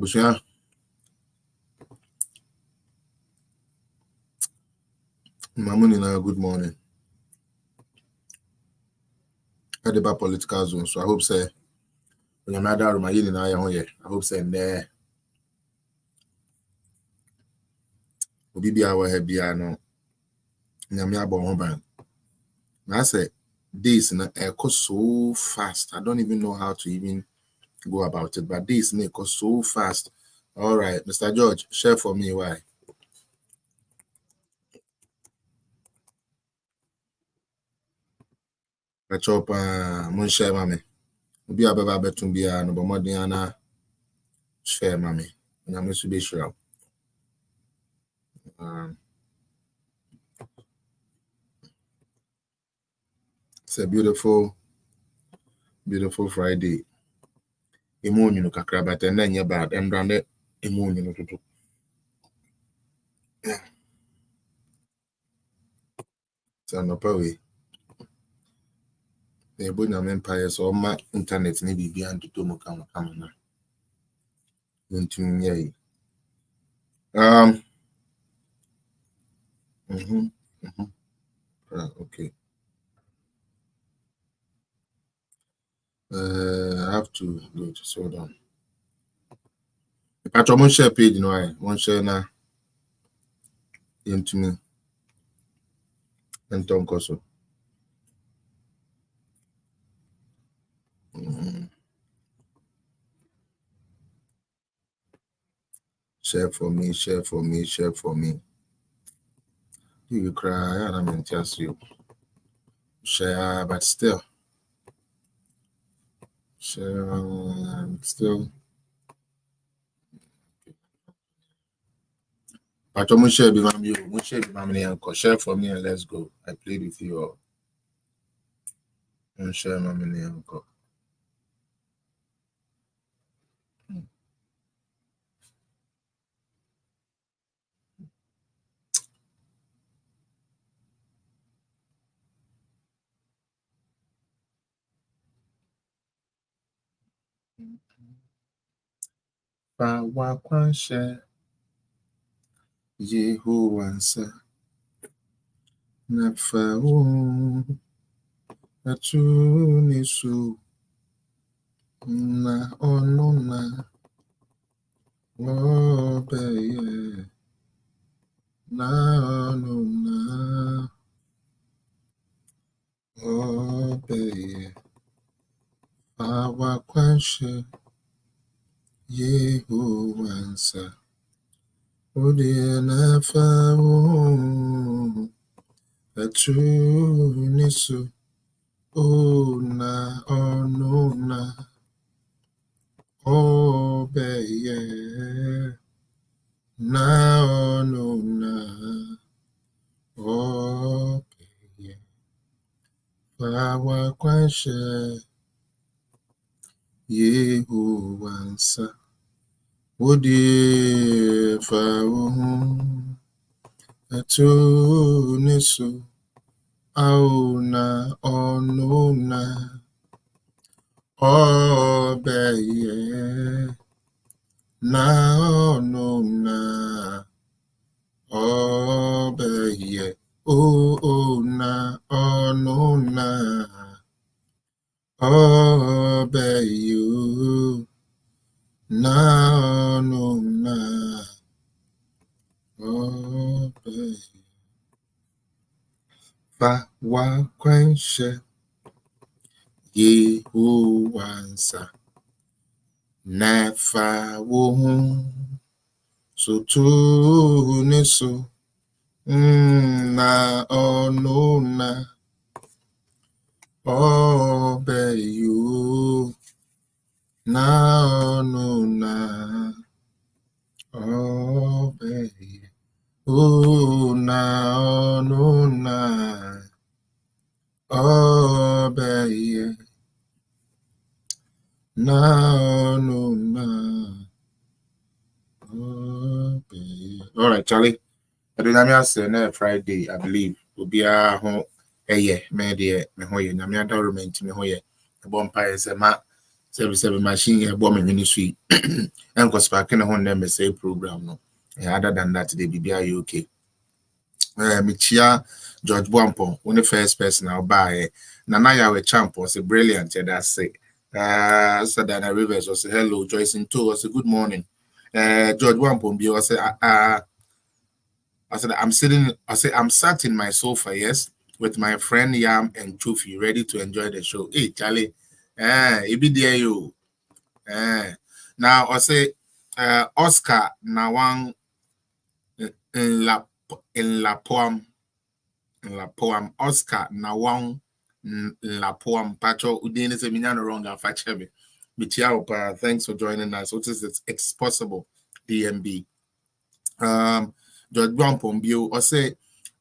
Abusia. Mamunina, good morning. I had about political zone, so I hope say when I'm not room, I hope say there. Obi bi awa ha bia no. Nyame abo ho ban. I say this na echo so fast. I don't even know how to even go about it, but this na echo so fast. All right, Mr. George, share for me why. I chop mon share mame. Obi ababa betum bia no bomodin ana share mame. Nyame so be sure. It's a beautiful Friday. Emu you kakra but and then bad and branded emu you to. So no way. The Ebony Empire so my internet ni bibi and to mo come na. Ntum okay. I have to go to slow down. If I share page, one share na into me and Tom Koso. Share for me. You cry, and I'm in tears you. Share, but still. Share, still. But I'm share be my share for me and let's go. I played with you all. And share my uncle. Wakwansha Yehowansa Nafawo Atunisu Na onona Obeye Na onona Obeye Wakwansha Yehowansa Nafawo Atunisu na onona obeye na onona obeye Wakwansha Yehowansa Odi fawo atunisu au na onona obeye na onona obeye na onona obeye na onona obeye Wakwansha Yehowansa Nafawo Sotunisu na onona obeye na onona obeye na onona obeye na onona obeye. All right, Charlie. I don't say na Friday, I believe. Obia ho me de me ho ye. Nyame adorment me ho ye. The bonfire is a ma Seven machine here bomb ministry and cause packing on them say program no. Other than that, they be okay. Michia George Buampo, when the first person I'll buy Nana Yawe Champ was a brilliant, that's it. So Dana Rivers was hello, Joyce in two was a good morning. George Buampo was I said I'm sat in my sofa, yes, with my friend Yam and Chufi, ready to enjoy the show. Hey Charlie, it be there you. Now I say Oscar Nawang in La Poem Oscar Nawang La Poem Pacho Udine se minyano wrong and fachebe. Michiao, thanks for joining us. What is it? It's possible. DMB. George Guampombio or say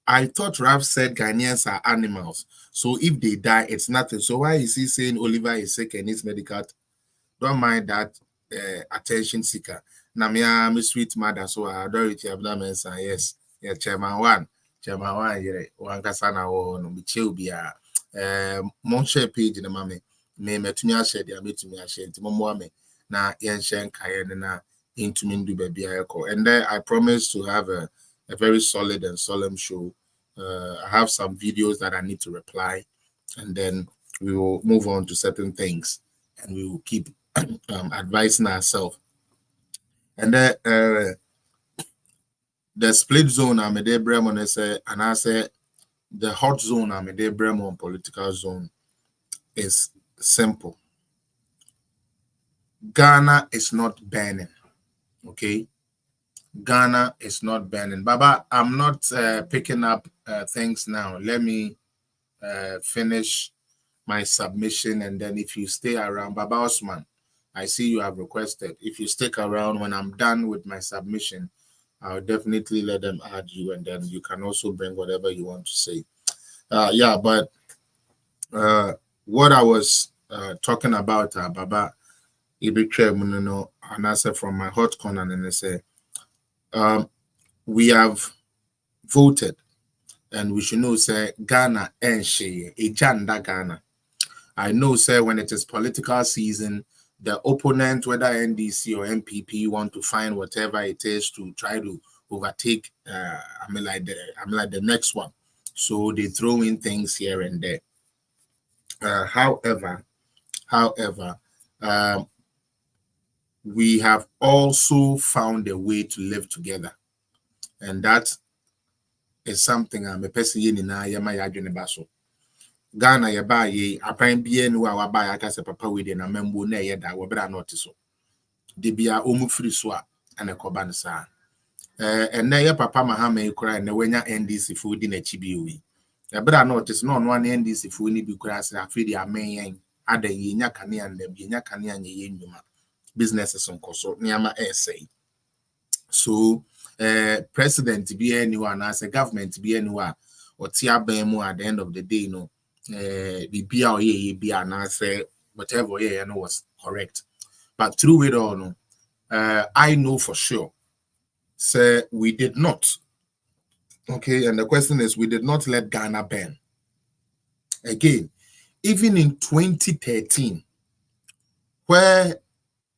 I thought Ralph said Ghanaians are animals. So if they die, it's nothing. So why is he saying Oliver is sick and needs medical? Don't mind that attention seeker. Namia, my sweet mother, so I adore it. Yes, yeah, chairman one, yeah, one kasana or no bichilbia. Monshare page in the mammy. Me metumia shed, ya metumia shed, Momoame, na Yanshan Kayana into Mindu baby. And then I promise to have a very solid and solemn show. I have some videos that I need to reply, and then we will move on to certain things, and we will keep advising ourselves. And then the split zone I'm a day Bremen say, and I say the hot zone I'm a day Bremen political zone is simple. Ghana is not burning, okay? Ghana is not burning. Baba, I'm not picking up things now. Let me finish my submission, and then if you stay around, Baba Osman, I see you have requested. If you stick around when I'm done with my submission, I'll definitely let them add you, and then you can also bring whatever you want to say. Yeah, but what I was talking about, Baba, Ibikre, and I said from my hot corner, and they say, we have voted, and we should know, say, Ghana and she, Ejanda Ghana. I know, sir, when it is political season, the opponent, whether NDC or MPP, want to find whatever it is to try to overtake. Like the next one, so they throw in things here and there. However, we have also found a way to live together, and that is something I'm a person in Baso. Ghana yaba ye apan bia ni wa ba ya kase papa we de na membo na ye da wo bra not so de bia omu free so a na koba no sa na ye papa mahama e kura na wanya NDC fu di na chi bi owi e bra not so no no na NDC fu ni bi kura se afi di amen yen ada ye nya kane an da bi nya kane an ye nyuma businesses on koso niama say. So president be anyone as a government be anyone or tia bemu at the end of the day, the BIA and I say whatever was correct. But through it all, I know for sure, say we did not. Okay, and the question is, we did not let Ghana burn. Again, even in 2013, where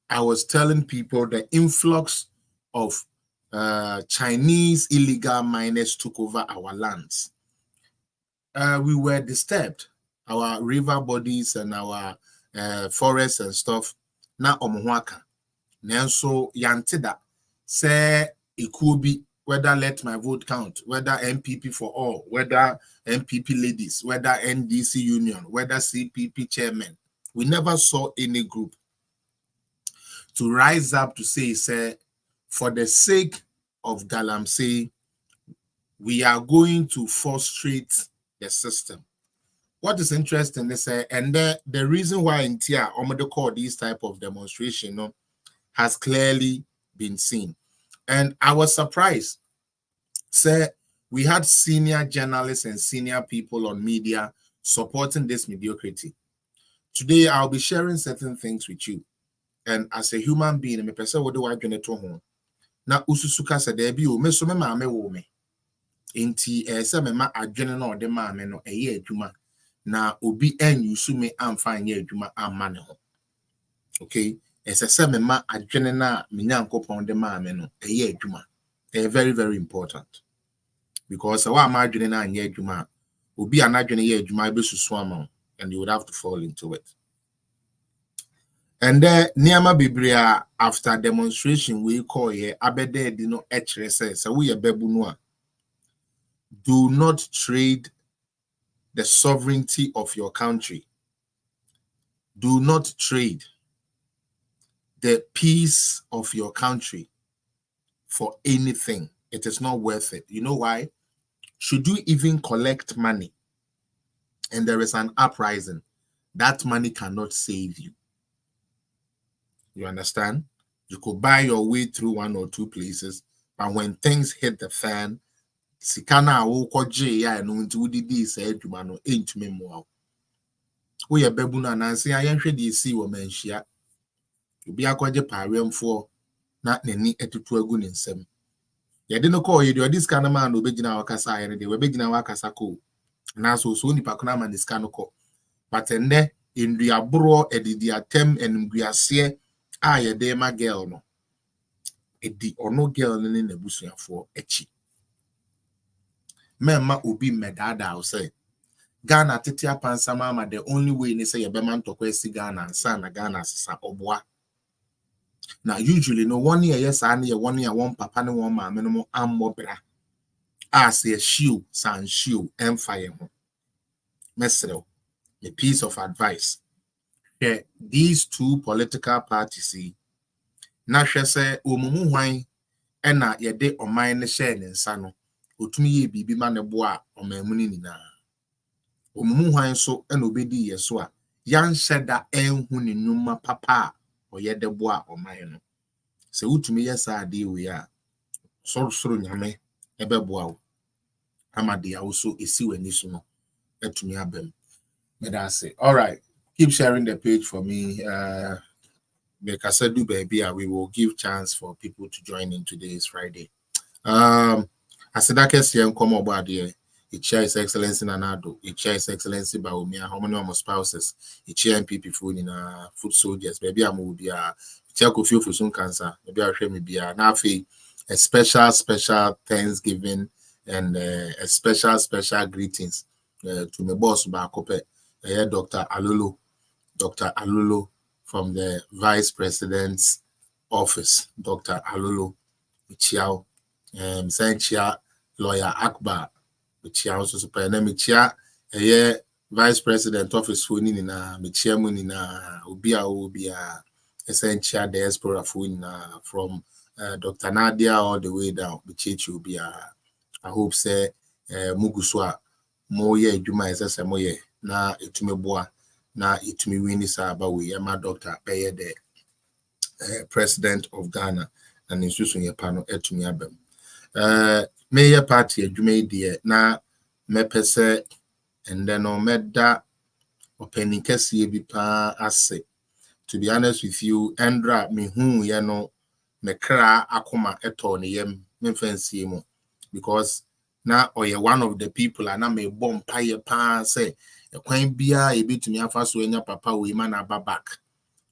I was telling people the influx of Chinese illegal miners took over our lands, we were disturbed. Our river bodies and our forests and stuff. Na omuhwaka. Nanso yantida say it could be whether let my vote count, whether MPP for all, whether MPP ladies, whether NDC union, whether CPP chairman. We never saw any group to rise up to say, for the sake of Galamsey, we are going to frustrate the system. What is interesting is, and the reason why in Tia, Omodo call these type of demonstration has clearly been seen. And I was surprised. Say, we had senior journalists and senior people on media supporting this mediocrity. Today, I'll be sharing certain things with you. And as a human being, me person what do I do to home? Na ususuka sa debi o me so me maame wo me. Enti se me ma adwene na ode maame no eye adwuma na obi anyusu me amfa anye adwuma amma ne ho. Okay, as I said, me adwene na me nyankopon de ma me no eye adwuma. Very, very important. Because wa ma adwene na anye adwuma, obi anadwene ye adwuma be susu ama, and you would have to fall into it. And then Niama Bibria after demonstration we call here abede di no ekere say we ye bebu no, do not trade the sovereignty of your country. Do not trade the peace of your country for anything. It is not worth it. You know why? Should you even collect money and there is an uprising, that money cannot save you. You understand? You could buy your way through one or two places, but when things hit the fan, sikana woko je ya no nti wudidi say adwuma no entumi mo. Wo ye bebu na nanse ayenhwe de esi wo manhia. Obi akwaje paremfo na nani etutu agu ne nsam. Ye de no call ye de this kind of man obegina wakasa aye de obegina wakasa ko. Na so nipa kona man this kind of call. But ende induabro edidi atem enguase a ye de ma girl no. Edi ono girl ne nebusuafo echi. Memma obi medada say Ghana tetia pansama ma the only way ni say yebema ntokwa esi Ghana ansa na Ghana asesa obua. Now usually no one year yes and ye 1 year one papa ne one ma no ammobra. As a shoe san shoe empire ho. Mesrel, a piece of advice. Yeah, these two political parties na hwe say omumu hwan ena ye de oman ne share ne nsa no otumi ye bibi ma ne bo a omamu ni nyina. Omumu hwan so ena obedi ye so a yan sheda enhu ni numa papa oye de bo a oman no. Se utumi ye sa ade we a sorosoro nyame ebeboa wo amade also esi wani so no etumi abem. Me da say all right, keep sharing the page for me. Like I said, do baby, we will give chance for people to join in today's Friday. As the darkest young come about here, it shares excellency Nanado, it shares excellency Baumia, how many of my spouses, it share MPP food in food soldiers, maybe I'm will be a check feel for some cancer, maybe I'll share me be a nafi, a special Thanksgiving and a special greetings to my boss Bakope, Dr. Alulu from the Vice President's office, Dr. Alulu Michiao, Senchia Lawyer Akbar Michiao, so Michia, Vice President office for Nina, Michia Munina, Ubia, Senchia diaspora from Dr. Nadia all the way down, Michichi Ubia. I hope say Muguswa, Moye, Juma is a moye, na etumeboa. Na itumi wini sa ba we ma doctor pay the president of Ghana and institution ye pano etumi abem mayor party adwuma die na mepese and then no meda opening kese bi pa ase. To be honest with you, Andra me hu ye no me kra akoma eto ne yem memfansie mu because na oye one of the people and na me bom paye pa say kwan bia ebetumi afa so enya papa we ma na back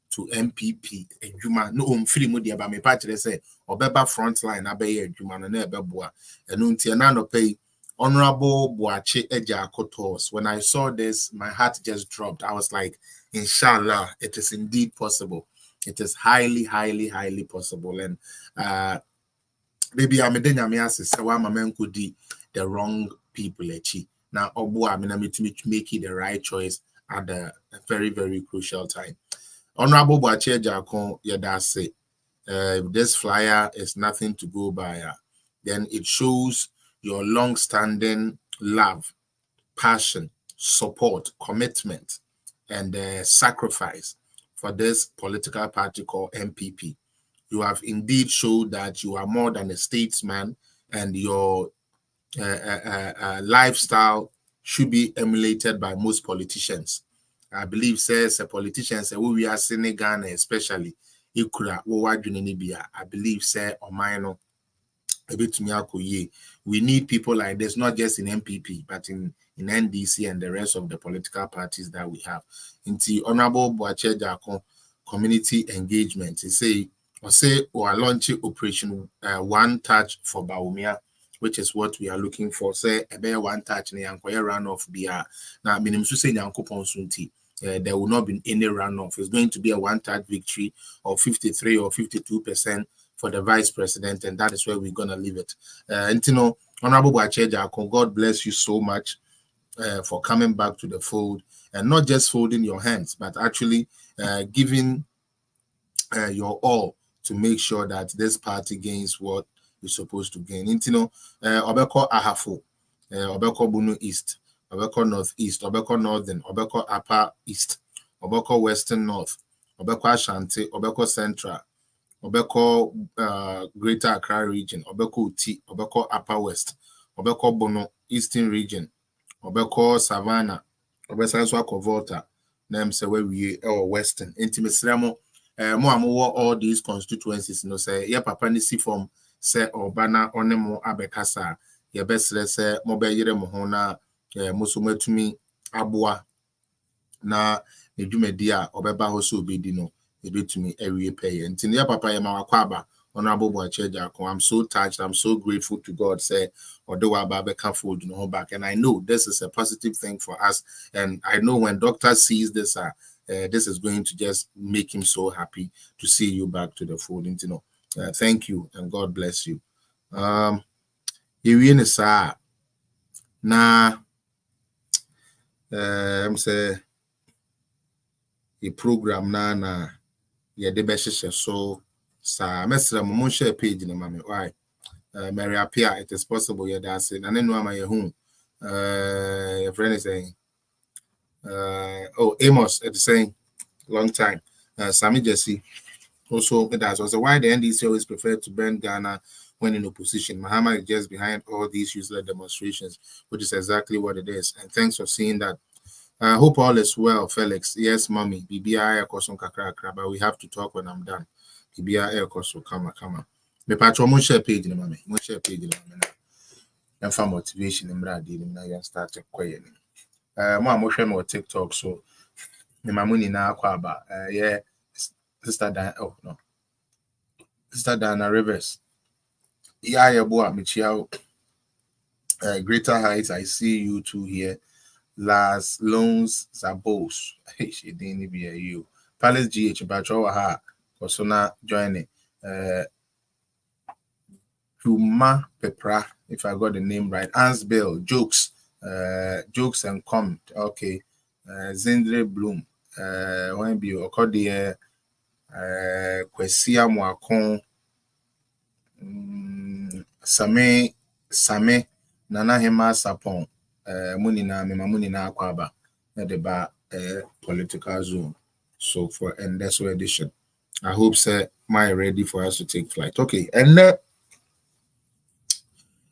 to MPP adwuma no omfiri mu de ba me pa kire say obeba front line abeye adwuma no na ebeboa eno ntia na no pay Honorable Boache Eja Kotos. When I saw this, my heart just dropped. I was like, inshallah, it is indeed possible. It is highly possible. And maybe I'm a denyamias sawa mamen could di the wrong people now obu I mean to make it the right choice at a very crucial time. Honorable Boache Jakon Yadase, if this flyer is nothing to go by, then it shows your long-standing love, passion, support, commitment, and sacrifice for this political party called MPP. You have indeed showed that you are more than a statesman, and your lifestyle should be emulated by most politicians. I believe says a politician say we are seeing Ghana especially ikura I believe say Omaino we need people like this, not just in MPP, but in NDC and the rest of the political parties that we have. Inti Honorable Boache Jakon community engagement. He say or launch operation One Touch for Bawumia, which is what we are looking for. Say a one touch na yankoye runoff bia na minim so say nyankopon sunti. There will not be any runoff. It's going to be a one-touch victory of 53 or 52% for the vice president, and that is where we're gonna leave it. And you know, Honorable Bacheja, God bless you so much for coming back to the fold, and not just folding your hands, but actually giving your all to make sure that this party gains what it's supposed to gain. You know, Obeko Ahafo, Obeko Bunu East, Obeko Northeast, Obeko Northern, Obeko Upper East, Obeko Western North, Obeko Ashanti, Obeko Central, Obeko Greater Accra region, Obeko Uti, Obeko Upper West, Obeko Bono Eastern region, Obeko Savannah, Obeko Volta, name say where we are Western. Intimacy more all these constituencies, you know, say yeah, papa ni si from say Obana onemo abekasa, ya best say mobe yere mohona musumetumi abua na edumedia obeba hoso obedi no ebetumi ewie pay. And ya papa ya mawakwaba Honorable Bacheja, I'm so touched, I'm so grateful to God, say although Ababe can't fold no back. And I know this is a positive thing for us. And I know when doctor sees this, this is going to just make him so happy to see you back to the fold. You know, thank you and God bless you. You sa na say a program na ya de so sa mesra mo share page na mame why Mary appear it is possible yeah that's it and then no am I home your friend is saying oh Amos it's saying long time Sammy Jesse also that's also why the NDC always prefer to burn Ghana when in opposition. Mahama is just behind all these useless demonstrations, which is exactly what it is. And thanks for seeing that. I hope all is well, Felix. Yes, mommy. BBI kakra, but we have to talk when I'm done. BBI come. Me patro mo share page na mommy. Mo share page na mommy. And for motivation, I'm ready. I'm start to quiet. Mo share my TikTok so. Me mamuni na akwaba. Yeah, Sister Diana. Oh no, Sister Diana Rivers. Yeah, boy, Michiao. Greater Heights. I see you two here. Las Loans Zabos. She didn't be a you. Palace GH Bachowa Kosona joining. Juma Pepra, if I got the name right. Ansbell, Jokes. Jokes and Comment. Okay. Zindre Bloom. When be Okodie Kwesia Mwakon. Same Nana Hema Sapon. Muni na akwaba na the bar political zone. So for Endeso edition, I hope say my ready for us to take flight. Okay, and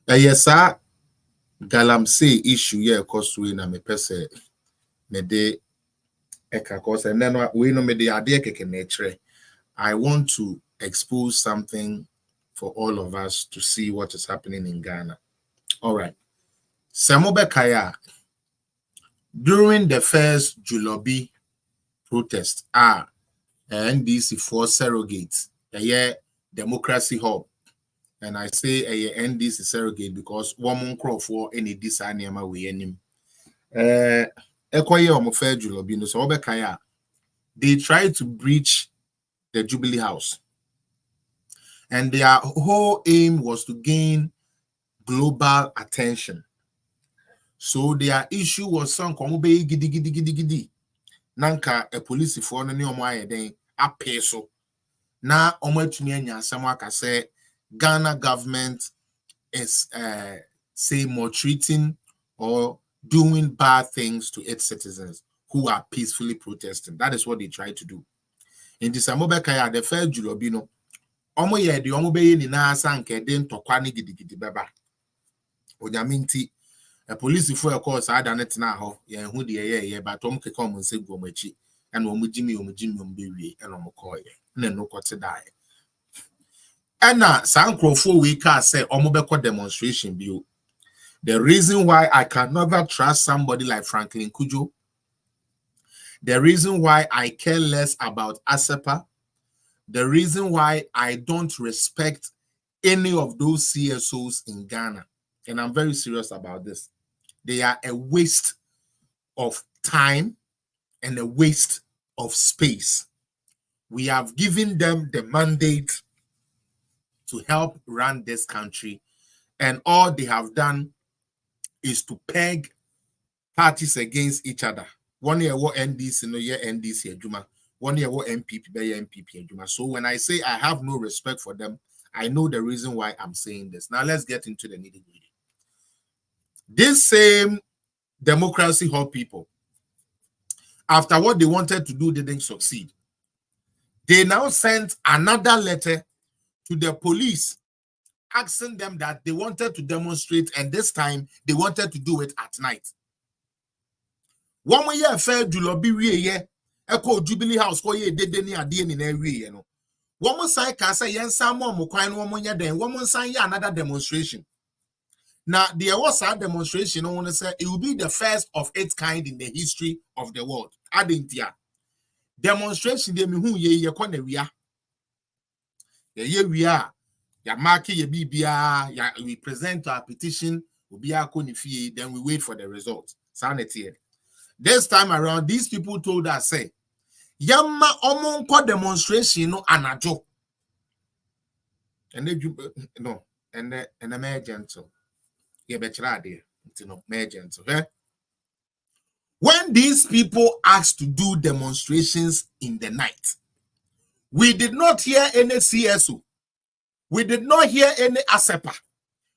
yes, sir. Galamsey issue yeah, cause we na me pese me de eka cause and then we no me de ade keke nature. I want to expose something for all of us to see what is happening in Ghana. All right. Samobe Kaya, during the first Julobi protest, NDC for surrogate, a democracy hub. And I say a NDC surrogate because one crop for any disaniama we enim. Ekoye omofe Julobi no so Kaya. They tried to breach the Jubilee House. And their whole aim was to gain global attention. So their issue was some komube gidi. Nanka a police for no omo den apeso. Na omo atumi anya asem aka say Ghana government is say maltreating or doing bad things to its citizens who are peacefully protesting. That is what they try to do. In the Samobe Kaya, the first Julobino, omo ye di omo be ni na asanke den tokwa ni gidi beba. Ojaminti a police for a course I done it now, yeah, who the yeah, but Tom can come and say go machi, and when Jimmy baby and Omokoy, and no quarter die. And now, Sankro 4 weeks say Omobeko demonstration view. The reason why I can never trust somebody like Franklin Kujo The reason why I care less about ASEPA, the reason why I don't respect any of those CSOs in Ghana, and I'm very serious about this, they are a waste of time and a waste of space. We have given them the mandate to help run this country, and all they have done is to peg parties against each other. 1 year what NDC, no year NDC Juma. 1 year what MPP, by MPP Juma. So when I say I have no respect for them, I know the reason why I'm saying this. Now let's get into the nitty-gritty. This same democracy hub people, after what they wanted to do didn't succeed, they now sent another letter to the police asking them that they wanted to demonstrate, and this time they wanted to do it at night. 1 year fair Julobi ye echo Jubilee House ko ye dede ni ade ni na wie no. Woman say ka say yen samo mo kwan no woman den woman say another demonstration. Now there was a demonstration I want to say it will be the first of its kind in the history of the world. Adentia. Demonstration de me hu ye kwa na wia. Ye wia ya mark ye bibia ya we present our petition obi akoni fie, then we wait for the result. Sanity. This time around, these people told us, say, Yamma omonko demonstration no anajo. And they no, and a mere gentle. Yeah, better no, mere gentle. Okay? When these people asked to do demonstrations in the night, we did not hear any CSO. We did not hear any ASEPA.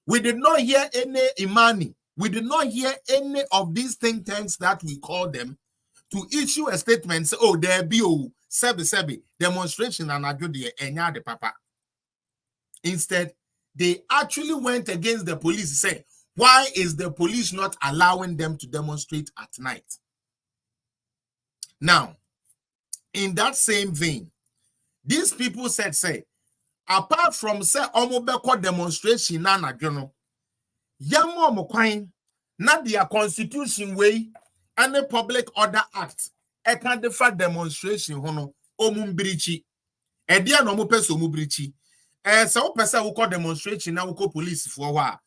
We did not hear any Imani. We did not hear any of these think tanks that we call them to issue a statement, say, oh, there be sebi demonstration and agudi enya de papa. Instead, they actually went against the police, say, why is the police not allowing them to demonstrate at night? Now, in that same vein, these people said, say, apart from say omobeko demonstration na najono, yamo mokwain na their constitution way and the public order act e can defer demonstration hono omumbrichi e dia no mo peso omumbrichi se wo pesa wo ko demonstration na wo ko police for wa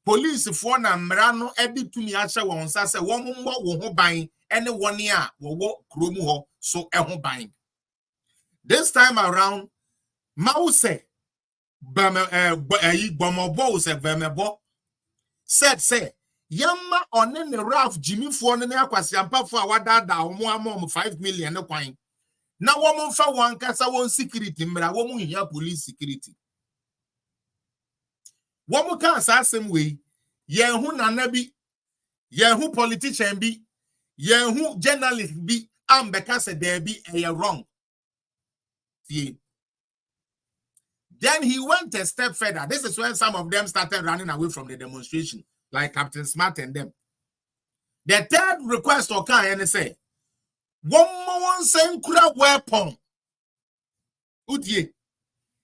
police for na mra no e di tumi ahye won nsa se wo mo wo ho ban ene woni a wo kromu ho so e ho ban. This time around Mao say bomobo se bemebo said say Yamma on the Ralph Jimmy for the Aquasiampa for Wada 5 million no coin. Now woman for one casa one security, but woman here police security. Woman can say same way, Yehu Nanabi, Yehu politician be, Yehu journalist be, and because there be a wrong. See. Then he went a step further. This is when some of them started running away from the demonstration, like Captain Smart and them. The third request occurred and say, one more same weapon. Udye.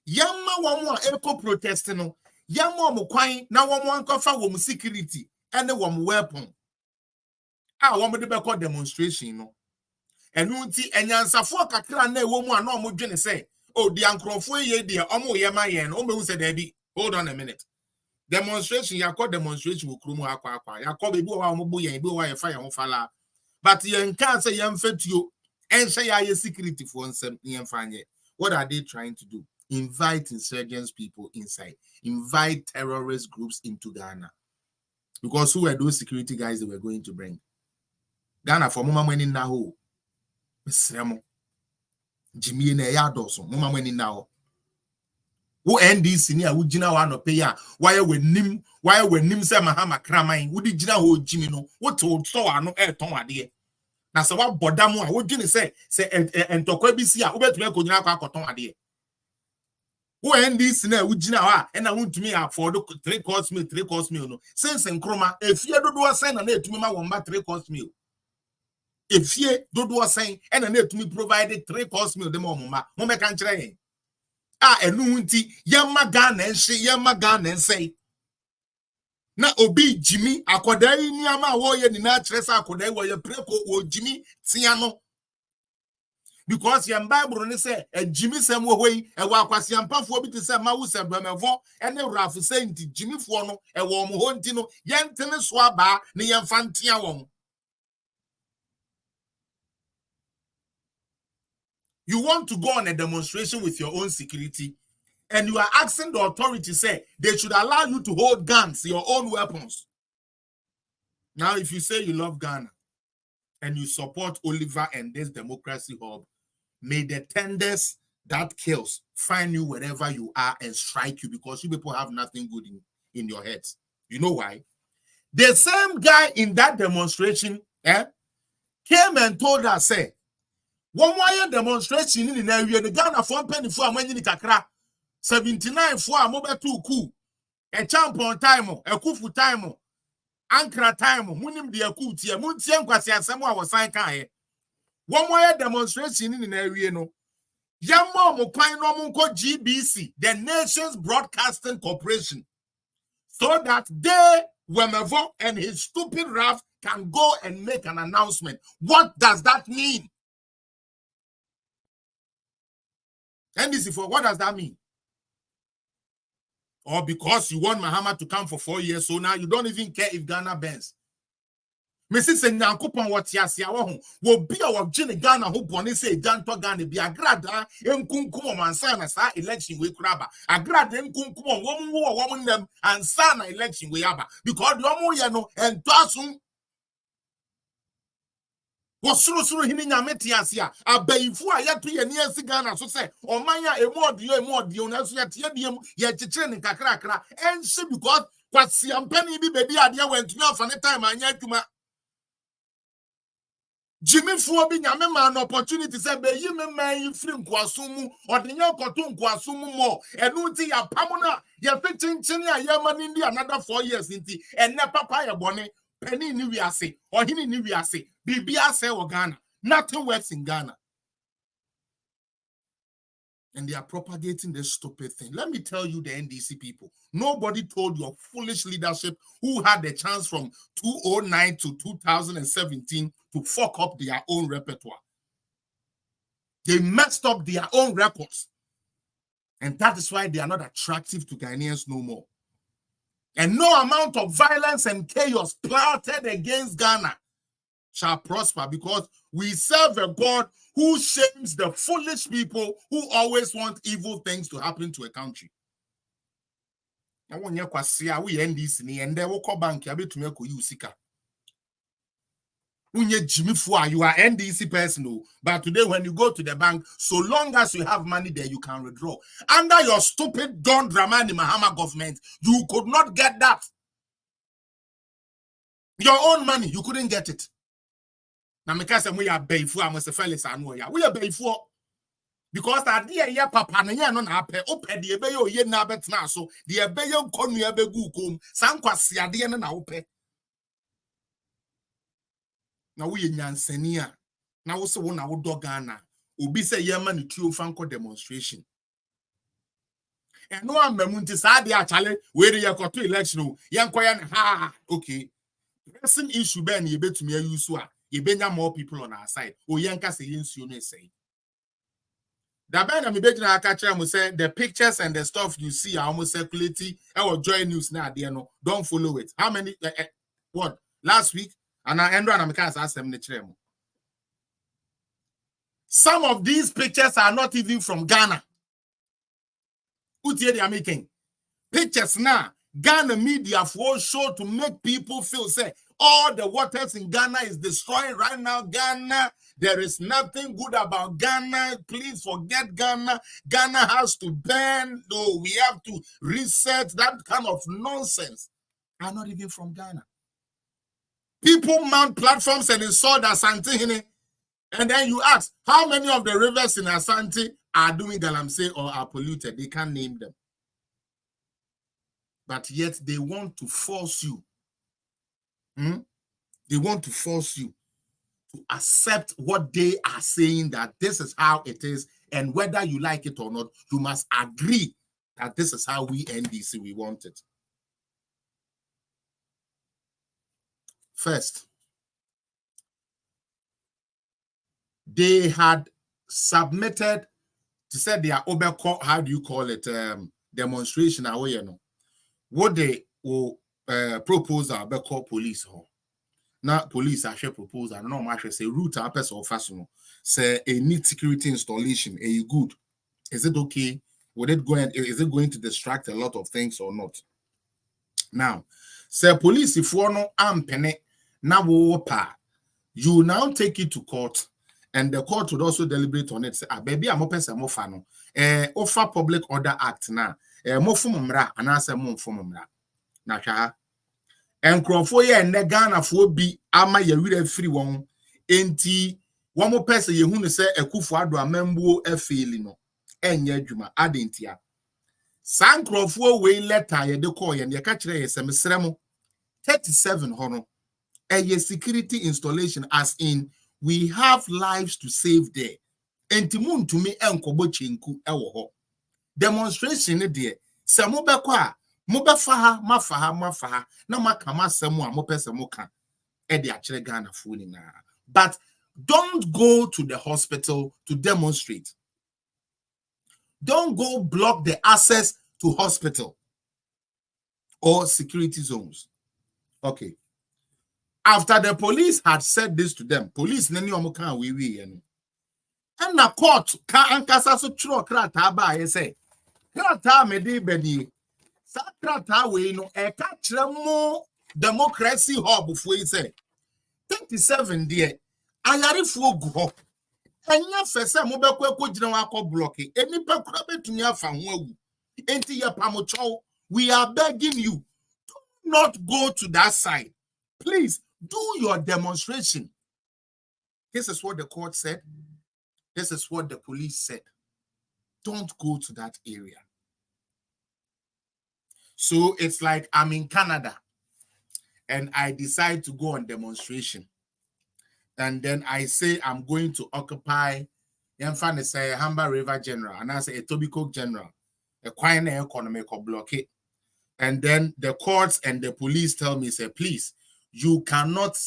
Yamma one more echo protesting. Yamma mo kwine, now one more cover wom security and the one weapon. Ah, one de beko demonstration, no. And unti enyansa for kakra na womu ano mo dwene say. Oh, the uncrophone ye dear, omo yema yen, omo said Debbie. Hold on a minute. Demonstration, ya call demonstration with Krumu Aqua, ya call the boy, boy, fire on fala. But you can't say young fet you and say I security for something fine. What are they trying to do? Invite insurgents people inside, invite terrorist groups into Ghana. Because who were those security guys they were going to bring? Ghana for Mama Mweni Naho. Jimmy na ya doso mama mani now wo NDC ni a wo gina wa no pay ya why we nim say mahama kraman wo di gina ho Jimmy no wo to so ano e ton ade na se wa bodam a wo gine say entokwa bi si a wo betumi akonyina akoton ade wo NDC na wo gina ha e na wo ntumi afford 3 course meal no sense nkroma efie dodo asen na etumi ma wo mba 3 course meal. If ye do saying and an to me provided 3 course meal the mama can train. Ah, and nunti, yamma gun and say. Na obi Jimmy, a codai niama warrior in our tressa could I were a preco or Jimmy Tiano. Because your Bible ne say a Jimmy Samuel way a wakwasi ampafo bi te say ma wo se bemefo ene rafu say nti Jimmy fo no e wo mo ho nti no yentene so aba ne yemfa ntia won. You want to go on a demonstration with your own security and you are asking the authority say they should allow you to hold guns, your own weapons. Now if you say you love Ghana and you support Oliver and this democracy hub, may the tenders that kills find you wherever you are and strike you, because you people have nothing good in your heads. You know why? The same guy in that demonstration came and told us, say, one more demonstration in the Ghana for penny for a money kakra 79 for a mobile 2 coup, a champion time, a kufu time, ankra time, munim de akutia, muntian kwasi asemo was sign kai. One more demonstration in the area no. Yamo mukwan no munko GBC, the Nation's Broadcasting Corporation, so that they, Wemevo and his stupid Raf can go and make an announcement. What does that mean? NDC for what does that mean? Or because you want Mahama to come for 4 years, so now you don't even care if Ghana bends. Mrs. Nyankopon what yasia wo will be our Jenny Ghana who boni say Danto Ghana be agrada enkunkum mansa na sa election we kuraba agrada enkunkum woman them and sana election we aba because the omo ye no entasun wasuru hini nyameti asia abayifu a yeto ye ne asi Ghana so say omanya emodio na so ye diem ye chichire ne kakrakra ense because kwasi ampani bi bedi ade wentumi afane time anya adwuma Jimmy Fuobi nyame man opportunity say be yi me man free nkwasumu odenya koto nkwasumu mo enu nti ya pamona ya fe chinchini a ya mani ndi another 4 years nti enne papa ya bone penny ni wiase ohini ni wiase bibia say wo Ghana nothing works in Ghana, and they are propagating this stupid thing. Let me tell you, the NDC people, nobody told your foolish leadership who had the chance from 2009 to 2017 to fuck up their own repertoire. They messed up their own records. And that is why they are not attractive to Ghanaians no more. And no amount of violence and chaos plotted against Ghana shall prosper, because we serve a God who shames the foolish people who always want evil things to happen to a country. I want you to see how we end this, and then we'll call bank. You to make you sick. Jimmy Fua, you are NDC person, but today when you go to the bank, so long as you have money there, you can withdraw. Under your stupid Don Dramani Mahama government, you could not get that. Your own money, you couldn't get it. Now, because we are Bayfu, I must say, fellas, I know ya. We are Bayfu because that dear papa, na no na pe ope the ebeyo ye na betna so the ebeyo konu ebegu kom sankwasi ade na ope. Na we nyansani a na wo se wo na wo do Ghana obi se ye ma ne tuo fanko demonstration. And no amamunti sa de achale we re yekoto election yenkoya ne ha okay. Pressing issue be na ye betumi ayusu a ye benya more people on our side. O yenka se yensuo no say. The band I'm beginning to say the pictures and the stuff you see are almost circulating. I will join news now. No, don't follow it. How many? What last week? And I end on them. Some of these pictures are not even from Ghana. They are making pictures now. Ghana media for show to make people feel say all the waters in Ghana is destroying right now. Ghana, there is nothing good about Ghana. Please forget Ghana. Ghana has to burn. No, we have to reset. That kind of nonsense are not even from Ghana. People mount platforms and insult Asante, and then you ask how many of the rivers in Asante are doing galamsey or are polluted. They can't name them. But yet they want to force you. They want to force you to accept what they are saying, that this is how it is, and whether you like it or not, you must agree that this is how we NDC we want it. First, they had submitted to say they are over, how do you call it, demonstration away, you know. What they will proposal be call police home. Now police actually propose, I don't know much say route a person or fashion say a need security installation, are you good? Is it okay? Would it go and is it going to distract a lot of things or not? Now, say police if you no ampene na wo pa, you now take it to court, and the court would also deliberate on it. Say, baby, I'm open some more no. Offer Public Order Act na. Mo fumumra, and answer mo fumumra. Na cha. And Crawford ye and Ghana for be ama ye read free one. Enti one more person ye who say a kufuado a membo a feeling no. Enye juma adentia. San Crawford way letter ye de call ye and ye catch ye semesremo 37 hono. A security installation, as in we have lives to save there. Entimun to me enkobo chinku ewo ho. Demonstration there. Se mo be kwa mo be mafaha na makama semu a mo pese mo kan e de akere Ghana fu ni na. But don't go to the hospital to demonstrate. Don't go block the access to hospital or security zones. Okay. After the police had said this to them, police nani omo kan we and na court ka ankasa so tro krata ba ye say krata me di bedi sa krata we no e ka kire mo democracy hub fo yi say 37 there ayarefo gu ho enya fese mo be kwa gina wa akọ block enipa kura betumi afa ho awu enti ye pamocho. We are begging you, do not go to that side. Please do your demonstration. This is what the court said. This is what the police said. Don't go to that area. So it's like I'm in Canada and I decide to go on demonstration. And then I say I'm going to occupy say Hamba River General, and I say a Etobicoke General, a quiet economic blockade. And then the courts and the police tell me, say, please, you cannot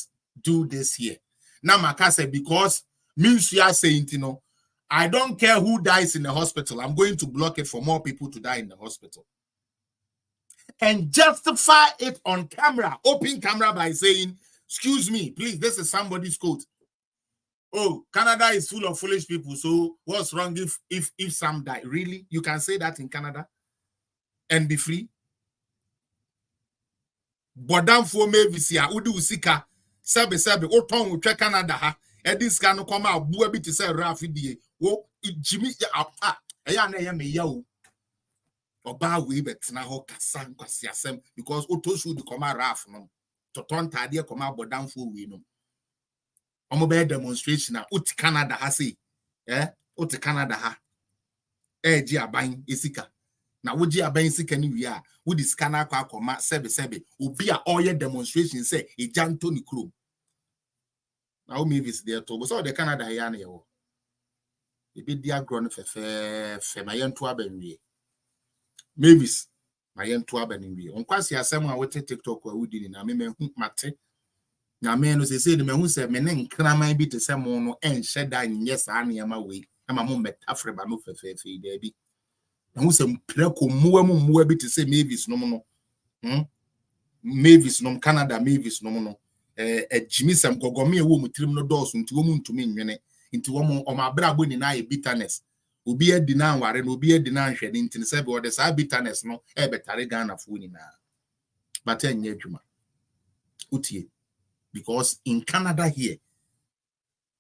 do this here. Now, Maka say, because means you are saying, you know, I don't care who dies in the hospital. I'm going to block it for more people to die in the hospital. And justify it on camera, open camera, by saying, excuse me, please, this is somebody's quote. Oh, Canada is full of foolish people. So what's wrong if some die? Really? You can say that in Canada and be free? Bodam for me visia udu usika sebe o ton wo twa Canada ha edis ka no koma abu abi ti se rafidie wo jimi apa eya na ye me ya o oba we betena ho kasa nkwasi asem because oto should koma raf no toton tade koma bodam for we no omo be demonstration na uti Canada ha say uti Canada ha eji aban esika na woji aban sika ni wi a wodi sika na akwa akoma sebe obi a oye demonstration say ejanto ni krom na o mevis there to so the Canada ya na yewo e bi dia gro no fe ma yento abanwie mevis ma yento abanwie onkwasi asem a wote TikTok a wodi ni na me hu mate na me no se ni me hu se me ne nkraman bi te se mo no enhye da nye sa na ma we ama mo metafre ba no fe da bi. And who some preko muwa bit to say Mavis no no. Mavis no Canada Mavis no Jimmy Sam Gogomi a woman trim no doors into woman to me into one or my brabo deny bitterness. Ubi a deny warren, ubi a deny shed into the sebe or the side bitterness no ebetare Ghana fooling now. But 10 years juma. Utie. Because in Canada here,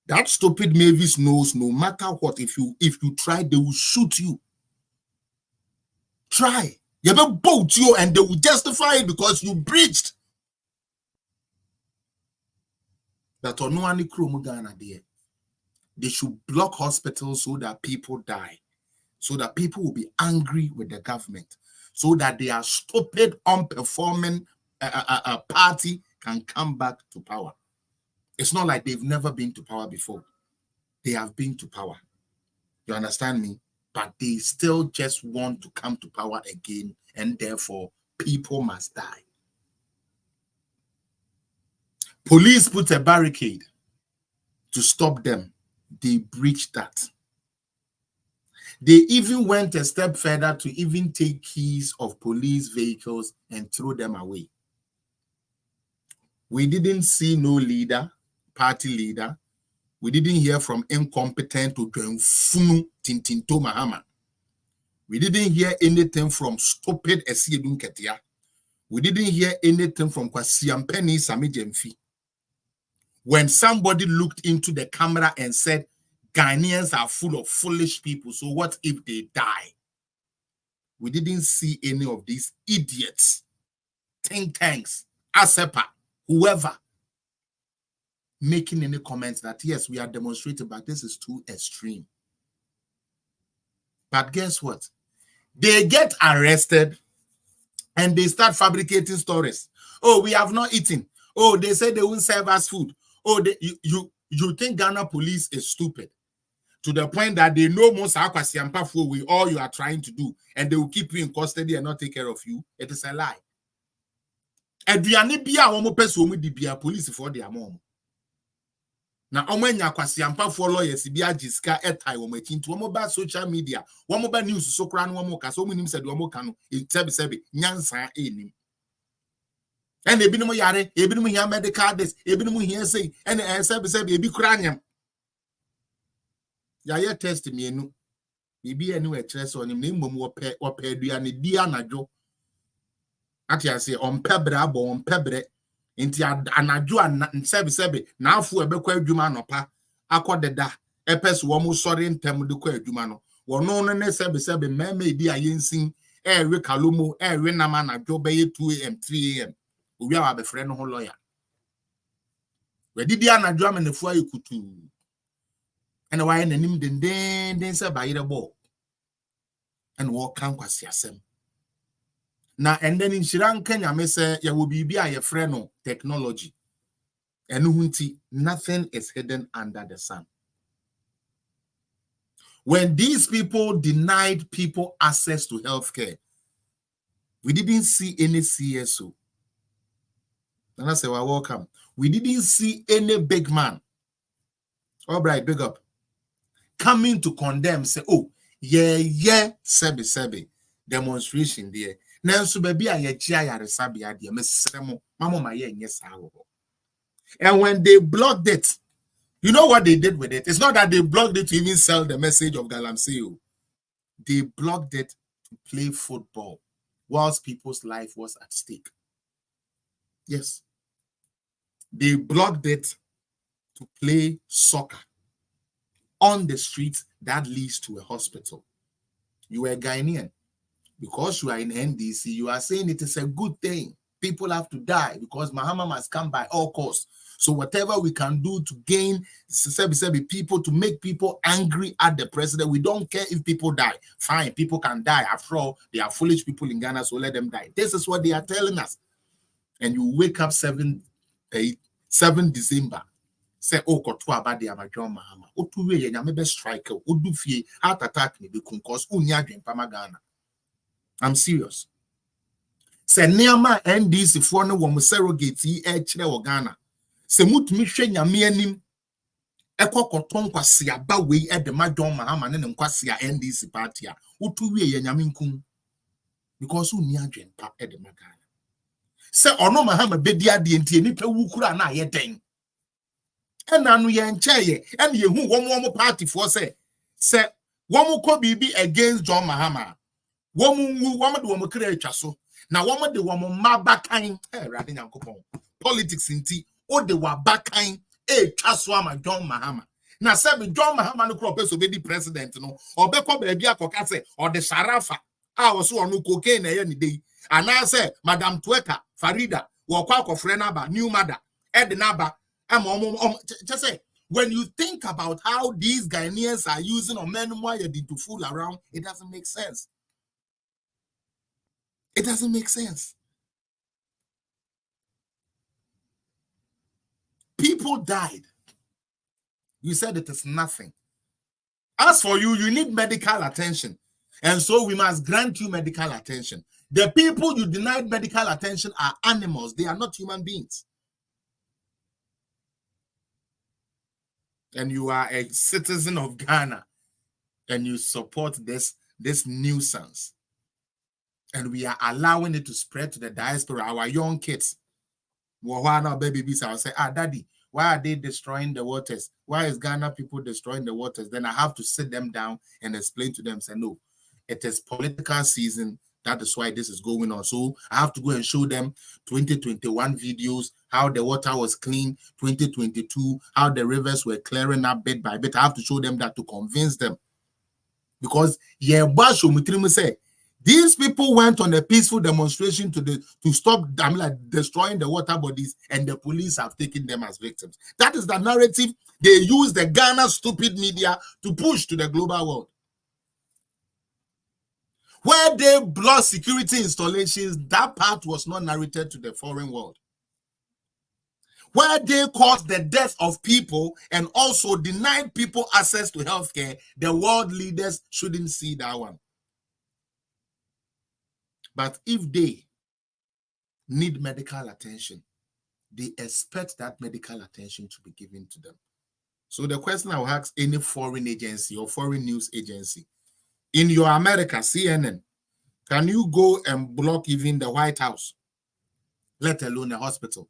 that stupid Mavis knows no matter what, if you try, they will shoot you. Try. You ever boat you and they will justify it because you breached. That on no any Ghana there. They should block hospitals so that people die. So that people will be angry with the government. So that their stupid, unperforming party can come back to power. It's not like they've never been to power before. They have been to power. You understand me? But they still just want to come to power again, and therefore people must die. Police put a barricade to stop them. They breached that. They even went a step further to even take keys of police vehicles and throw them away. We didn't see no leader, party leader. We didn't hear from incompetent to Funu Tintinto Mahama. We didn't hear anything from stupid Esiedun Ketia. We didn't hear anything from Kwasiampeni Sami Jemfi. When somebody looked into the camera and said, Ghanaians are full of foolish people, so what if they die? We didn't see any of these idiots, think tanks, ASEPA, whoever, making any comments that, yes, we are demonstrating, but this is too extreme. But guess what? They get arrested and they start fabricating stories. Oh, we have not eaten. Oh, they say they won't serve us food. Oh, you think Ghana police is stupid to the point that they know most for with all you are trying to do, and they will keep you in custody and not take care of you? It is a lie. Police for their mom. Now, omenya kwasiampa for lawyers bi agiska etai wo machi nto mo ba social media wo mo ba news so kra no mo ka so munim said wo mo ka no sebi nyansa enim and ebinim yare ebinim hia medical this ebinim hia say and sebi ebi kra nyam ya ye test mienu bibi enu e kire so onim na mmom wo pe aduane di anadwo atia say onpebre abo onpebre inti anadwo sebi na afu ebekwa adwuma anopa akodeda epes wo mo sori ntem de kwa adwuma no wono no ne sebi meme di ayensin ewe kalomo ewe nama anadwo be 2 am 3 am owi awa be frɛ no ho lawyer wedidi anadwo amenefu ayekutu ene waye nanim den se bayire bo ene wo kan kwasi asem na and then in Shiran Kenya me say ya will be a friend no technology. And hunti nothing is hidden under the sun. When these people denied people access to healthcare, we didn't see any CSO. And I say, well, welcome. We didn't see any big man. All right, big up. Coming to condemn, say, oh, yeah, sebi. Demonstration there. Nanso baby a yechia yaresabia de mesremo mama ma ye nye sawo. And when they blocked it, you know what they did with it? It's not that they blocked it to even sell the message of Galamsey. They blocked it to play football whilst people's life was at stake. Yes. They blocked it to play soccer on the streets that leads to a hospital. You are Ghanaian. Because you are in NDC, you are saying it is a good thing. People have to die because Mahama must come by all costs. So whatever we can do to gain people, to make people angry at the president, we don't care if people die. Fine, people can die. After all, they are foolish people in Ghana, so let them die. This is what they are telling us. And you wake up 7 December. Say, oh, kotwa abadi amajon Mahama. Otuwe ye nyamebe strike. Odufie heart attack me because cause unya dwempa Ghana. I'm serious. Se neama NDC for no wo surrogate yi e kire wo Ghana. Se mutumi hwe nyame anim ekokoton kwase aba we e de madon Mahama ne nkwase a NDC party a utu wie ye nyame nkum because uni adwempa e de Ghana. Se ono Mahama bedi ade ntie nipa wukura na ye den. Ena no ye ncheye ene ye hu wo party for se wo ko bibi against John Mahama. Woman de woman create chaso. Now woman de woman mabakan rade nyankopon. Politics inti o de wa bakan chaso ama John Mahama. Na sebe John Mahama no crop so be the president no. Obekọ baabi akoka se o de Sharafa a wo so onu cocaine na ye ni dey. Ana se Madam Tweka Farida wo kwa akofre na ba new mother ed na ba just say when you think about how these Ghanaians are using or men to fool around, it doesn't make sense. It doesn't make sense. People died. You said it is nothing. As for you, you need medical attention. And so we must grant you medical attention. The people you denied medical attention are animals. They are not human beings. And you are a citizen of Ghana. and you support this nuisance, and we are allowing it to spread to the diaspora, our young kids. Why now, babies? I'll say, Daddy, why are they destroying the waters? Why is Ghana people destroying the waters? Then I have to sit them down and explain to them, say, no, it is political season. That is why this is going on. So I have to go and show them 2021 videos, how the water was clean, 2022, how the rivers were clearing up bit by bit. I have to show them that to convince them. Because say these people went on a peaceful demonstration to stop destroying the water bodies, and the police have taken them as victims. That is the narrative they use the Ghana stupid media to push to the global world. Where they block security installations, that part was not narrated to the foreign world. Where they caused the death of people and also denied people access to healthcare, the world leaders shouldn't see that one. But if they need medical attention, they expect that medical attention to be given to them. So the question I will ask any foreign agency or foreign news agency, in your America, CNN, can you go and block even the White House, let alone a hospital,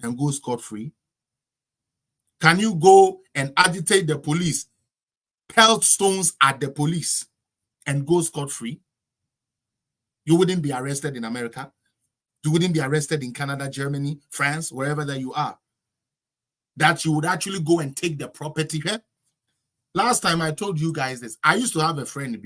and go scot-free? Can you go and agitate the police, pelt stones at the police, and go scot-free? You wouldn't be arrested in America. You wouldn't be arrested in Canada, Germany, France, wherever that you are. That you would actually go and take the property here. Last time I told you guys this, I used to have a friend.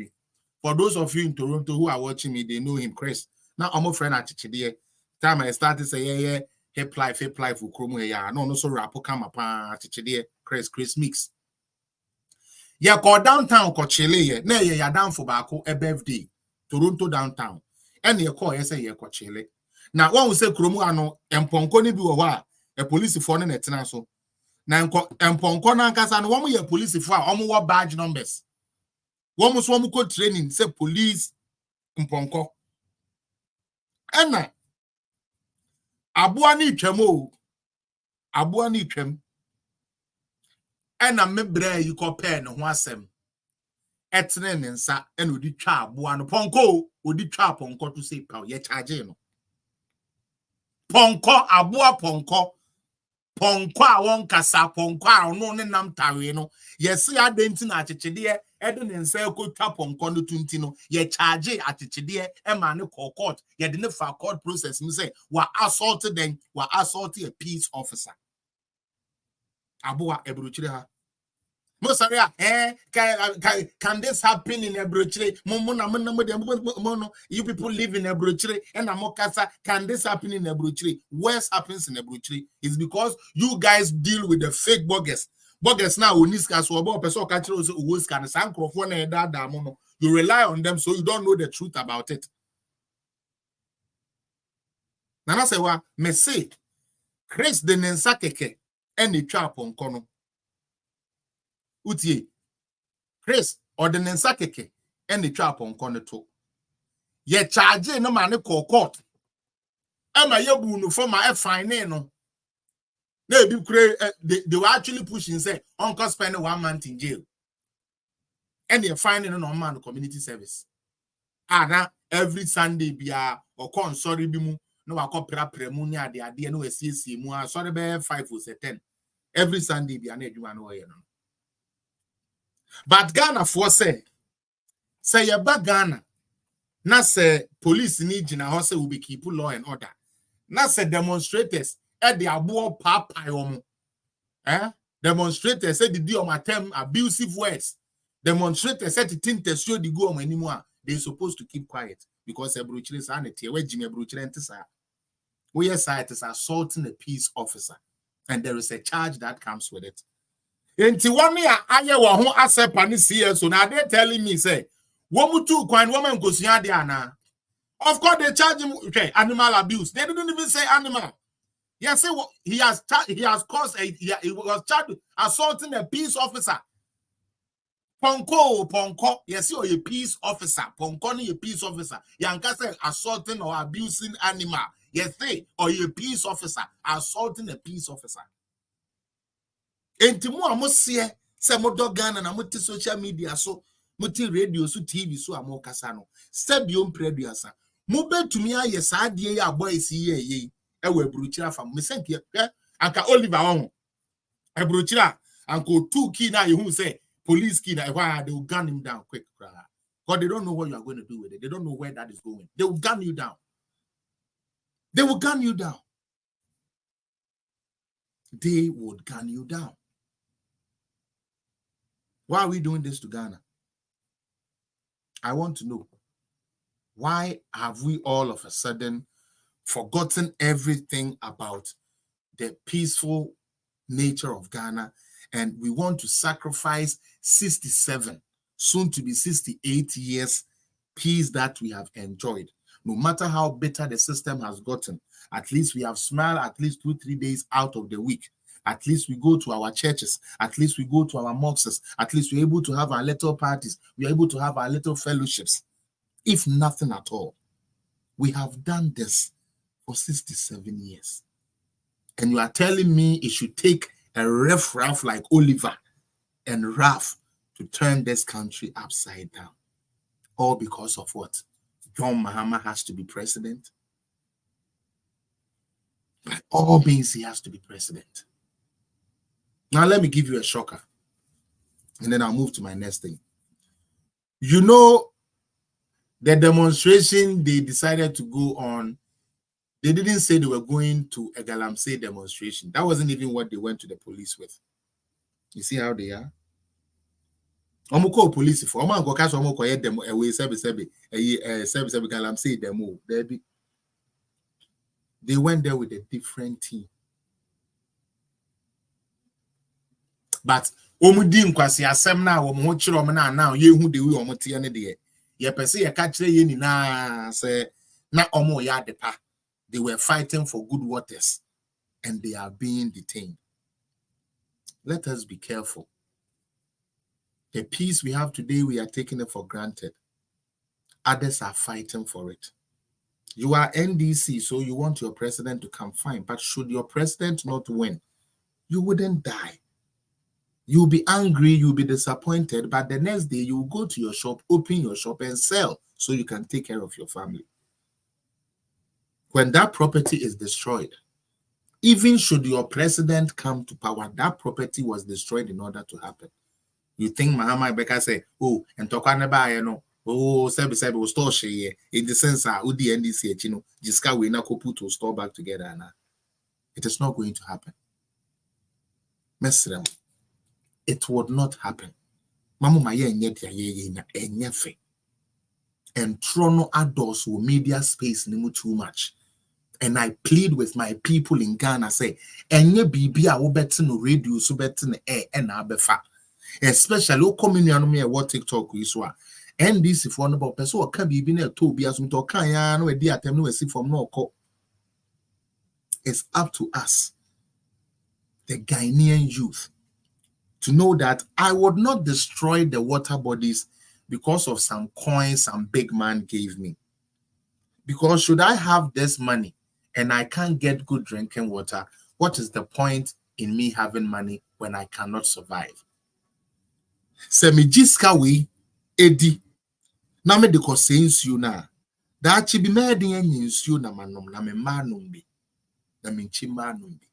For those of you in Toronto who are watching me, they know him, Chris. Now I'm a friend at Chichidie. Time I started say, yeah, hip life for Chromo. Yeah, no, so rap come up Chichidie, Chris Mix. Yeah, go downtown, ko Chile. Ne, yeah, down for Bako, a birthday. Toronto downtown. And you call, yes, yeah, ko Chile. Now, one will say Chromo, ano, and Ponconi be a police for an eternal. Now, and Poncona Casan, one way a police for almost badge numbers. One was one code training, say police in Ponko. And Abuani Chemo, Abuani Chem, and a membre you compare no wasem. Etnen and sa and would you chap one Ponko, would you chap Ponko to say pow yet charging. Ponko, Abua Ponko. Ponkwa won kasa ponkwa no ne nam tawe no yes ya denti na achechede e de ne nsa ko twa ponkwa no tunti no ye charge achechede e ma ne court ye de ne fa court process no say wa assault a peace officer aboa ebruchire ha mo sorry can this happen in Ebrochire? You people live in Ebrochire and Amokasa. Can this happen in Ebrochire? Worse happens in Ebrochire is because you guys deal with the fake bogus. Bogus now you rely on them, so you don't know the truth about it. Nana say wa me say Chris de nensa keke and the trap on kono. Utie Chris or the nensa keke and the trap on kono to. Ye charge no man court. Emma yebu no for my fine no. They were actually pushing say uncle spend 1 month in jail. And they're finding no man community service. Now every Sunday bia or con sorry bimu no akọ premu ni ade no asiesie mu a sorry be 5 or 10. Every Sunday bia na adwuma no ye no. But Ghana for say ye ba Ghana na say police ni gina ho say we be keep law and order. Na say demonstrators e de abo papai omo. Demonstrators say the on my term abusive words. Demonstrators said the thing to show the go on anymore. They're supposed to keep quiet because Ebrochire sanity. Where Jimmy Ebrochire we are side is assaulting a peace officer, and there is a charge that comes with it. Enti 1 year aye wo ho asepa ni CS so now they telling me say woman too kwan woman go suya dey ana. Of course they charge him okay, animal abuse. They don't even say animal. Yes, say he has caused he was charged with assaulting a peace officer. Ponko, yes, you're a peace officer. Ponko ni a peace officer. Yanka say assaulting or abusing animal. Yes, say or a peace officer assaulting a peace officer. Enti mo amosie se mo do Ghana na mo ti social media so Muti radio so TV so amo kasa no. Sebio mpreduasa. Mube tumi aye saa de ya boys ye ewe bruchira fam. Me senke anka Oliver on. E bruchira anko 2 key na you say police key na they will gun him down quick. Because they don't know what you are going to do with it. They don't know where that is going. They will gun you down. They will gun you down. They would gun you down. Why are we doing this to Ghana? I want to know. Why have we all of a sudden forgotten everything about the peaceful nature of Ghana, and we want to sacrifice 67, soon to be 68 years peace that we have enjoyed? No matter how bitter the system has gotten, at least we have smiled at least 2-3 days out of the week. At least we go to our churches. At least we go to our mosques. At least we're able to have our little parties. We're able to have our little fellowships. If nothing at all, we have done this for 67 years. And you are telling me it should take a riff-raff like Oliver and Ralph to turn this country upside down. All because of what? John Mahama has to be president? By all means, he has to be president. Now, let me give you a shocker. And then I'll move to my next thing. You know, the demonstration they decided to go on, they didn't say they were going to a Galamsey demonstration. That wasn't even what they went to the police with. You see how they are? Call police for go catch them away Galamsey demo. They went there with a different team. But omudi nkwasi asem na wo mo chiro mo na ye hu de wi omo tie ne de ye pese ye ka kire ye ni na say na omo ya depa. They were fighting for good waters and they are being detained. Let us be careful. The peace we have today, we are taking it for granted. Others are fighting for it. You are NDC, so you want your president to come, fine. But should your president not win, you wouldn't die. You'll be angry, you'll be disappointed, but the next day you will go to your shop, open your shop and sell so you can take care of your family. When that property is destroyed, even should your president come to power, that property was destroyed in order to happen. You think Mahama Becca say, oh, and Tokana no, oh, Sebi will store share in the sense that Udi NDC, you know, Jiska we na put to store back together. It is not going to happen. Mesrem. It would not happen. Mamu maye nyeti ye na enyefe. And trono adults will media space nimu too much. And I plead with my people in Ghana, say, enye bibi a wo beti no radio so beti no air and abefa. Especially o communion me what TikTok is wa. NDC for no person o ka bibi na to bi asum to kan ya no e di atem no esi from no ko. It's up to us, the Ghanaian youth, to know that I would not destroy the water bodies because of some coins some big man gave me. Because should I have this money and I can't get good drinking water, what is the point in me having money when I cannot survive? Semijiska we edi na me de ko sense you na da chi bi me de nyensu na manom na me manum bi na me chi manum bi.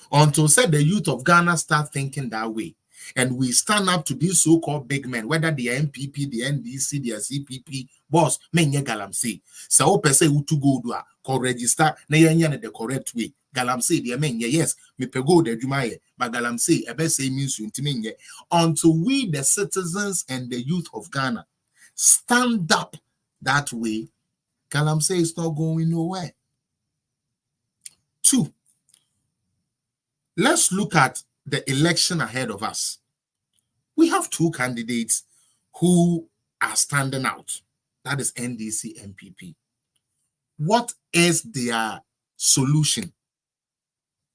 Until said the youth of Ghana start thinking that way, and we stand up to these so-called big men, whether the MPP, the NDC, the CPP, boss, menye Galamsey. So per se utu go do ko register na yenya the correct way. Galamsey the menye yes, me pego the jumaye, but Galamsey ebe say means menye. Until we the citizens and the youth of Ghana stand up that way, Galamsey is not going nowhere. 2. Let's look at the election ahead of us. We have 2 candidates who are standing out. That is NDC, MPP. What is their solution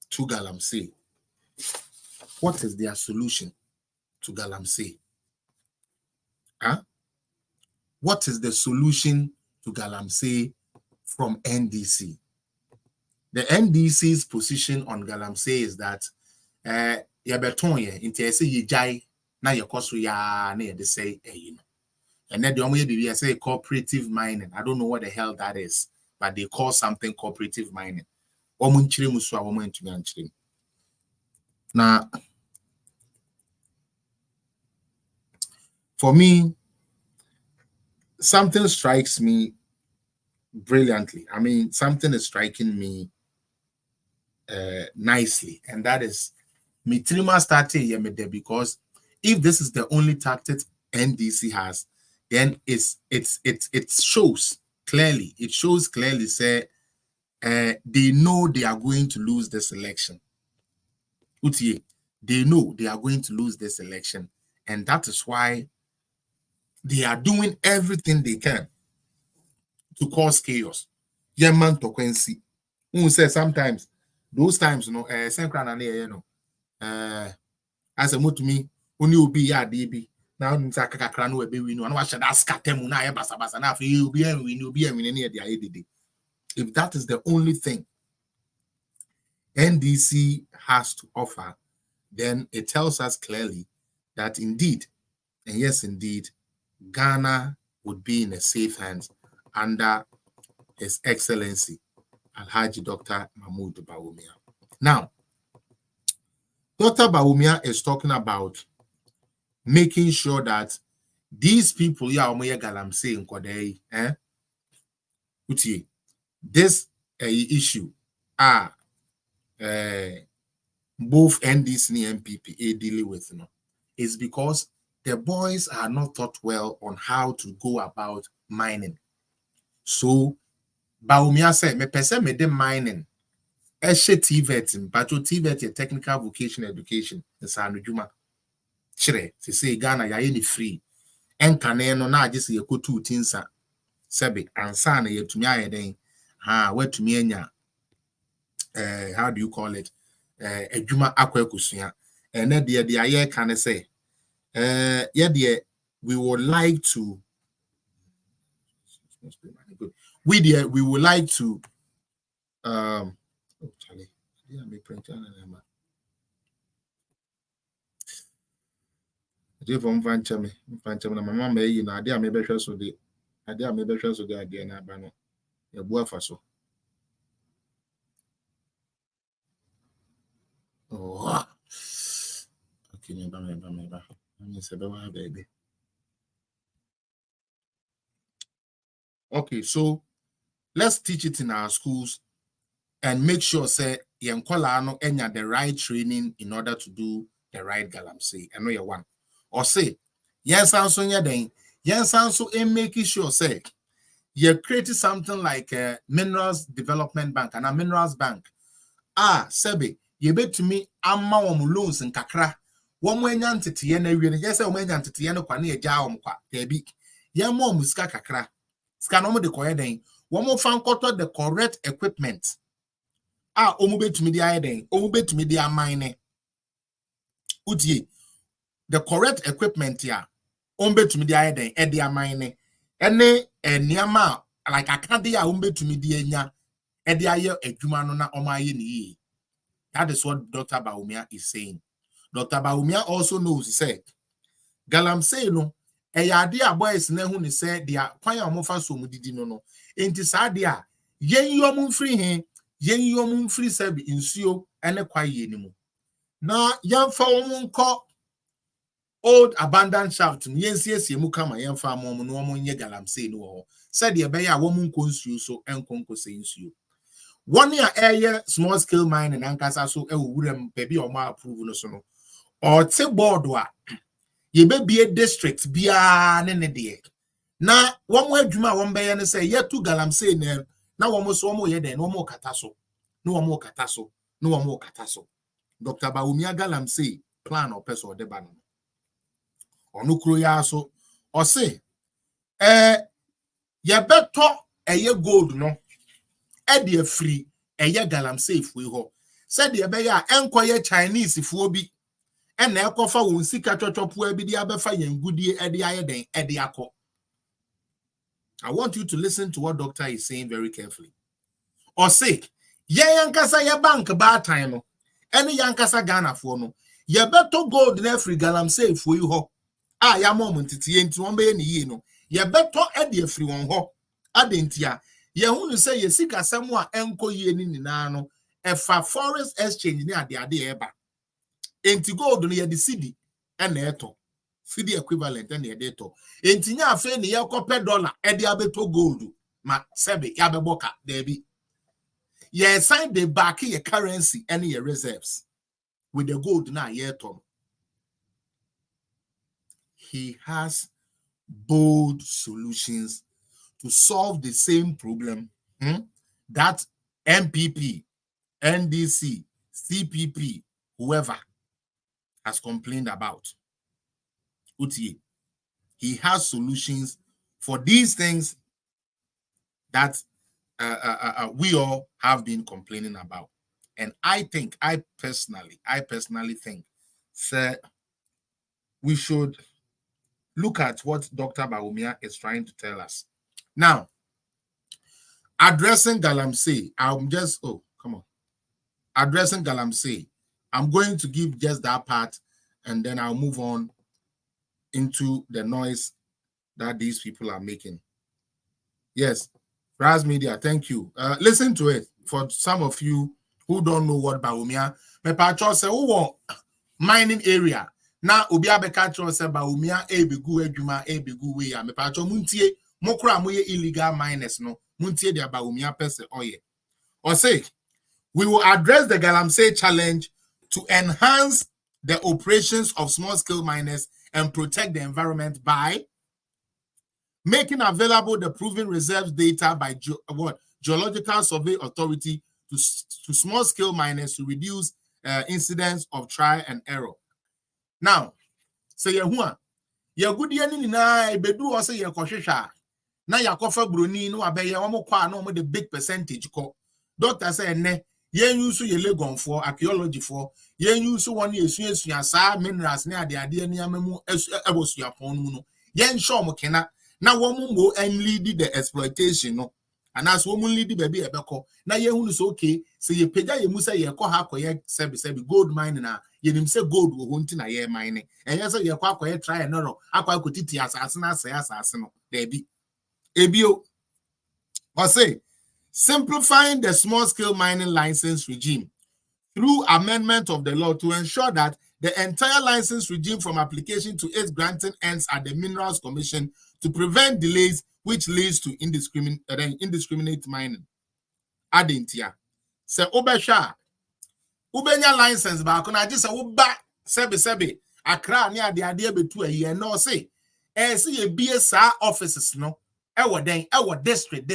to Galamsey? What is their solution to Galamsey? Huh? What is the solution to Galamsey from NDC? The NDC's position on Galamsey is that yabeton ye inti ese ye jai na ye koso ya na ye de say you know. And then the only baby I say cooperative mining. I don't know what the hell that is, but they call something cooperative mining. Now, for me, something strikes me brilliantly. I mean, something is striking me nicely, and that is Mitrima started Yemede, because if this is the only tactic NDC has, then it shows clearly. It shows clearly, say, they know they are going to lose this election. Utie, they know they are going to lose this election, and that is why they are doing everything they can to cause chaos. Yeman Tokwensi. Who says sometimes, those times, you know, as a move to me, only will be ya DB. Now, Sakaka no be we know, and what should ask Katemuna Basabasa now for you be and we will be any of the ADD. If that is the only thing NDC has to offer, then it tells us clearly that indeed, and yes, indeed, Ghana would be in a safe hands under His Excellency Alhaji Dr. Mahmoud Bawumia. Now, Dr. Bawumia is talking about making sure that these people, galamsey in Kodei, this issue are both NDC and MPP dealing with, is because the boys are not taught well on how to go about mining. So, Bawumia said, me person me de mining. Eshe TVET, but your TVET, technical vocational education, the Sanujuma. Chire, say Ghana, ya any free. En kaneno na just ye ko two tinsa. Sebe, ansa na ye to me ayeden. Where to me enya. How do you call it? Ejuma akwekusua. And then the aye can say, we would like to. We would like to. Oh, Charlie. Yeah, me print on an from Fanchame, my mamma may, you know, I dare me better so the idea may better so the idea na bano. A boafaso. Oh, okay, me. I mean, say, baby. Okay, so let's teach it in our schools and make sure, say, Yankolano enya the right training in order to do the right galamsey. I know you one. Or say, yes, also then, yes, also in making sure, say, you create something like a minerals development bank and a minerals bank. Sebe, you bet to me, amma loans in kakra. One way entity, yes, a way entity, and a quania jam, debi. Yamo muska kakra. Scanomo de coyden. One more found the correct equipment. Omube to me the iodine, omube to me the mine. Utie, the correct equipment here. Ombe to me the iodine, edia mine. Ene niama like a candy umbe to me the enya, edia ye ejumano na omaye ni. That is what Dr. Bawumia is saying. Dr. Bawumia also knows, he said, galamsey no, idea boys nehu ni said, dia kwanya omofa so mudidi no. Enti sa dia, yen yomun free hen. Yen yomun free sebi insuo ene kwa yenimu. Na yamfa omunko old abandoned shaft yen siesie mu kama yamfa amomu no omun ye galamsey no ho. Said ye beya womun konsuo so enkonko se insuo. 1 year area small scale mining ankasa so ewurem baby o ma approve no so no. Or te board wa ye be a district bia ne de. Na womo adwuma wo mbeye ne say ye tu galamsey ne na womo so womo ye den womo kata so. No womo kata so. No womo kata so. Dr. Bawumia galamsey plan or person or deba no. Onu kro ya so o say ye beto eye gold no. Ede free eye galamsey fui ho. Said ye be ya enkoye Chinese fuo bi. And na ekofa won sika twotwopo abi dia befa yen gudie ede aye den ede akọ. I want you to listen to what doctor is saying very carefully. Or say, ye yankasa ye bank ba time no. Any yankasa Ghana for no. Ye beto gold na free galamsey fui ho. Ya mom ntiti enti won be ni yi no. ye beto ede free won ho adentia ye hunu say ye sika semu a enko ye ni nyina no efa foreign exchange ni ade eba enti gold no ye de cedi na eto cedi equivalent na ye de to enti nya afa ni ye kope dollar e de abeto gold ma sebe ya beboka debi ye sign the back ye currency and your reserves with the gold na ye to. He has bold solutions to solve the same problem that MPP, NDC, CPP, whoever has complained about. Utie, he has solutions for these things that we all have been complaining about. And I personally think, sir, we should look at what Dr. Bawumia is trying to tell us. Now, addressing Galamsey, addressing Galamsey, I'm going to give just that part and then I'll move on into the noise that these people are making. Yes, Raz Media, thank you. Listen to it for some of you who don't know what Bawumia, me patro say, who mining area. Na obi abeka tro se Bawumia ebigu adwuma ebigu we ya me patro muntie mokra moye illegal miners no muntie dia Bawumia pese oye or say we will address the Galamsey challenge to enhance the operations of small scale miners and protect the environment by making available the proven reserves data by Geological Survey Authority to small scale miners to reduce incidents of trial and error. Now, say Yahua, Yagudian na bedu or say Yakoshisha. Na Yakofa Bruni no abey kwa no the big percentage ko. Doctor say ne yen use ye legon for archaeology for yen use one year sa minerals ne ade ne amemu ebosua pon mu no. Yen show mo kena na womu mo and lead the exploitation no. And as woman lead baby ebeko na ye hunu so okay say ye peja ye musa ye ko ha koye sebi gold mine na ye nim say gold wo hunti na ye mine and yes ye kwa koye try and no akwa kotiti asase na asase no there be ebio or say simplifying the small scale mining license regime through amendment of the law to ensure that the entire license regime from application to its granting ends at the Minerals Commission to prevent delays which leads to indiscriminate mining. Adentia. Se obesha. Ubenya license ba kona just uba sebe akra ni ade betu aye no say se ye bie sa offices no ewo district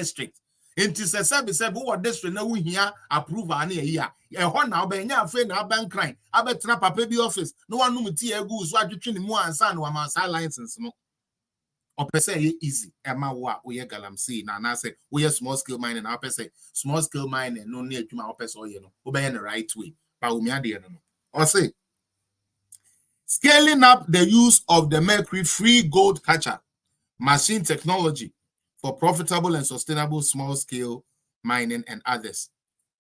enti sebe wo district na wo hia approval na ayi a ho na obenya afa na ban kran abetena papa bi office no wanum ti egu so adwetwe ni mu ansa na wa sa license no opese easy ema wo a oye Galamsey na na say oye small scale mining na opese small scale mining no na adwuma opese oye no obeye the right way Bawumia de no or say scaling up the use of the mercury-free gold catcher machine technology for profitable and sustainable small-scale mining and others.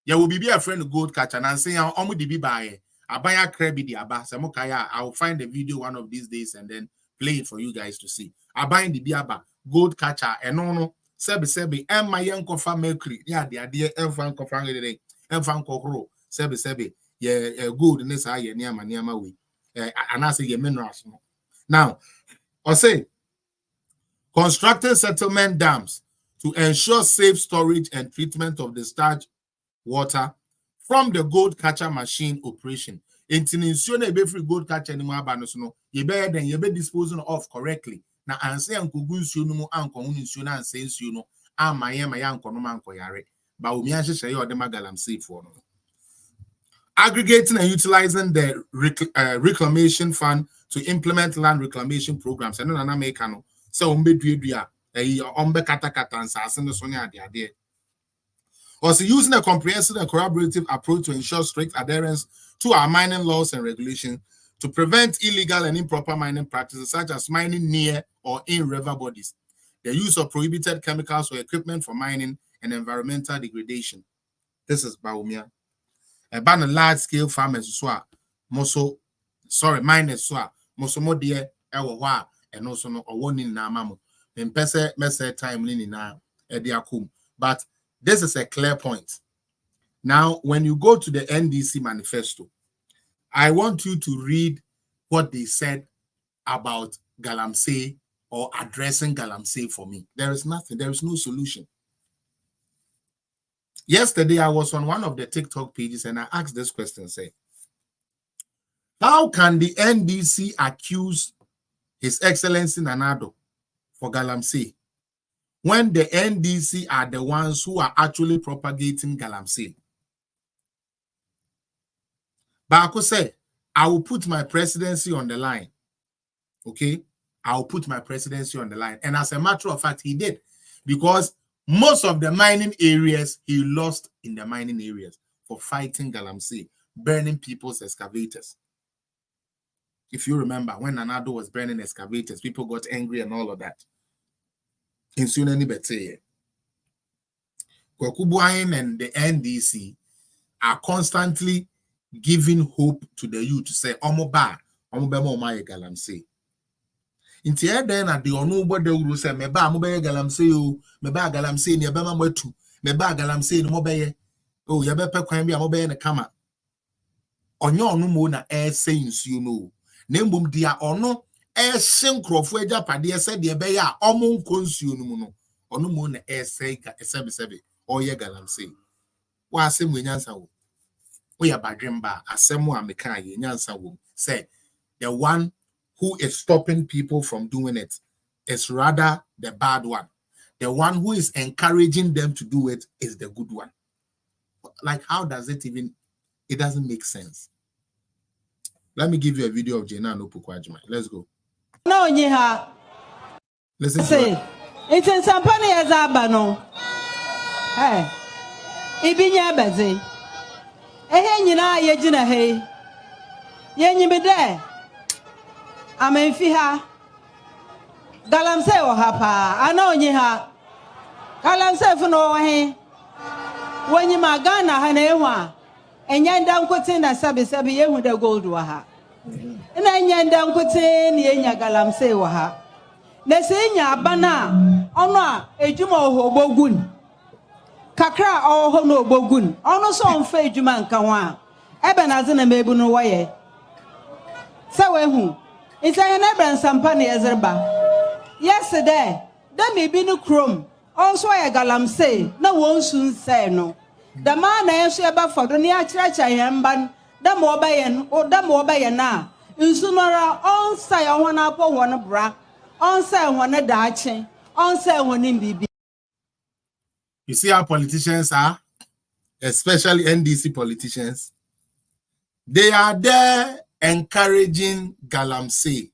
There will be a friend gold catcher and say, "I'm going to be buy a buyer credit the aba." I will find the video one of these days and then play it for you guys to see. I buy the biaba gold catcher and no sebi and my young cofa mercury. Yeah, the idea and fan cofa and fan cockro sebi yeah gold in this eye near my way. And I say your minerals. Now, I say constructing settlement dams to ensure safe storage and treatment of discharge water from the gold catcher machine operation. Intinisuo na be free gold catcher ni mo aba no so no ye be disposing of correctly. Na anse ankogu nsuo no mu ankohu nsuo na anse nsuo no amaye ma ya ankono ma ankoyare. Bawumia hyehyɛ ye odema Galamsey for no. Aggregating and utilizing the reclamation fund to implement land reclamation programs. And no make no. So also using a comprehensive and collaborative approach to ensure strict adherence to our mining laws and regulations to prevent illegal and improper mining practices such as mining near or in river bodies, the use of prohibited chemicals or equipment for mining, and environmental degradation. This is Bawumia. About large scale farmers miners moso mo de and also no one in na mamo in message time now, but this is a clear point. Now, when you go to the NDC manifesto, I want you to read what they said about Galamsey or addressing Galamsey for me. There is nothing. There is no solution. Yesterday, I was on one of the TikTok pages and I asked this question, say, how can the NDC accuse His Excellency Nanado for Galamsey when the NDC are the ones who are actually propagating Galamsey? But I could say, I will put my presidency on the line. Okay? I will put my presidency on the line. And as a matter of fact, he did. Because most of the mining areas, he lost in the mining areas for fighting Galamsey, burning people's excavators. If you remember, when Nanado was burning excavators, people got angry and all of that. In Sunani Beteye, Kwakubuain and the NDC are constantly giving hope to the youth to say, Omoba Omobe Galamsey. In the then at the Onuba de Uru say, Meba Mobe Galamsey, Meba Galamsey, Yabama Wetu, Meba Galamsey, Mobe, oh, Yabepa Kwambia Mobe and a Kama. On your Numona air sayings, you know. Nembum dia ono e synchrofu eja pade se de be ya omon konsuo no mu no ono mu na e sei ka esebe oye Galamsey wa asem nyansa wo ya badwemba asem a meka ye nyansa wo say the one who is stopping people from doing it is rather the bad one. The one who is encouraging them to do it is the good one. Like, how does it even, it doesn't make sense. Let me give you a video of Jena Nopukwajima. Let's go. No, Niha. Listen to it. It's in Sampani as Abano. Hey, Ibinya Bazi. Eh, Nina, Yajina, hey. Yenny be there. I'm in Fiha. Galamsey or Hapa. I know Niha. Galamsey for no way. When you magana Hanewa. And yan down putting a sabi ye with a gold waha. And then yan down putting Yenya Galamsey waha. Nesenya bana ona ejumo hobogun. Kakra or hono bogun. Ono so on fe juman kawa. Eben as in a mebu no way. Sawe who? It's a neighbor sampani ezerba. Yesterday, there may be no chrome. Also a Galamsey, no one soon say no. The man I share about for the near church I am ban, the more by or the more by na. In sooner on say I want up one bra, on say one a dachi, on say one in BB. You see how politicians are, especially NDC politicians, they are there encouraging Galamsey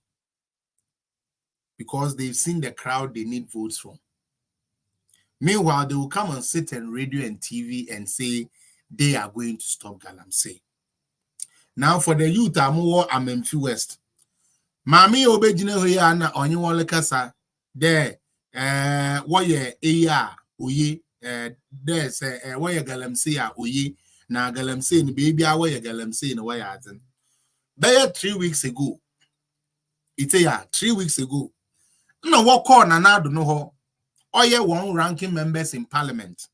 because they've seen the crowd they need votes from. Meanwhile, they will come and sit on radio and TV and say they are going to stop Galamsey. Now, for the youth, I'm Memphis West. Mami obejine hoya na onye wole kasa there woye eya oye there say woye Galamsey a oye na Galamsey ni baby a woye Galamsey na woye azen. There 3 weeks ago. It's 3 weeks ago. No what call Nanado no ho. Oye one ranking members in parliament.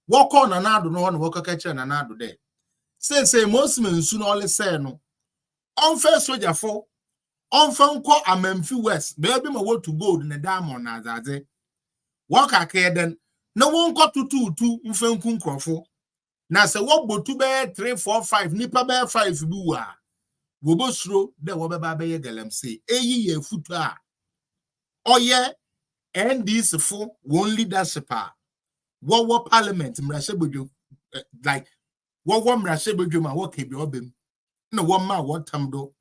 Walk on Nanado no one walk catcher Nanado there. Say most men soon all say no. On first soldier for on phone call a Memphis West. Baby my word to go in the diamond as I say. Walk a care then. No one got to two mfen kun crofo. Na say what bo 2 bear 3 4 5 nipa bear 5 buwa. Wo bo sro de wo be ba be Galamsey. Eyi ye futa. Oye and this for one leadership. What parliament mrashebujo like what one mrashebujo ma what kebi obem. No one ma what tamdo.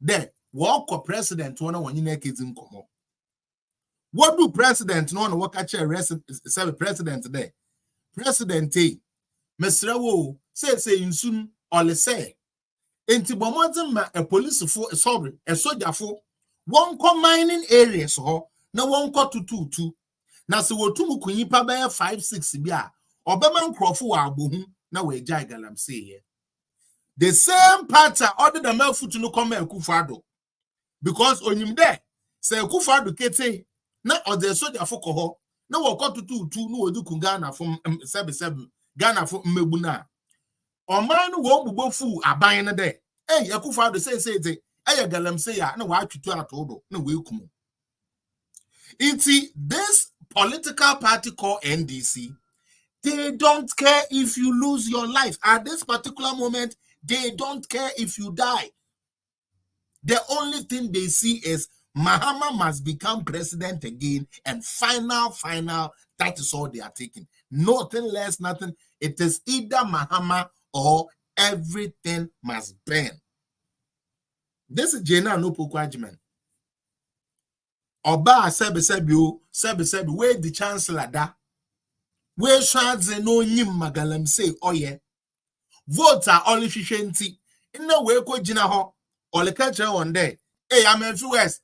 There walk president one on yine kizin komo. What do president no one work at say president there? President Mr. Wo say in soon all say. Enti bomodin a police for sorry a soldier for one mining areas ho na one got to 2 na se wotumu kunyipa be 5 6 bia obema nkrofo wa abohu na we jai Galamsey here. The same pattern other than Melfutu no come Akufo-Addo because onyim there say Akufo-Addo kete na ode so dia foko ho na wo kotutu tu no odu ku Ghana from sebe Ghana from mmebu na oman no wo gbugbo fu aban no de Akufo-Addo say galamsey ya na wa atwitu atodo na we kumu. This political party called NDC, they don't care if you lose your life. At this particular moment, they don't care if you die. The only thing they see is Mahama must become president again, and final, that is all they are taking. Nothing less, nothing. It is either Mahama or everything must burn. This is Jena no argument. Oba sebi, where the chancellor da. Where shadze no nyim magalam say, oh yeah. Vote are only shishenti. In no way ko jina ho. Ole catcher one day. Hey, I'm in West.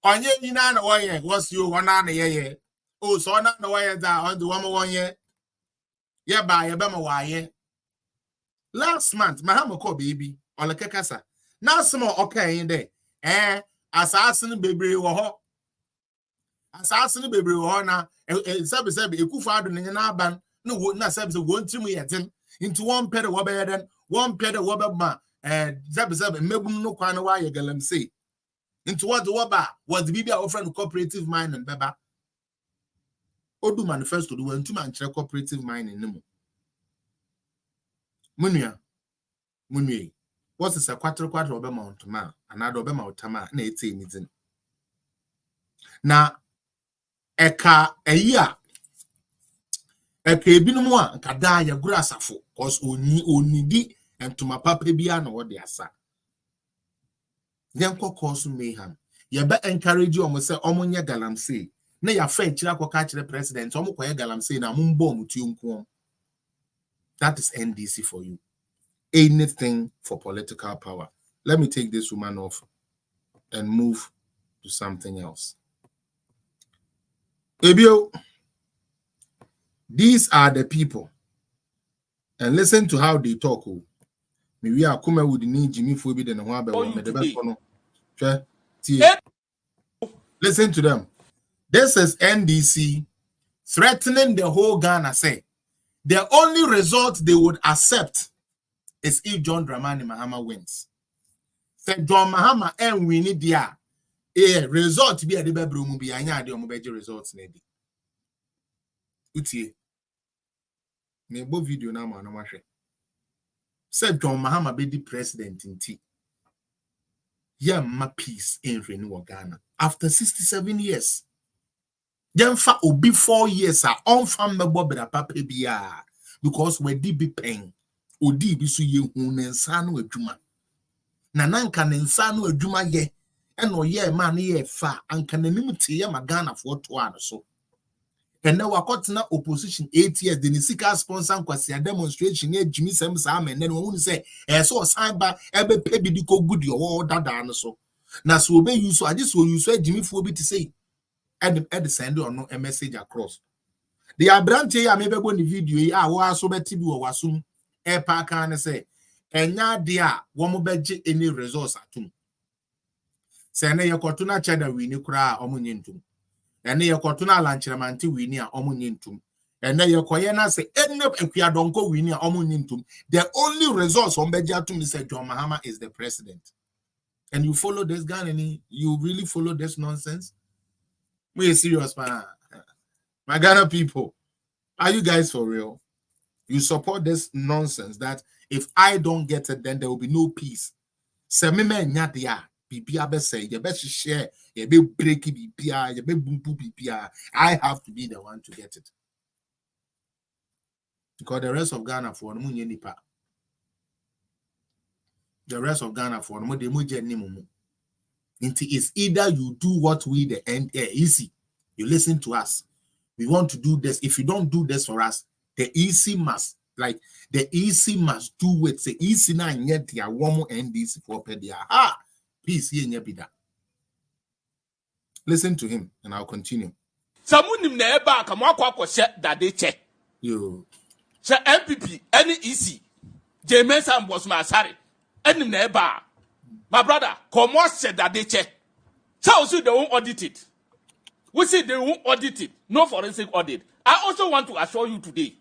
Onye yina na one year. What's you one na ye? Oh, so na na one year da on the 1 year. Yeah, ba ye bema wa ye. Last month, Mahama ko baby. Ole kekasa. Now some okay in there. Assassin baby wo ho. Assassin baby wo na sabe Akufo-Addo na ban no wo na sabe wo ntimu yetem into one pede wo be den one pede wo be ma sabe megum no kwan wa ye galamsey into what wo ba was the bibia offer cooperative mining beba odu manifesto do ntimu ankyere cooperative mining nemu munua what is a quarter obe mount ma another obe mount ma na ete anything na eka eya eka ebinumu a nkada ya gura asafo cause onidi entuma papa bia na wo de asa yen kokoso meham ye be encourage omo se omo nya galamsey na ya fa enchira koka kire president omo koye galamsey na mo mbo omutu nko. That is NDC for you. Anything for political power. Let me take this woman off and move to something else. Ebio, these are the people. And listen to how they talk. We are coming with the need Jimmy Phoebe and listen to them. This is NDC threatening the whole Ghana. Say the only result they would accept is if John Dramani Mahama wins. Say John Mahama and we need their result be a debabroom be anya de omobeje results na di. Utie. Me bo video na ma na mahwe. Say John Mahama be the president in T. Yeah, ma peace in Renew Ghana. After 67 years. Then fa obi 4 years are on famable beda papa bia because we di be paying. Odi bi so ye hu ne nsa no adwuma. Na nanka ne nsa no adwuma ye. Eno ye man ye fa anka nanim tie ma Ghana for to an so. And now wakotena opposition 8 years the sika sponsor kwasi demonstration e Jimmy Sam and then we say so cyber ebe pay bi ko good your dada no so. Na so obe use so age so use Jimmy Phoebe to say ed send on a message across. The abrante ya mebebo ni video yi a wo aso beti bi wo wasum e pa kan say enya de a wo mo beje any resource atum. Se na ye kotuna cheda wi ni kura omunyentum. Ene ye kotuna lanchiramanti wi ni a omunyentum. Ene ye koye na say enne ekwiadonko wi ni a omunyentum. The only resource on beje atum is John Mahama is the president. And you follow this guy and you really follow this nonsense? We serious, man. My Ghana people, are you guys for real? You support this nonsense that if I don't get it, then there will be no peace. Se me nyadia, bibia be say, you best share, you be breaky bibia, you be bumpu bibia. I have to be the one to get it. Because the rest of Ghana for no nipa. The rest of Ghana for no de muje ni mumu. It's either you do what we the end easy. You listen to us. We want to do this. If you don't do this for us, the EC must do it. The EC na yet their woman NDC for pedia. Peace here bida. Listen to him and I'll continue. Samunim na eba ka mo akwa that they check. You. So MPP any EC. James Sam was my sorry. Enim na eba. My brother, come on said that they check. So also they won't audit it. We say they won't audit it. No forensic audit. I also want to assure you today.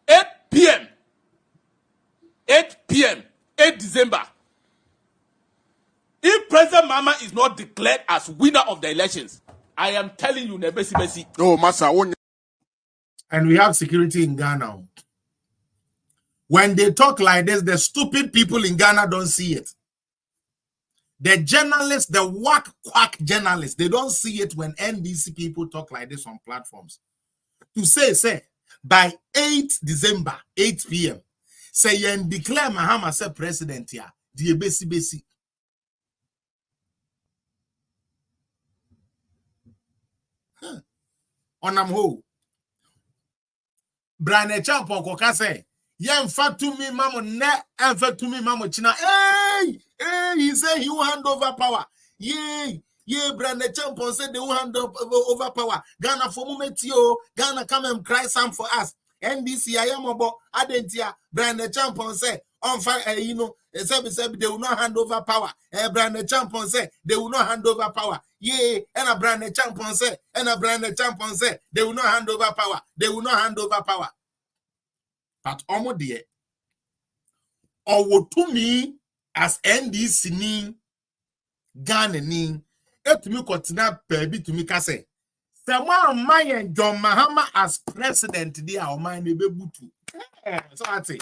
8 p.m. 8 p.m. 8 December. If President Mama is not declared as winner of the elections, I am telling you, Nebesi. Oh, Master. And we have security in Ghana. When they talk like this, the stupid people in Ghana don't see it. The journalists, the quack journalists, they don't see it when NDC people talk like this on platforms. To say, by 8 December, 8 p.m., say, you declare Mahama say president here, the basi. On am ho. Brane Champo Koka say, Yan fatu me mamo ne and fatu me mamo china. Hey, he say he will hand over power. Yay, Brane Champo said they will hand over power. Ghana for mumetio, Ghana come and cry some for us. NDC I am about Adentia, Brane Champo say, on fire, they will not hand over power. Brane Champo say, they will not hand over power. Yay, and a Brane Champo say, they will not hand over power. They will not hand over power. But omo dear, or to me as NDC ni Ghana ni, et me kotina baby to me kase. Sama mayen John Mahama as president dia o man ebe butu. So I say,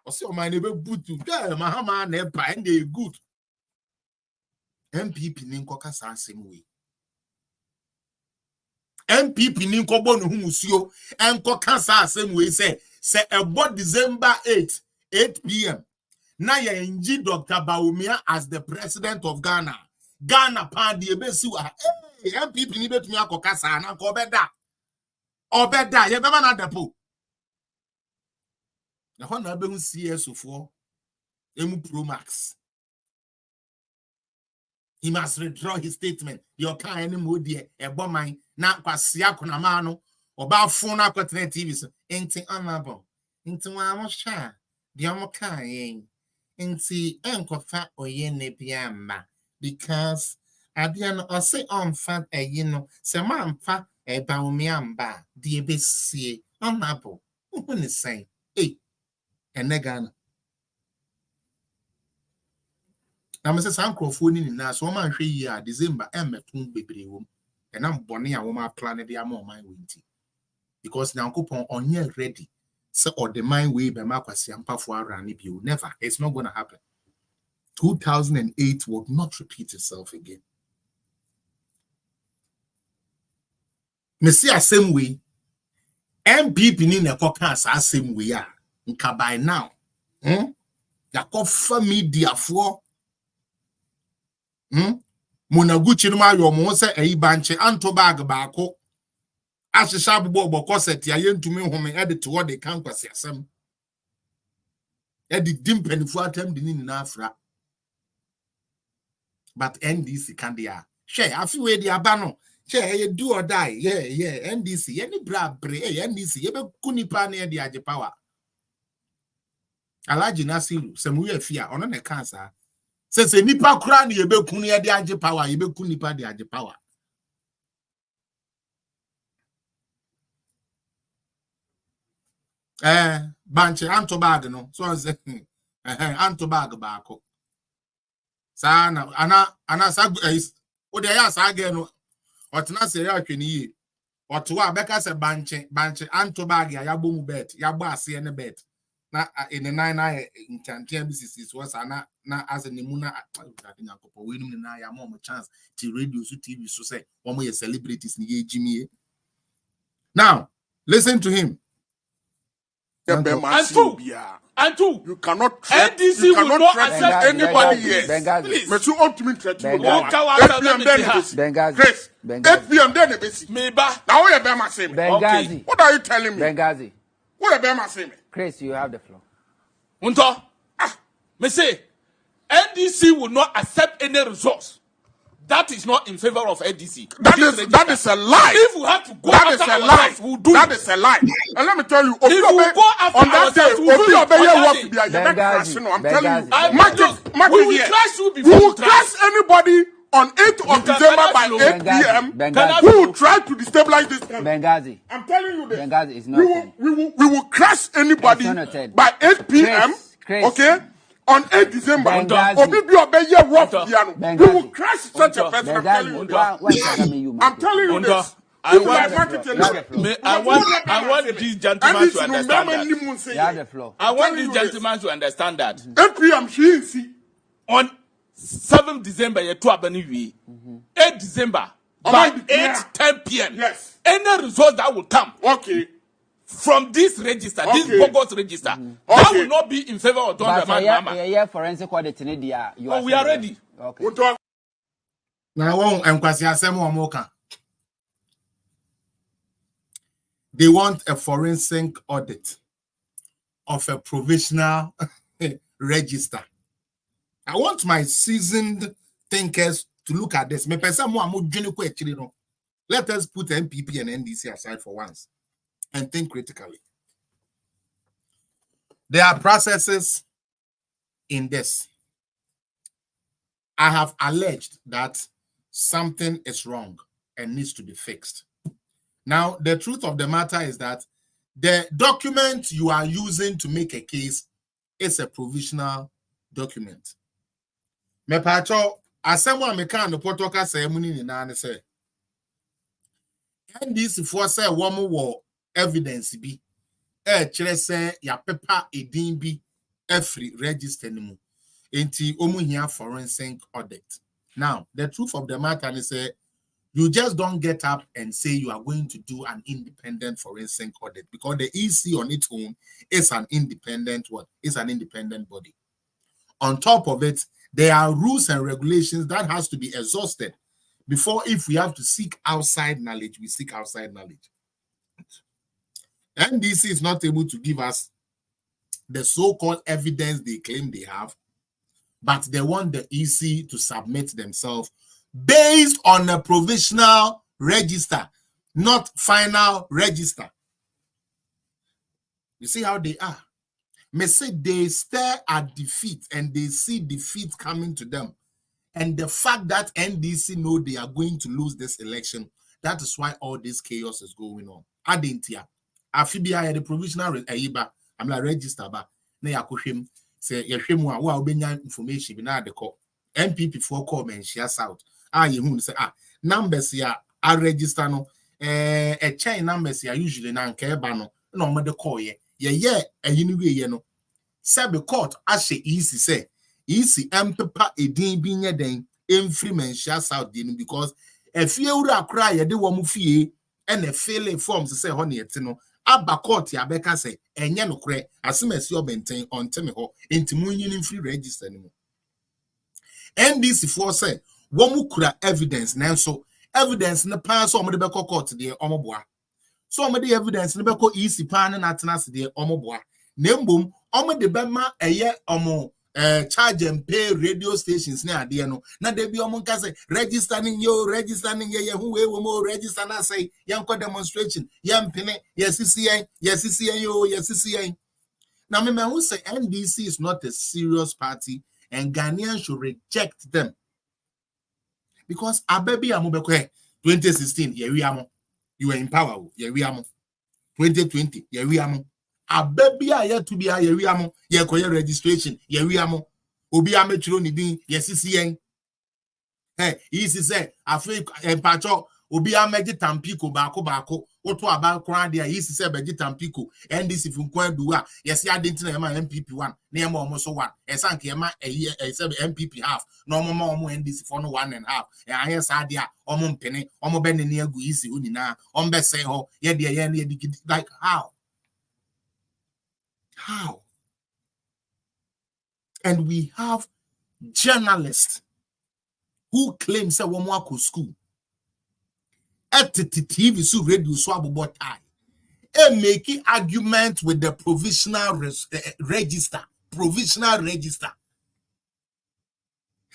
o se o man ebe butu. Mahama na eba and they good. MPP ni nkoka sa asem we. MPP ni nkobo no humusuo enkoka sa asem we say about December 8 p.m. Now you enji Dr. Bawumia as the president of Ghana. Ghana party ebesiwa. Hey, MPP ni betumi akoka sa na ko obeda. Obeda ye beba na depo. Na ho na be hu CS ofo emu Pro Max. He must withdraw his statement. Your car any more dear a bomb na kwasia konama no oba phone akotene TV so enti honorable enti wa mo sha dia mo kan yen enti enkofa oye ne bia ma because abia no o say on fa eyi no se ma mfa e ba omi amba die besie honorable who ni say enegana na me say sankrofo ni na so ma hwe yi a December emetun bebre wo and I'm born a woman planet the amount my winty. Because now coupon on ye ready. So or the mind way by Marquis and Pafua Ranibio. Never. It's not gonna happen. 2008 will not repeat itself again. Messia same way. MPP in a caucus are same way. Nka by now. Yakofa media for Monaguchi no mayo mo se banche anto bag baako ahihya bobo koset ya yentumi home edit wo de kan kwase asem edit dimpanifo atam de ni na afra but NDC can dia hwe afi we dia ba no hwe ye do or die NDC ye ni bra bre NDC ye be kunipa na ye de age power Alaji Nasiru semu ye fia ono ne kansa se nipa kura ni yebe kunu ye de age power yebe kunu nipa de age power banche anto bag no so say anto bag baako sana ana sa o de ya sa ge no otena se ya hwani yi oto a beka se banche anto bag ya yabo mu bet yabo ase ne bet na in the 9 intantia BCC was na as a nimuna nyakopo we nim na ya mo chance to radio so TV so say one more celebrities ni ye jimie. Now listen to him. And two, you cannot NDC you cannot will not accept anybody here. Please. But you ought to mean threat. 8 p.m. then Meba. Now we are Bema saying. Benghazi. What are you telling me? Benghazi. What are Bema saying? Chris, you have the floor. Unto. Me say NDC will not accept any resource. That is not in favor of NDC. That is a lie. If we have to go that after is a lie. We'll do that it. is a lie. And let me tell you, if we go after on that day, we'll do it. I'm telling you, we will crush you before we will crush anybody on 8th of December by 8 p.m. who will try to destabilize this country. Benghazi. I'm telling you this. Benghazi is not. We will crush anybody by 8 p.m. Okay? On 8 December. We will crush such a person. I'm telling you this. I'm telling you this. I want these gentlemen to understand that. I want these gentlemen to understand that. 8 p.m. she on 7th December, 8 December, by 8:10 p.m. Yes. Any result that will come from this register, this bogus register, that will not be in favor of Don Mama. Forensic audit in India. We are ready. Okay. Now, they want a forensic audit of a provisional register. I want my seasoned thinkers to look at this. Let us put MPP and NDC aside for once and think critically. There are processes in this. I have alleged that something is wrong and needs to be fixed. Now, the truth of the matter is that the document you are using to make a case is a provisional document. Me pacho asemo ameka no potoka say muni ni na say NDC for say wo evidence bi kire say ya paper edin bi every register ni mu enti omu hia forensic audit. Now, the truth of the matter is say you just don't get up and say you are going to do an independent forensic audit because the EC on its own is an independent is an independent body. On top of it, there are rules and regulations that has to be exhausted before, if we have to seek outside knowledge, we seek outside knowledge. NDC is not able to give us the so-called evidence they claim they have, but they want the EC to submit themselves based on a provisional register, not final register. You see how they are. May say they stare at defeat and they see defeat coming to them. And the fact that NDC know they are going to lose this election, that is why all this chaos is going on. Adentia. Afibia the provisional I'm like register ba. Na yakohwem say yehwemu a wo obenya information bi na de call. MPP for call and share south. You say numbers ya are register no a chain numbers ya usually na nke eba no mo de call ye ayinu we ye no sabe court ashe easy say easy empepa edin bi nye den emfiri men share south dey because efie wura akra ye de wo mu fie and a fill forms say ho na yete no aba court ya beka say enye no kre asemasi obenten onteme ho entimu yin free register ni mo NDC for say womu kura evidence nanso evidence ne pan so omode beko court de omoboa so omode evidence ne beko EC pan na atenase de omoboa na mbom omode bema eye omo charge and pay radio stations ne ade no na de bi omo nka say registering ye hu we wo mo register na say yanko demonstration yampene yesisian yo now me who say NDC is not a serious party and Ghanaians should reject them. Because abebi amubekwe 2016 you were in power 2020 abebi aye to be ye koye registration obi ametro ni din yesisien isi say afi empacho obi ameji tampiko baako oto aba kran dia isi say beji tampiko NDC funkwan duwa yesi adentina ema MPP 1 na ema omo so 1 esanke ema MPP half na omo NDC for no 1 and half aye sa dia omo mpene omo be ne agu isi unina ombe say ho ye de ye na like how and we have journalists who claim say womo akọ school at the TV so radio so about time making argument with the provisional register.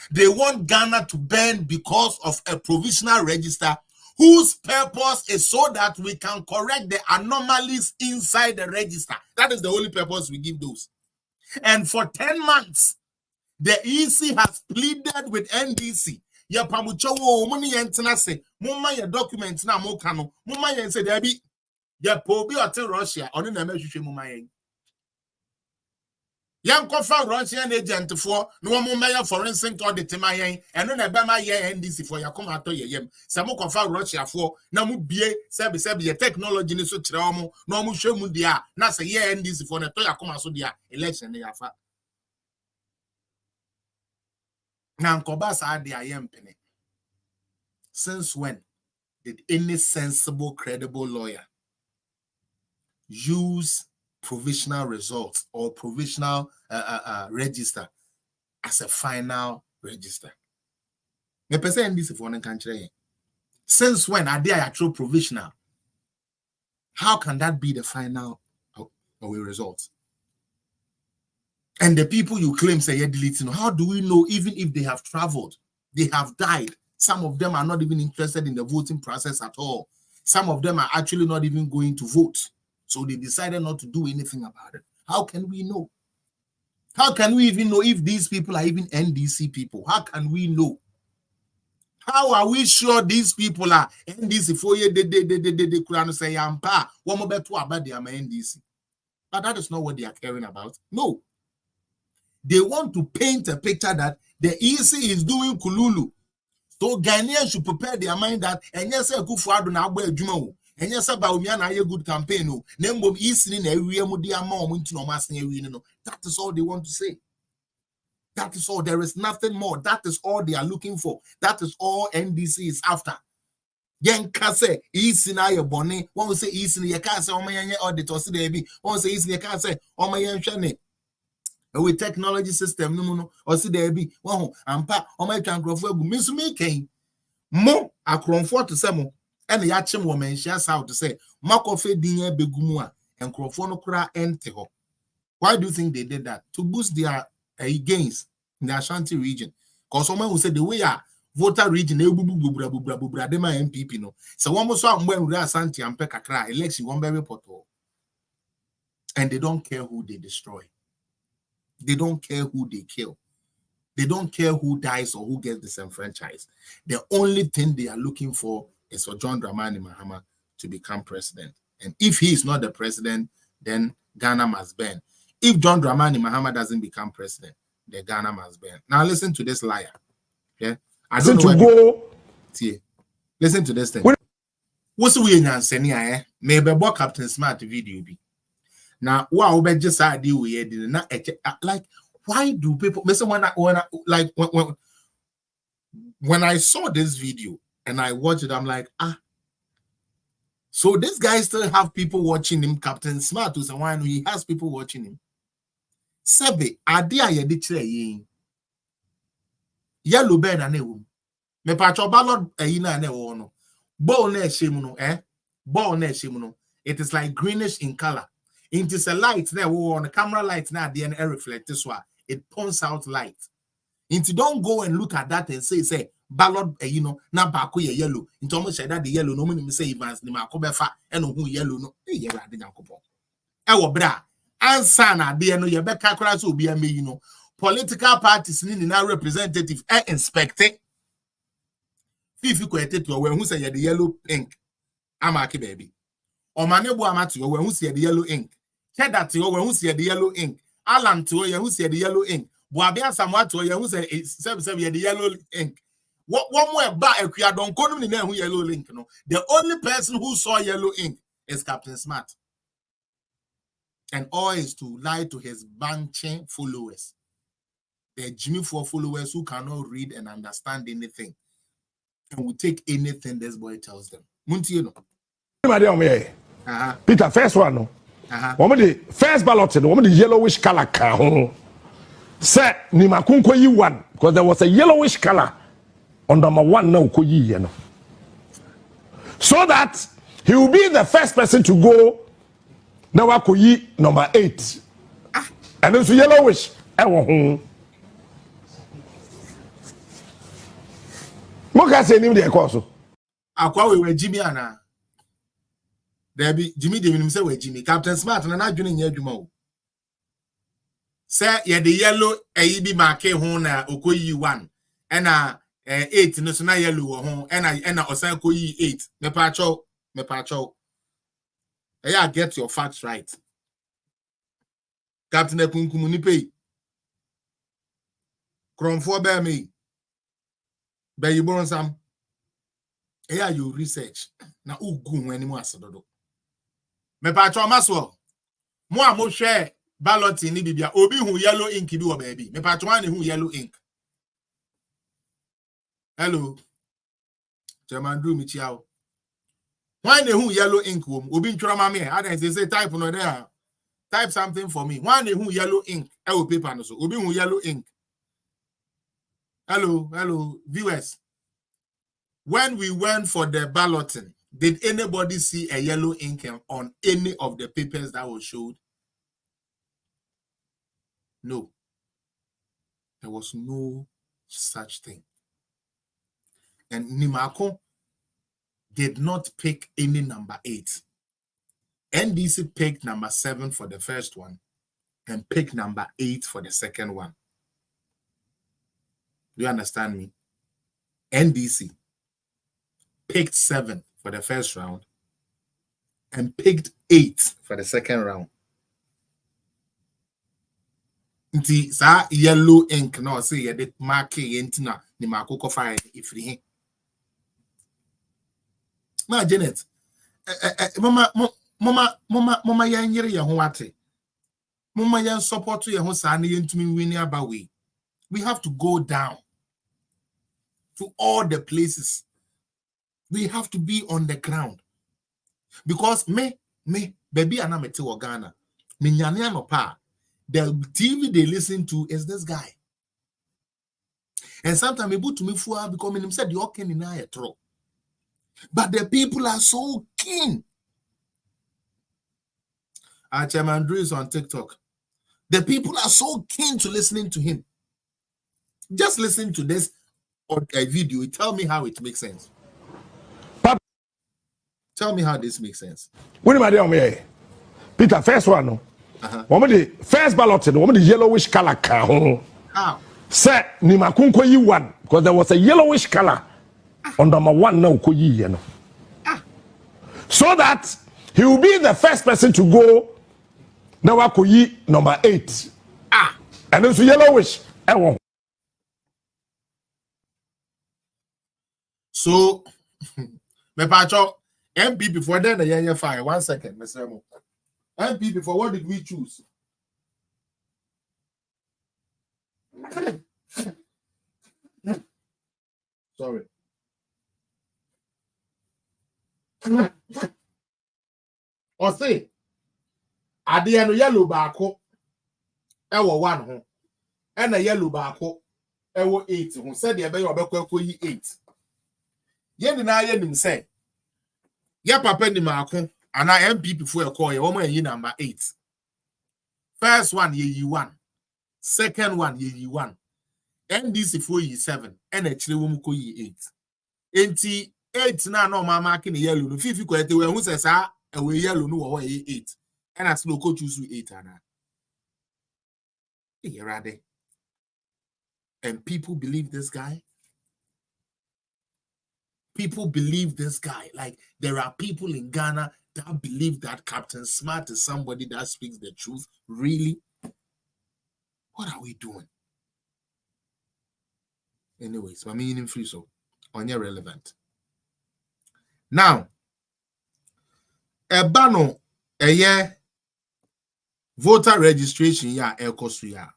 They want Ghana to burn because of a provisional register whose purpose is so that we can correct the anomalies inside the register. That is the only purpose we give those. And for 10 months, the EC has pleaded with NDC ye pamucho wo mo ne ye ntena se mo ma ye document na mo ka no mo ma ye say there be ye po bi ote Russia ono na ma hwehwe mo ma ye yan kofa Russian agent for no mo ma ye forensic audit ma ye eno na be ma ye NDC for yakoma to ye yem se mo kofa Russia for na mo bie sebe ye technology ni so kire omo na mo hwe mu dia na se ye NDC for na to yakoma so dia election na yafa na nkoba sa de ayempene. Since when did any sensible, credible lawyer use provisional results or provisional register as a final register? Me pese NDC for one country. Since when are they actual provisional? How can that be the final result? And the people you claim say you're deleting, how do we know even if they have traveled, they have died? Some of them are not even interested in the voting process at all. Some of them are actually not even going to vote. So they decided not to do anything about it. How can we know? How can we even know if these people are even NDC people? How can we know? How are we sure these people are NDC? For you, they could say, "Ampa, one more better about the NDC." But that is not what they are caring about. No. They want to paint a picture that the EC is doing kululu. So Ghanaians should prepare their mind that and yes, a good for na agba adwuma and yes, about me na a good campaign no. Nembom EC na area mu dia ma omo nti no mas na area no. That is all they want to say. That is all. There is nothing more. That is all they are looking for. That is all NDC is after. Yen kase EC na ye bone. One say EC na ye ka say omo yen audit or say there be. One say EC na ye ka say omo yen hwe with technology system no or see there be one ampa o ma twa nkrofo agu me so me ken mo akronfo to say mo and ya chem wo menhia south to say makofe din ya begumu a nkrofo no kura ente ho. Why do you think they did that? To boost their gains in the Ashanti region. Because someone who said the way a voter region bubra de ma MPP no so one mo so ambo Ashanti ampe kakra election one very poto, and they don't care who they destroy. They don't care who they kill. They don't care who dies or who gets disenfranchised. The only thing they are looking for is for John Dramani Mahama to become president. And if he is not the president, then Ghana must burn. If John Dramani Mahama doesn't become president, then Ghana must burn. Now listen to this liar. Okay? I don't know where listen to this thing. What's the way now saying? Maybe about Captain Smart video be. Now, wow, but just idea we did not like. Why do people? When I saw this video and I watched it, I'm like, so this guy still have people watching him. Captain Smart who's one he has people watching him. Sebe idea ye di yellow bed and ewu. Me patcho ballot na ne wono. Ball ne shimuno ball ne shimuno. It is like greenish in color. It is a light there on the camera light now the air reflect this one. It pumps out light. Into don't go and look at that and say ballot na bako ye yellow. Into almost say that the yellow no me say Evans ni makobefa eno hu yellow no ye rade nyankopon. Ewo bra ansa na de no ye be kakra so obi ame political parties ni na representative inspecting fifi ko etete o we hu say the yellow ink amaki baby. Omanebo amatu we hu say the yellow ink. That to when who see the yellow ink. Alan to you who see the yellow ink. Boabia Samoa to you who say the yellow ink. What one more back a don't call me who yellow ink. No, the only person who saw yellow ink is Captain Smart. And all is to lie to his banking followers. The Jimmy for followers who cannot read and understand anything and will take anything this boy tells them. Munti Peter, first one no. The first ballot, the yellowish color said Nimakunko yi one because there was a yellowish color on number one now so that he will be the first person to go now Koyi number 8 and it's yellowish Moka say him the course akwa we Jimmy ana there be Jimmy de say we Jimmy Captain Smart na adwene nya adwuma o say ye the yellow bi mark ho na Okoyi 1 and 8 no so na yellow ho ena osan ko yi 8 me pa cho yeah, get your facts right. Captain Ekunkumu ni pay. Kromfo be me. Be you born some. Yeah, you research. Na ugu when mu asedodo. Me pa cho maso. Mo a mo share ballot ni bibia obi hu yellow ink bi wo baby. Me pa cho an hu yellow ink. Hello. Chairman Drew mi chiao. Why they who yellow ink wom? Obi ntwara ma me. Others they say type no there. Type something for me. Why they who yellow ink? E paper no so. Obi hu yellow ink. Hello, viewers. When we went for the balloting, did anybody see a yellow ink on any of the papers that was showed? No. There was no such thing. And Nimako did not pick any number 8. NDC picked number 7 for the first one and picked number 8 for the second one. Do you understand me? NDC picked 7 for the first round and picked 8 for the second round. Nti sa yellow ink no say ye de mark yentina ni makoko fire ifri. Ma Janet mama yan yere ye ho ate. Mama yan support ye ho sa na yentumi win aba we. We have to go down to all the places. We have to be on the ground. Because me baby anamete wo Ghana. Me nyane anopa. The TV they listen to is this guy. And sometimes able to me for because him said you can deny a throw. But the people are so keen. Our Chairman Drew is on TikTok. The people are so keen to listening to him. Just listen to this video. Tell me how it makes sense. Tell me how this makes sense. What am I doing? Peter, first one, no. The first ballot, the yellowish color. How? Say, ni makunko yi one, because there was a yellowish color on number 1 now. So that he will be the first person to go. Now wakoyi number 8. And it's yellowish. So, me pacho MP before then the year 5. 1 second, Mr. Mo. MP before what did we choose? Sorry. Or say, at the end yellow bako, ewo 1 ho, and a yellow bako, ewo 8 who said the obey obeko 8. Yen na yen say, ya papa ni mako, and I MP before a call a woman ye number 8. First one ye 1, second one ye 1, NDC 4 ye 7, and a chile ye 8. Enti 8 na no mama kin yellow no fifi kwete we hu se sa we yellow no wo 8 and as no ko choose 8 ana e and people believe this guy. People believe this guy. Like there are people in Ghana that believe that Captain Smart is somebody that speaks the truth. Really? What are we doing? Anyways, I'm meaning free so on your relevant. Now, Ebano, a year voter registration ya ekosu ya.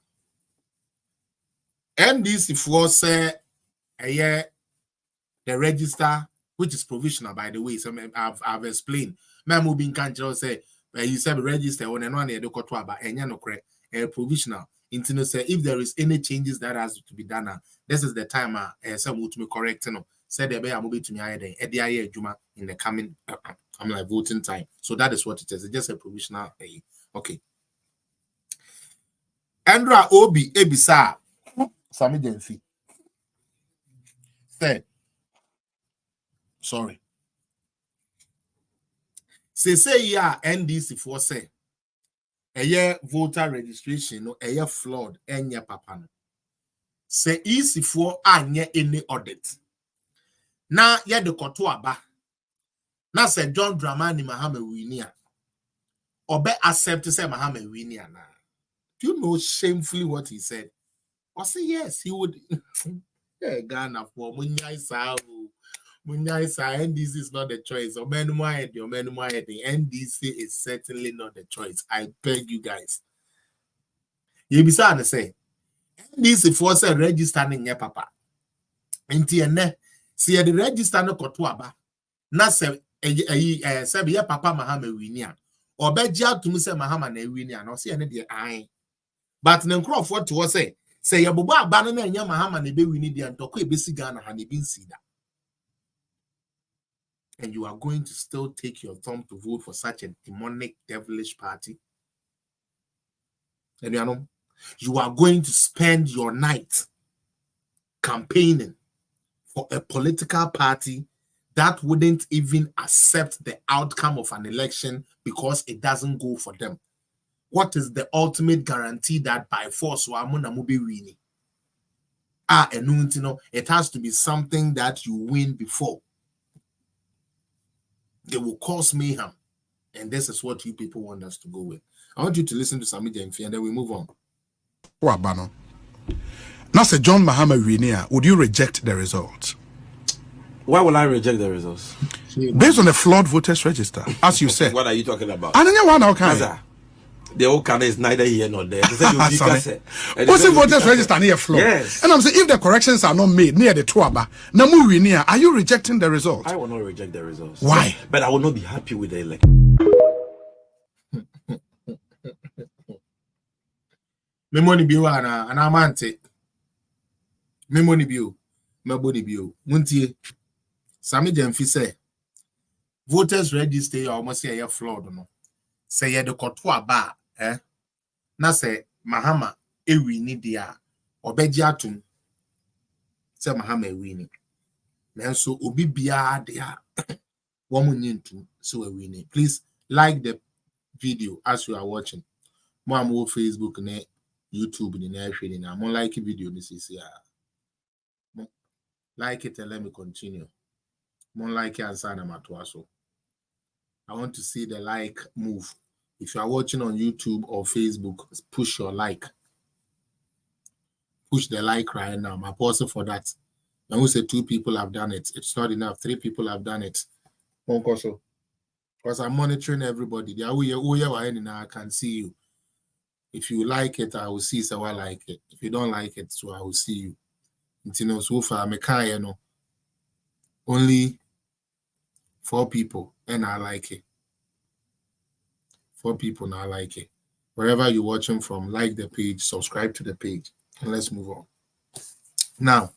NDC for say a year the register, which is provisional by the way. So I've explained. Memo being can't say you said register on and one year but no provisional. Into say if there is any changes that has to be done, this is the time some would be correct. Said the bear movie to me in the coming I'm like voting time. So that is what it is. It's just a provisional. Okay. Andra Obi Ebisa Sami Denfi. Say sorry. Say ya NDC for say a year voter registration no a year flawed enya papa no. say easy for anye any audit. Na ye de koto aba. Na say John Dramani Mahama winia. Obe accept say Mahama winia na. Do you know shamefully what he said? I say yes, he would. Yeah, Ghana for Munyai Sao. NDC is not the choice. NDC is certainly not the choice. I beg you guys. You be say NDC for say registering your papa. Entienne see the register no kotoaba. Na se se be papa Mahama winia. Obeja to me say Mahama na winia. No see any de ai. But the crowd for to say your boba aba na nya Mahama na be wini de antoko ebesi Ghana ha na be nsi da. And you are going to still take your thumb to vote for such a demonic, devilish party? And you are going to spend your night campaigning for a political party that wouldn't even accept the outcome of an election because it doesn't go for them. What is the ultimate guarantee that by force it has to be something that you win before? They will cause mayhem. And this is what you people want us to go with. I want you to listen to Sami Jemfi and then we move on. Now, say John Mahama Winia, would you reject the results? Why will I reject the results? Based on the flawed voters register, as you said. What are you talking about? I don't know what okay. The whole can is neither here nor there. What's the voters register near flawed? Yes. And I'm saying if the corrections are not made near the Tuaba, Namu Winia, are you rejecting the results? I will not reject the results. Why? But I will not be happy with the election. Memoni bio ana amante. Memoni bio. Maboni bio. Muntie. Sami Jemfi say voters register almost say a flawed no. Say ye de koto aba na say Mahama ewini dia obeji atum say Mahama ewini. Nanso obi bia dia womu nyintu so ewini. Please like the video as you are watching. Mo am on Facebook ne YouTube ni na hwe ni na mo like video this is here. Like it and let me continue. More like answer na matwaso. I want to see the like move. If you are watching on YouTube or Facebook, push your like. Push the like right now. I'm pausing for that. And we say 2 people have done it. It's not enough. 3 people have done it. Because I'm monitoring everybody. I can see you. If you like it, I will see so I like it. If you don't like it, so I will see you. So far, only 4 people, and I like it. 4 people, and I like it. Wherever you're watching from, like the page, subscribe to the page, and let's move on. Now,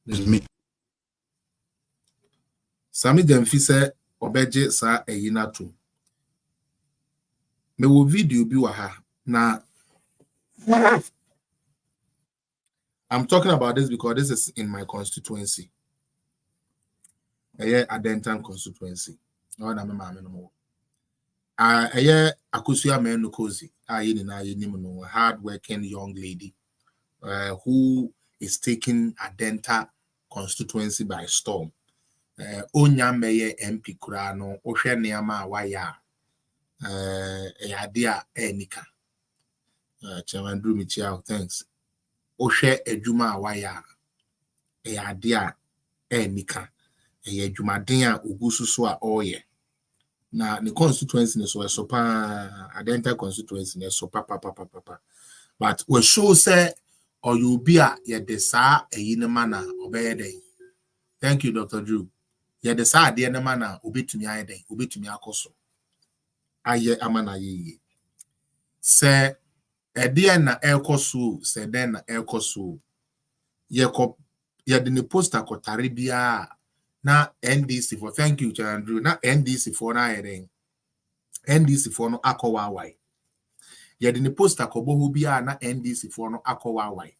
This is me. Sami Jemfi said, "Obeje sa eyina tu." Me wo video bi wa ha na. I'm talking about this because this is in my constituency. Adentan constituency. No na me maame no mo. Akusua men Nukozi. A hard-working young lady who is taking Adenta constituency by storm. Onya meye MP Kurano, Oshe Niama Waya, Yadia Enika. Chairman Drew Michiao, thanks. Oshe Ejuma Waya, Yadia Enika, Ejumadea Ugususua Oye. Na the constituency is so sopa Adenta constituency is so papa. But we show say or you be a yedesa a yinemana obey. Thank you, Dr. Drew. Yedesa de mana obi to me ide, obi to me akoso. Aye amana ye. Say a na elkosu, say den na elkosu. Yedini posta kotaribia. Na NDC for thank you, Andrew. Na NDC for na eren. NDC for no akowa wai. Yedini posta kobo hubia na NDC for no akowa wai.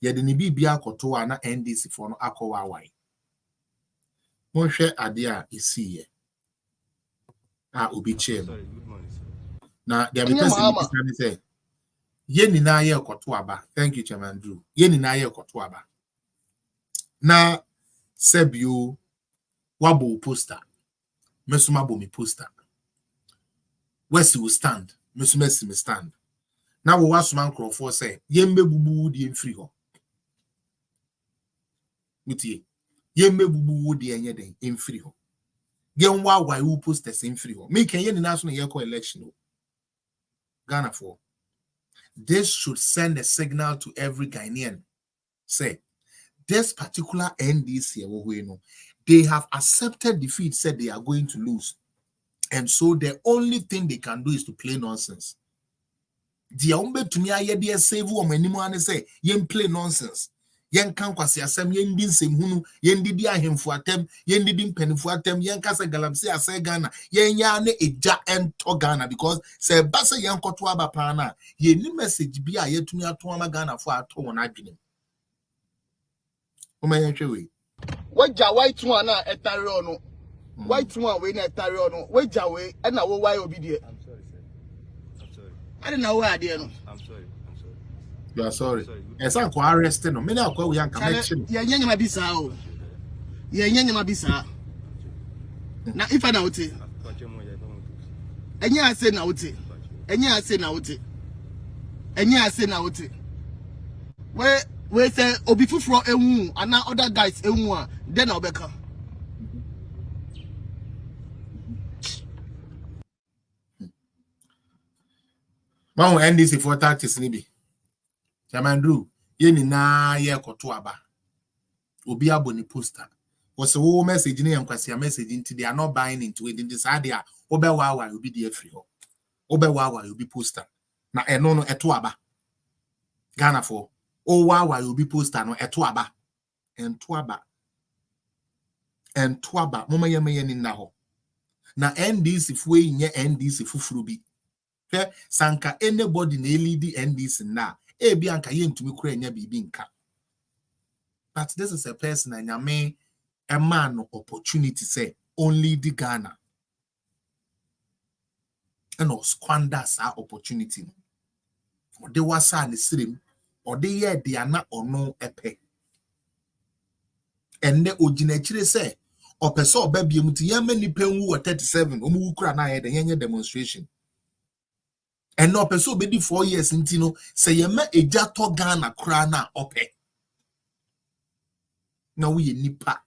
Yedini bibia kotoa na NDC for no akowa wai. Monshe adia isiye. Ubi chem. Na there be person say Yeni na ye kotoaba. Thank you, Chairman Drew. Yeni na ye kotoaba. Na sebio wabo poster. Mesuma bo mi poster. Wesi will stand. Mesumesi me stand. Na wo wasuma nkrofo say yembe bubu di emfiri ho. Mutie. Yembe bubu di enye den emfiri ho. Gen wa who posters emfiri ho. Me ken yeni na so na ye ko election. Ghana for. This should send a signal to every Ghanaian. Say, this particular NDC, they have accepted defeat, said they are going to lose. And so the only thing they can do is to play nonsense. The umbe to me, I save woman anymore and say, yen play nonsense. Yen can kwasi asem yen din sem hunu yen didi ahemfo atem yen didi mpanifo atem yen kasa galamse ase Ghana yen ya ne eja ento Ghana because se basa yen koto aba pa na yen ni message bi a yetumi ato ama Ghana fo ato won adwene o ma yen hwewe waja white one na etare ono white one we na etare ono waja we e na wo why obi de I'm sorry sir I'm sorry I don't know why ade no I'm sorry you are sorry. Esa ko arrest no me na akwa we yanka mention ye nyanyama bisa o ye nyanyama bisa na ifa na wote enya ase na wote enya ase na wote enya ase na wote we say obi fufuro ewu ana other guys ewu a then obeka ma won NDC for tactics ni bi Chairman Drew, yeni na ye koto aba. Obi aboni poster. Was a wo message ni yankwasi message into they are not buying into it in this idea. Obe wawa you be the free ho. Obe wawa you be poster. Na eno no eto aba. Ghana for. O wawa you be poster no eto aba. Ento aba. Ento aba. Mama yeme ni na ho. Na NDC fwe nye NDC fufuru bi. Sanka anybody na lead NDC na. Bianca yentumi kura nya bibi nka. But this is a person and nyame a man opportunity say only the Ghana. And no squanders our opportunity. Or they was an stream or they are not or no epe. And the originally say or person baby muti yameni penwu 37 omu kura na head and demonstration. And no person be 4 years intino say yema eja to Ghana kra na ope. Na we nipa.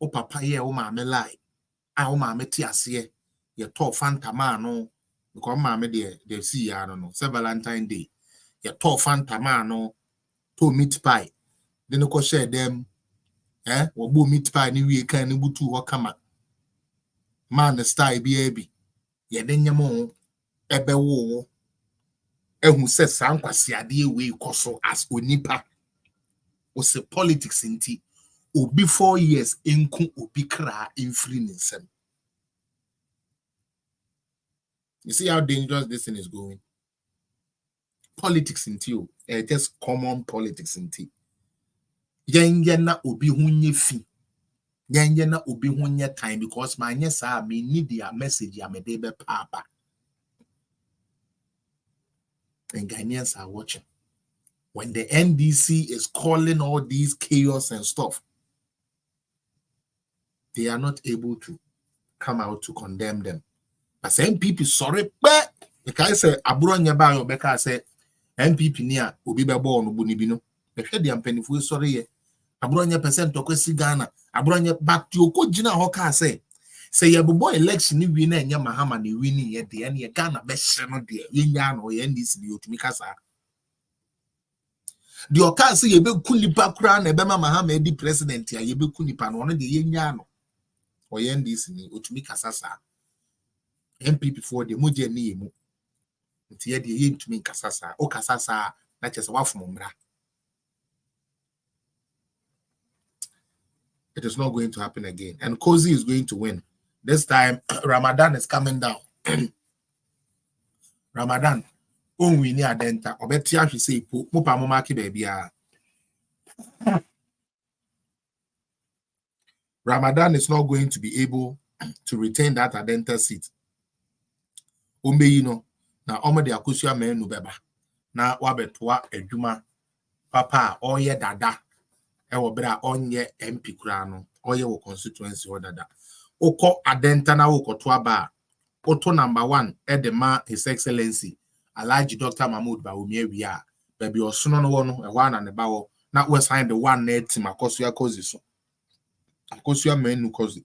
O papa ye o ma me lie. A o ma me ti ase ye to fanta ma no because ma me de see ya no say Valentine Day. Ye to fanta ma no to meat pie. Then ko share them wo bo meat pie ni we kan ni butu wo kama. Man the style bi ye de nyamo ebe wo ehun se sankwase ade we koso as onipa o se politics inti obi 4 years enku obi kra infri ninsem. You see how dangerous this thing is going. Politics inti just common politics inti yenye na obi hunye fi yenye na obi hunye time because my nyesa me need their message ya me dey be papa. And Ghanaians are watching. When the NDC is calling all these chaos and stuff, they are not able to come out to condemn them. But NPP sorry, but the guy say Aburonya ba Obeka say NPP near obi be born bunibino. The head the penny sorry Aburonya percent to kwesi Ghana. Aburonya back to ko jina hoka say ye bobo election ni wi na enya mahama ni wi ni ye de na ye Ghana be hye no de yenya no ye NDC de otumi kasa de oka say ye be kunipa kura na be mahama edi president ya ye be kunipa no de yenya no o ye NDC ni otumi kasa sa MPP for de moje ni ye mu nti ye de ye ntumi kasa sa o kasa sa na chese wafo mmra. It is not going to happen again and Cozy is going to win. This time, Ramadan is coming down. Ramadan, we near Denta, or better, she say, Mupa Momaki baby. Ramadan is not going to be able to retain that Adenta seat. Umbe, you know, na omo de akosua manu beba na wabetoa adwuma papa oye dada e wo bra onye MP kura no oye wo constituency ho dada ukọ adenta na ukoto aba auto number 1 edema His Excellency Alhaji Dr. Mahmoud Bawumia wia baby osono no wono ehwa na ne bawo na we sign the one na team akosua kozi so akosua manu kozi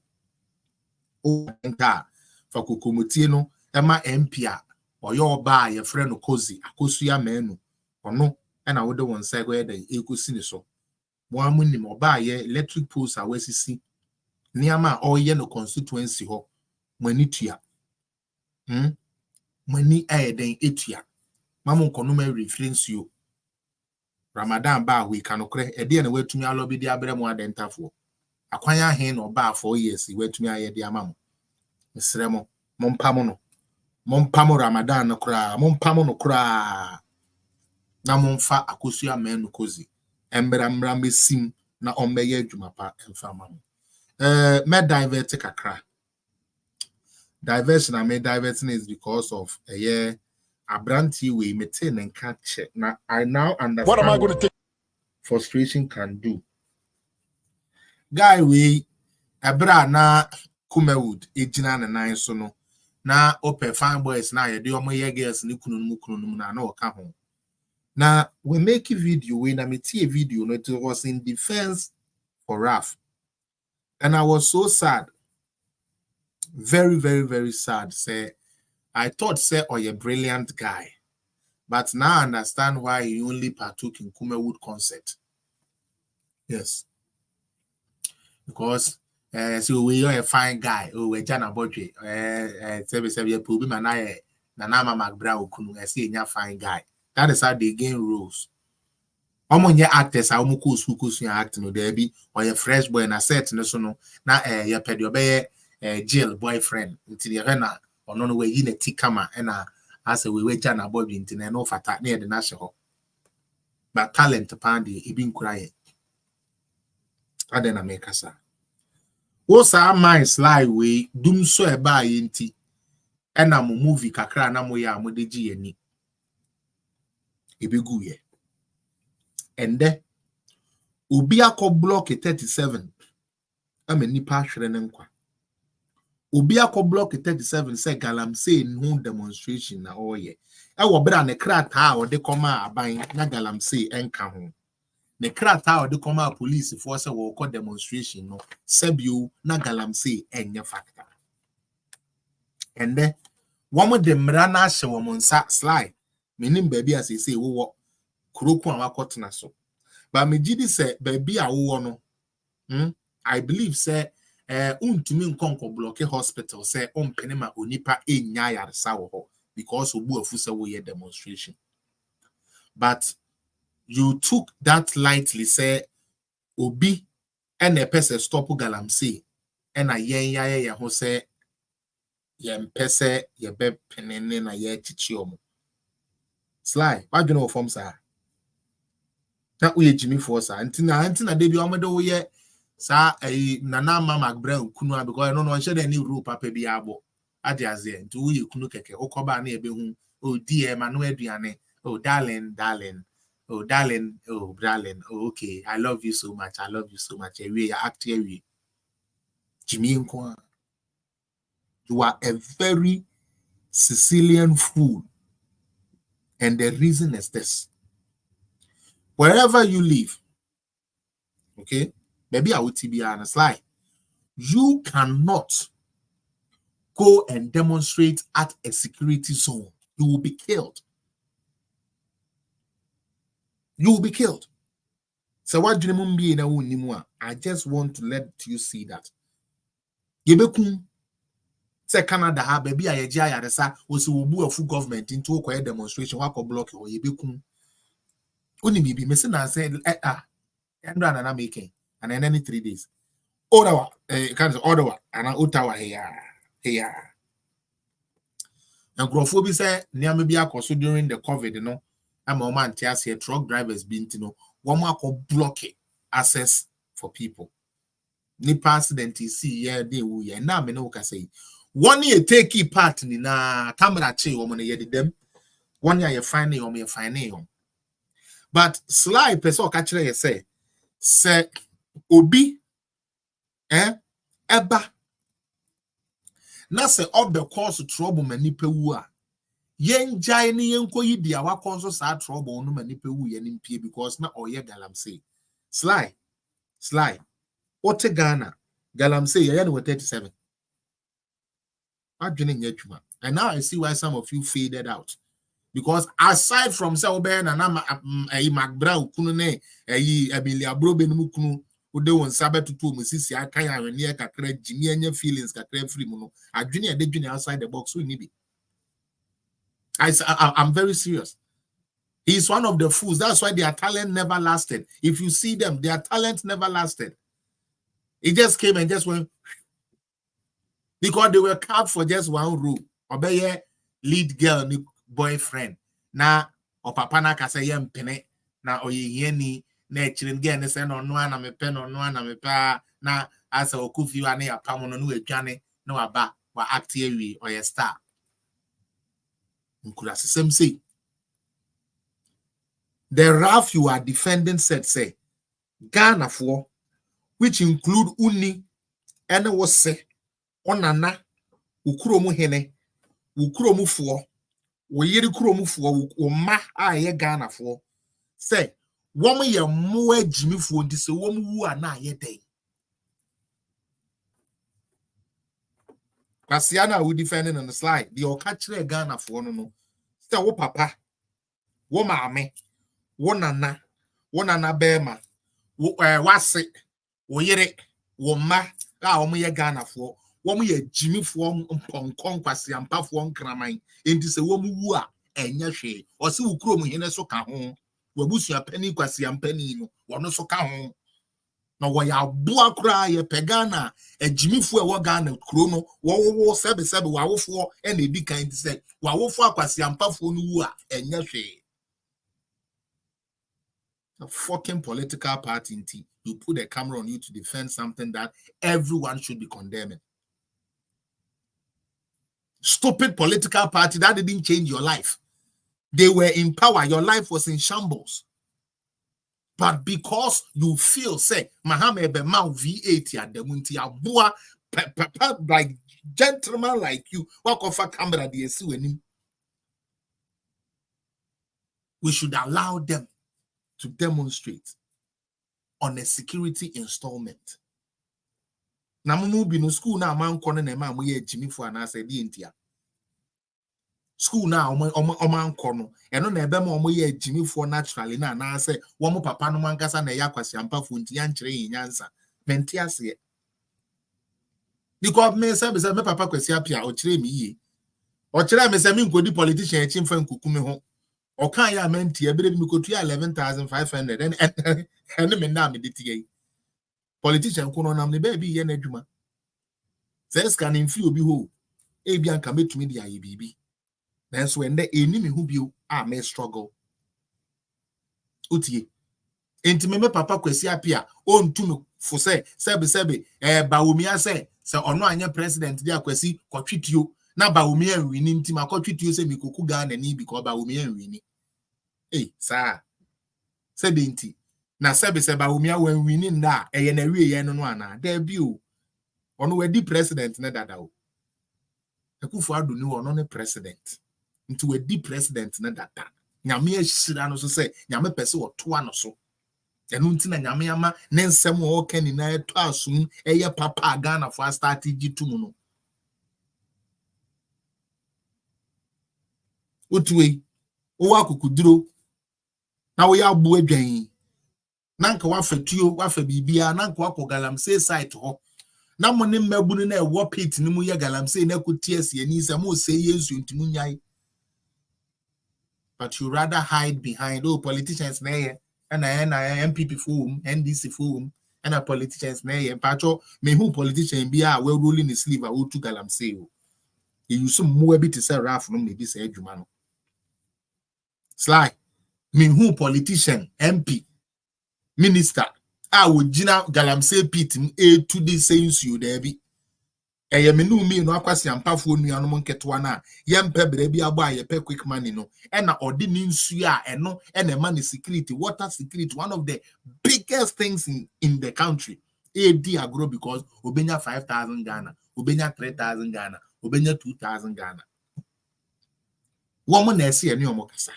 o nka fa kokomutie no ema MP a oye oba ye frɛ no kozi akosua manu ono na wode won sai go eden ekosi ni so mo amunim oba ye electric poles a wasisi niama oye no constituency ho mani tua mani eden etua mamu nkono ma reference you Ramadan ba we kanokre ede na watumi alobi di abrɛ mo adentafo akwan ahen no ba 4 years watumi aye di amamo mesrɛ mo mompamo Ramadan no kra mompamo no kra na momfa akosua manu kozi embra mesim na ombeye adwuma pa emfa mamo me divert kakra diversion I made diverting is because of a year abranti we maintain and catch now I now understand What am I going to take? Frustration can do. Guy we abra na Kumewood ejina na nine so no na open fine boys na ye de omo ye girls ni kunum na oka ho na we make a video we na me tie video no it was in defense for Raf and I was so sad, very very very sad. Say I thought say oh you brilliant guy, but now I understand why he only partook in Kumewood concert. Yes, because so we are a fine guy. Oh, we Jana Bodre. Sebi probi manaye na nama magbra okunu. I say nya fine guy. That is how they gain rules. Omonye actors a omuko school act no there be or a fresh boy na set no so no na ya pedio be jail boyfriend until you na or no way in a tikama and as a we Jana Bodre until no fata near the national. But talent pandi ibin crying. Adena make us. Wosa my sly way dum so e ba yenti ena mo movie kakra na mo ya amodeji yani ebegu ye ende obi akọ block 37 amani pa hwere ne nkwa obi akọ block 37 say galamsey no demonstration na oye e wo bra ne krata a ode koma aban na galamsey enka ho ne krata o de koma police for say wo ko demonstration no sebio na galamsey enye factor and then one de mra na hye wo monsa slide menim baby as say wo kroku an wakotena so but me gidi say baby a wo no I believe say untumi nkonko block hospital say ompene ma onipa enya yaresa wo ho because obu afu say wo ye demonstration but you took that lightly, say obi and a person stop galamsey and a yen who say yen pese ye be penene na ye chichiomo. Sly, what do you know from sir? That we Jimmy for sir. Antina debi omodo ye sa nana mama gbra kunu because I don't know share any rule papa bi abo. Adiaze nti we kunu keke okoba na ebe hu o die ma no aduane oh darling oh darling, oh darling, oh okay, I love you so much, I love you so much. You act here, Jimmy Nkwa. You are a very Sicilian fool, and the reason is this: wherever you live, okay, maybe I will be honest, like you cannot go and demonstrate at a security zone. You will be killed. You will be killed. So what do you mean? I just want to let you see that. Yebekun say Canada ha baby ayeji ayaresa osi obu afu government into a demonstration wa ko block o yebekun. Oni bibi me say na say endra na making and then any 3 days. Odawa kind of Odawa and Ottawa here. And grofo bi say near maybe akoso during the COVID no. I'm a man here truck drivers been to know one more block access for people. Ni accident see yeah they will yeah now me no can say one year take part in na camera che woman ye them 1 year you find you may find you. But Sly person catch you say obi eba na say of the cause trouble manipa wu a yen jai ni yen koyi dia wa cause sa trouble no manipa wu yen impie because na oye galamsey. Sly ote Ghana galamsey ye no 37. Adwene nya twuma. And now I see why some of you faded out. Because aside from Sauben and Macbrow Kunune, Emilia Brobe Mukunu, who they want Sabbath to Mississippi, I can't near Cacre, Jimmy and your feelings, Cacre free mono. I junior did junior outside the box, we need it. I'm very serious. He's one of the fools. That's why their talent never lasted. If you see them, their talent never lasted. It just came and just went because they were carved for just one role. Obey lead girl. Boyfriend na o papa na ka say mpene na oye ni na chirin ge ne say no na me pe no na me pa na asa okufi wa na ya pam no adwane na waba wa act ewi oye star nkura sesem say the wrath you are defending said say Ghana for which include uni ene wo se onana ukuromu hene ukuromu fo we yiri kromufo wo ma aye Ghana fo say wom ye mo agimifo ndi se wom wu ana aye den Kwasiana we defending on the slide the okachire Ghana fo no say wo papa wo maame wo nana bema wo wase wo yire wo ma a wom ye Ghana fo wom ye agimifo mponkon kwasiampafo nkraman enti se wom wu a enya hwe o se wukuro mu hene so ka ho wabusua pani kwasiampani no wono so ka ho na wo ya boa kura ye pegana agimifo e wo Ghana kuro no wo sebe wawofo e na edi kan ti se wawofo akwasiampafo no wu a enya hwe a fucking political party nti you put a camera on you to defend something that everyone should be condemning. Stupid political party that didn't change your life. They were in power. Your life was in shambles. But because you feel, say, Mahame Bema V80 at the Munti Abua, like gentlemen like you, walk off a camera, we should allow them to demonstrate on a security installment. Namu bi no school na man kono na ma moye Jimmy for an asa di ntia. School na man kono eno na ebe ma moye Jimmy for naturally na na say wo mo papa no mankasa na ya kwasi ampa fo ntia nkyere nyansa. Menti ase. Because me say me papa kwasi apia o kire mi yi. O kire me say me nkodi politician e chimfa nkuku me ho. O kan ya menti e bere bi me kotu 11,500 and me na me ditie. Politician kuno nam ne baby ye na adwuma says can infi obi ho e bia nka metumi dia ye bibi nanso ende eni me hu bio a me struggle utie enti me papa kwasi apia o ntumi fo sebe bawomi ase se ono anya president dia kwasi kwatwitio na bawomi anwini nti makotwitio se mikoku Ghana ni bi ko bawomi anwini sa sebe nti na sebe baumia when winning that e na wie ye no ana there bi o ono we di president na dada o Akufo Addo ni ono ne president nti we di president na dada nyame ahira no so say nyame pese wo to ano so eno nti na nyame ama ne nsem o kani na eto asum eye papa Ghana for strategy to mu no otuwe o akukuduro na wo ya bu adwan nanka wafa bibia nanka wako galamsey site ho na mo ne mabunu na ewo pit ni mu ye galamsey na kotiesi ani se mo say yensu ntimu nyai but you rather hide behind politicians na ye na MPP form NDC form and politicians na ye pacho me who politician bia we rolling his sleeve o to galamsey o e use mo bi to say raf no me bi say adwuma no Sly me who politician MP Minister, I would gina galamsey pit to the same you there be. eye me no me no akwase ampafo nuanom nketewa na yempe brebi abo a yepe quick money no e na odi ni nsu a eno e na man security, water security, one of the biggest things in the country. AD agro because obenya 5,000 Ghana, obenya 3,000 Ghana, obenya 2,000 Ghana. Woman na ese ene omokasa.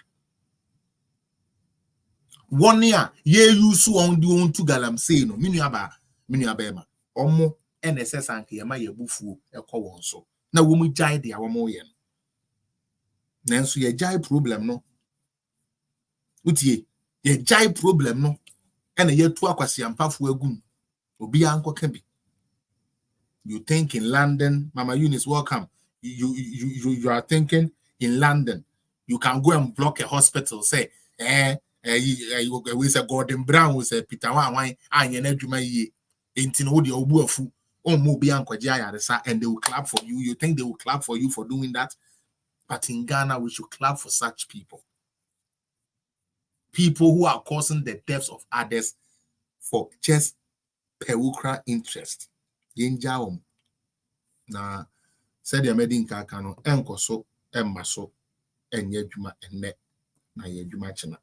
One year ye use on the on to galamsey no minu aba ema omo NSS anke yema ye bufu ekọ won so na wo mu jai de awomo ye no nanso ye jai problem no utie ye jai problem no ena ye tu akwase ampafo agum obi ankoka bi. You think in London, Mama Eunice, welcome. You are thinking in London you can go and block a hospital, say we say Gordon Brown, we say Peter Wan anya na adwuma yie enti no de obu afu omo bi ankwaje ayaresa, and they will clap for you. You think they will clap for you for doing that? But in Ghana we should clap for such people who are causing the deaths of others for just peukra interest. Yenja na said the medin kakano enkoso emmaso enye adwuma enne na ye adwuma chena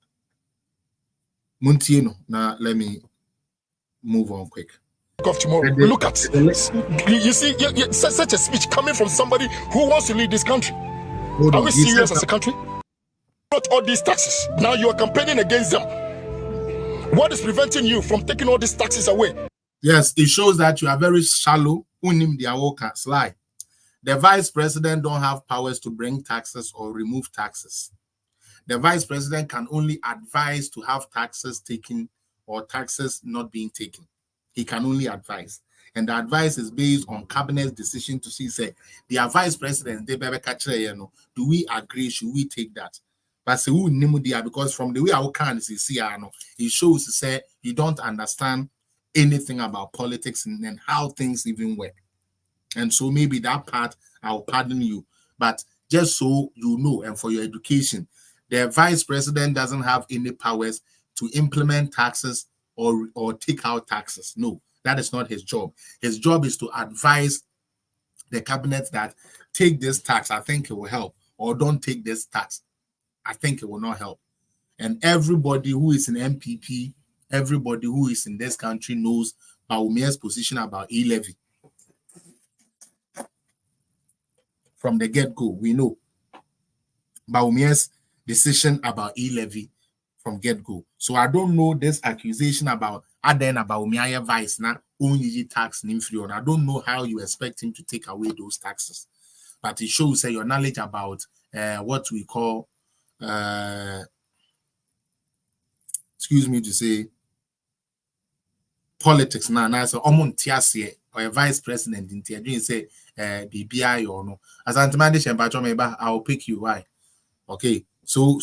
muntie no. Now let me move on quick. Of tomorrow. Look at you see such a speech coming from somebody who wants to lead this country. Are we serious as a country? Not all these taxes. Now you are campaigning against them. What is preventing you from taking all these taxes away? Yes, it shows that you are very shallow. Unim diawoka sly. The vice president don't have powers to bring taxes or remove taxes. The vice president can only advise to have taxes taken or taxes not being taken. He can only advise. And the advice is based on cabinet's decision to see, say, the vice president, do we agree? Should we take that? But say, because from the way I can see, it shows to say you don't understand anything about politics and how things even work. And so maybe that part, I'll pardon you. But just so you know, and for your education, the vice president doesn't have any powers to implement taxes or take out taxes. No, that is not his job. His job is to advise the cabinet that take this tax, I think it will help, or don't take this tax, I think it will not help. And everybody who is in MPP, everybody who is in this country knows Bawumia's position about e-levy. From the get-go, we know Bawumia's decision about e-levy from get-go. So I don't know this accusation about Bawumia vice na only tax inferior. I don't know how you expect him to take away those taxes. But it shows your knowledge about what we call excuse me to say politics now. So or a vice president in Tiaji say BBI or no. As I'll pick you. Why? Okay, so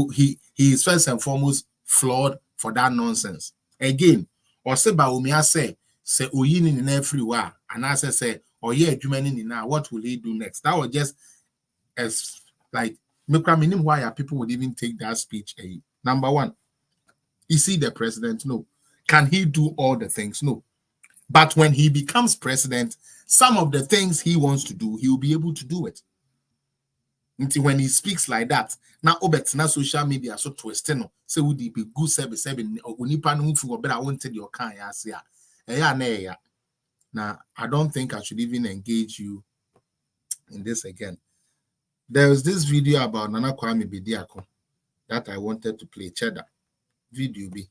he is first and foremost flawed for that nonsense. Again, or say Bawumia say Oyin in everywhere, and I say or now, what will he do next? That was just as like why people would even take that speech. Number one, is he the president? No. Can he do all the things? No. But when he becomes president, some of the things he wants to do, he will be able to do it. Until when he speaks like that, now na social media so twist no say would be good service onipa no fu obe I wanted your kind ya. Now I don't think I should even engage you in this again. There was this video about Nana Kwame Bediako that I wanted to play. Cheddar video B.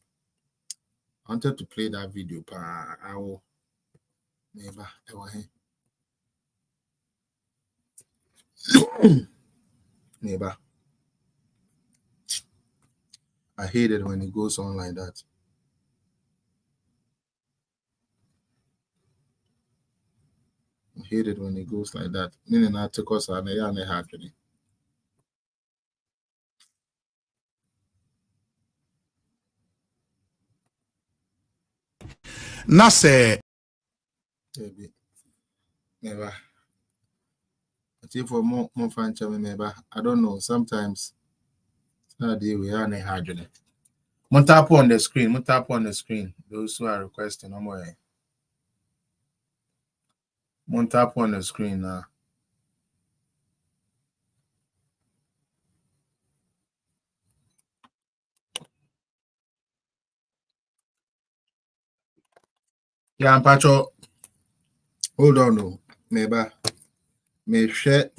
I wanted to play that video. I will never ever. Neighbor. I hate it when it goes on like that. I hate it when it goes like that. Nase. Never. For more fun, I don't know. Sometimes we are not hard on it. Tap on the screen. Those who are requesting no more. One tap on the screen now. Yeah, Pacho. Hold on, no. Maybe may share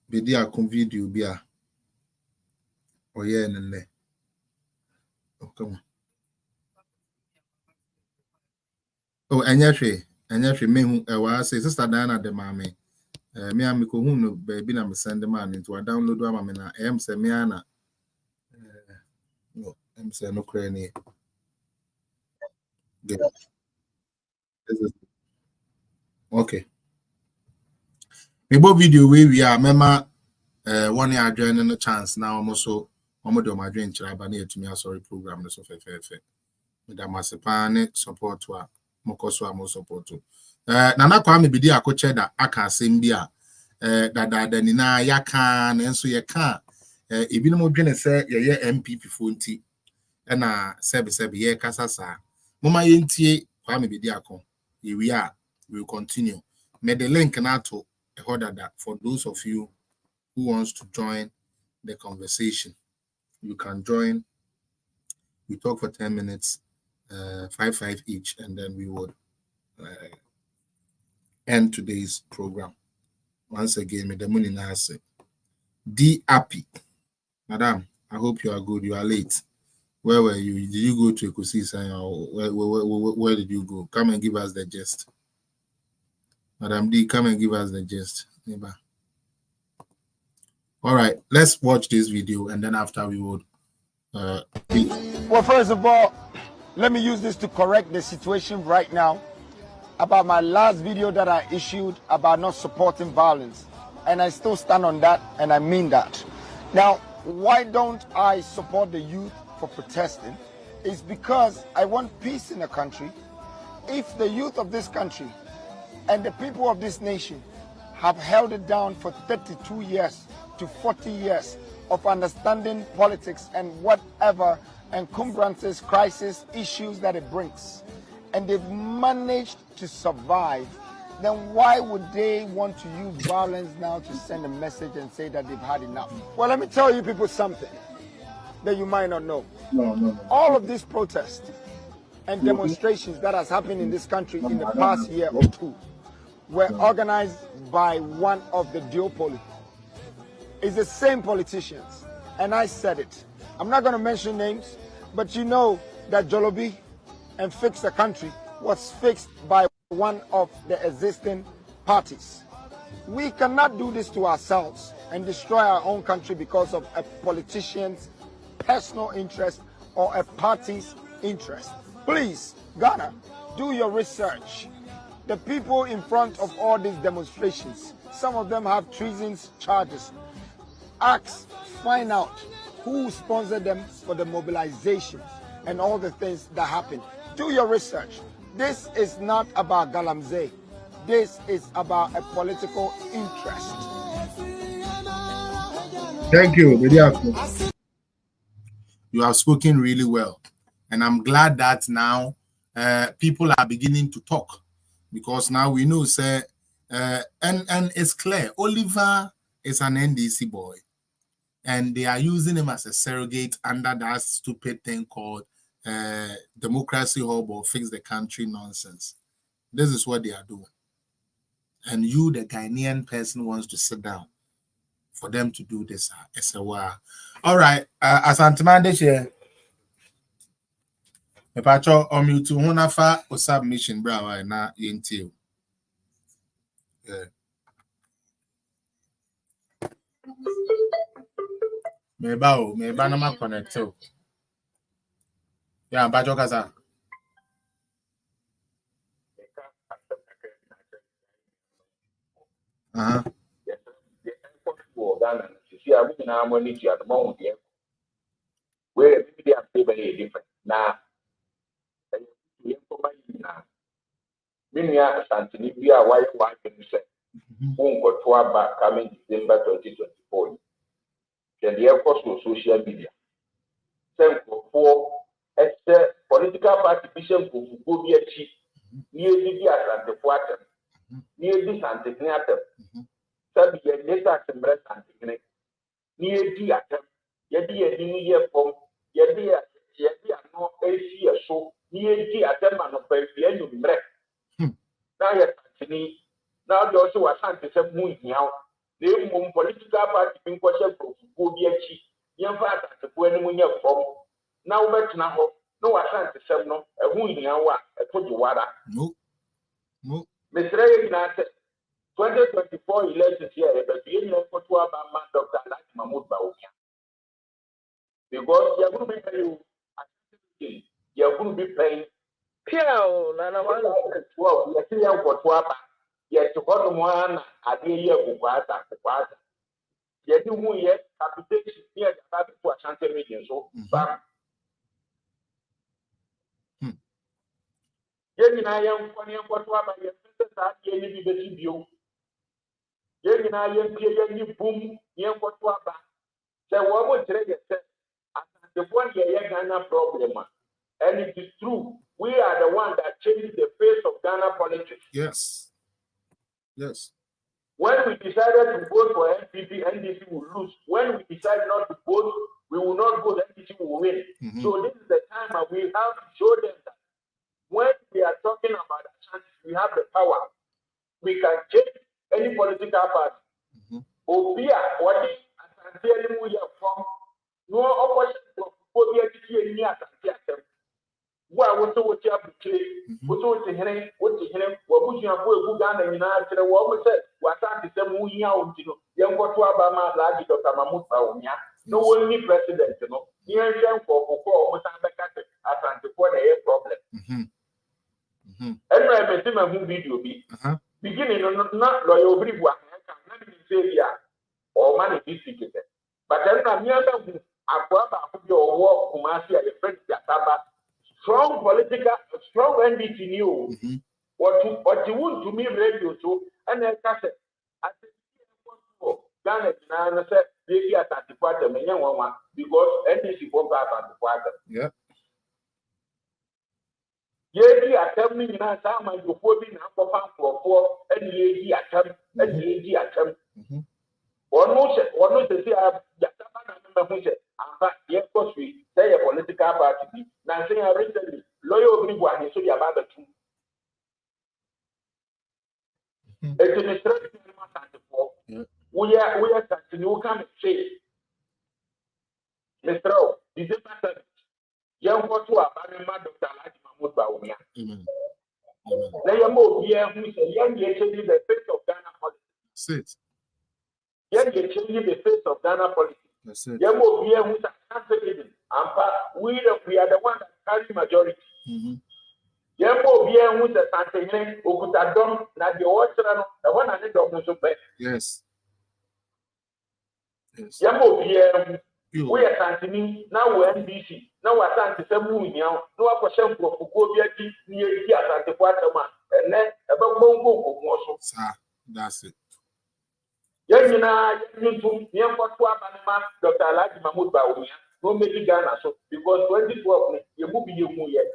video video be a oh yeah and oh come on. Oh and me who I say sister Diana the mommy. Me and me ko hu no baby na me send the man into a download am me na em say me ana no em say no cray ni. Okay. Me bo video we are mema one year joining the chance now almost so do my dream chira ba na etumi sorry program no so fe me da masepane support to a mokoso am support to nana kwa me bidi akoche da aka asem bi a da ni na yaka na enso ye ka ebi no dwene se ye MPP fo nti na sebe ye kasa sa mama ye ntie kwa me bidi akon ye we are we will continue me the link na to that for those of you who wants to join the conversation. You can join. We talk for 10 minutes, 5 each, and then we would end today's program. Once again, me the money now say, D happy, madam. I hope you are good. You are late. Where were you? Did you go to Ekosisa or where did you go? Come and give us the gist. Madam D, come and give us the gist. Neighbor. All right, let's watch this video, and then after we would. Well, first of all, let me use this to correct the situation right now about my last video that I issued about not supporting violence. And I still stand on that, and I mean that. Now, why don't I support the youth for protesting? It's because I want peace in the country. If the youth of this country and the people of this nation have held it down for 32 years to 40 years of understanding politics and whatever encumbrances, crisis, issues that it brings, and they've managed to survive, then why would they want to use violence now to send a message and say that they've had enough? Well, let me tell you people something that you might not know. No. All of these protests and demonstrations that has happened in this country in the past year or two were organized by one of the duopoly. It's the same politicians, and I said it. I'm not going to mention names, but you know that Jolobi and Fix the Country was fixed by one of the existing parties. We cannot do this to ourselves and destroy our own country because of a politician's personal interest or a party's interest. Please, Ghana, do your research. The people in front of all these demonstrations, some of them have treason charges. Ask, find out who sponsored them for the mobilization and all the things that happened. Do your research. This is not about Galamsey. This is about a political interest. Thank you, Bediako. You have spoken really well. And I'm glad that now people are beginning to talk. Because now we know, sir, and it's clear, Oliver is an NDC boy. And they are using him as a surrogate under that stupid thing called democracy hub or fix the country nonsense. This is what they are doing. And you, the Ghanaian person, wants to sit down for them to do this. It's a wow. All right. As Antimande here, me pacho omu to hunafa o submission bra na yenti. Me ba na ma connect. Yeah, pacho kasa. Where maybe they are very different. Now, Minia Santini be a white can say, who got to back coming December 2024. Then the air force was social media. Same for political party bishop who go be a chief Near the Atlantic water, near the Santignatum, Sabi and Nessa and Breast Antignic, near the atom, Yadi a New Year form, Yadi no AC a show, near the atom and of the end of breath. Now you're now they also are trying to say moving now. They move political party in question for Gobiachi, young father to when you from. Now bet now, no attempt to say no, a moving now, I told you what. No. Mr. Reagan 2024 elections here, but you know what to about Dr. Alhaji Mahmoud Bawumia. Because you're going to be paying, you're going to be paying. Piao, Nana 12, you're still young for 12. Yet to go to one, I did hear Kukwata. Yet you won't yet capitation here to a Shanty region. So, yet I am funny what your sisters are here, you be the view. Yet I am here, boom, young what to about. There was a trade, the 1 year Ghana problem. And it is true, we are the one that changed the face of Ghana politics. Yes. When we decided to vote for NDC, NDC will lose. When we decide not to vote, we will not vote, NDC will win. So this is the time that we have to show them that when we are talking about the chances, we have the power. We can change any political party. Obia, what is Asante we are from? No opposition to Obia to any Asante. Why was so what you have to say? What to him? What to him? What would you have to go and answer the woman said? What are the same we out? Young what to Obama, Lady Dr. Mahmoud Bawumia. No only president, you know. Here for almost Asante for the problem. And I may my video be beginning not loyal brief one, I can say or money district. But then I'm near them. Your work, Kumasi, a friend, Yataba. Strong political, strong NDC knew what you want to me radio to, and then I said, I said, Ghana, I said, they are 34 million because NDC won't pass on the quarter. Yeah. Ye attempt me now, some of you will be now for 4 and ye attempt, and ye attempt. One more to say, I have yes, because we say a political party. Now, saying recently, loyal people are so about the truth. Administration we are continuing to say, Mr. O, December 7th, young what to our Dr. Alhaji Mahmoud Bawumia. Now, you more here who is a young changing the face of Ghana politics. Young changing the face of Ghana politics. We are the one that carry majority. Who's a Santene, Okutadom, Nadio, the one and the Yes. We are Santini, now we're NBC, now we're Santi now, no question for Fukobia near here at the Quatama, and then about Mongo also. That's it. Yes, you Dr. Alhaji Mahmoud Bawumia, no make Ghana so because 2012 you will be here,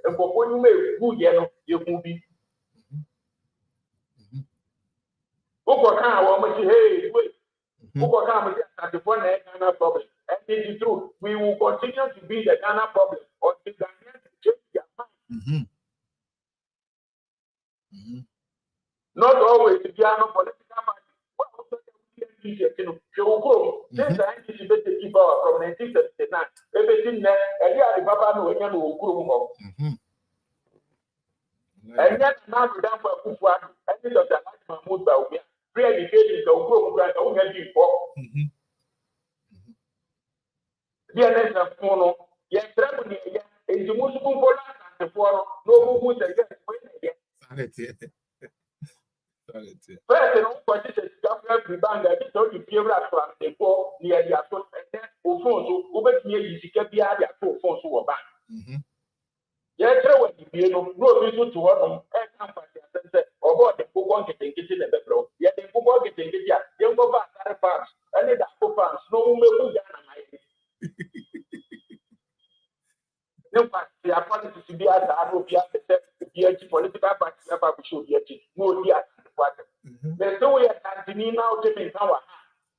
and for when you may good yellow, you will be. Hey, wait. Ghana problem. And it is true. We will continue to be the Ghana problem until Ghanaians change their mind. Not always the Ghana political party. Since I anticipated to from 1979, everything there, and yeah, the Papa no one will grow. And yet now to them for Kufuor, and the Dr. Mahmoud Bawumia, pre-education to grow grant only before. Dear Nessa Fono, yes, traveling again, and the most important and for no who said yes. First, what is a government rebound? I told you, Pierre from the poor near the Apple and then Ofonso, over near you, she kept the other four phones who were back. Yes, no reason to want them or what the poor get in the bedroom. Yet the poor get in the young go back farms, and the farms, no more. No, the apology to be at the the political party never should yet. No, dear. There's no way I can now taking our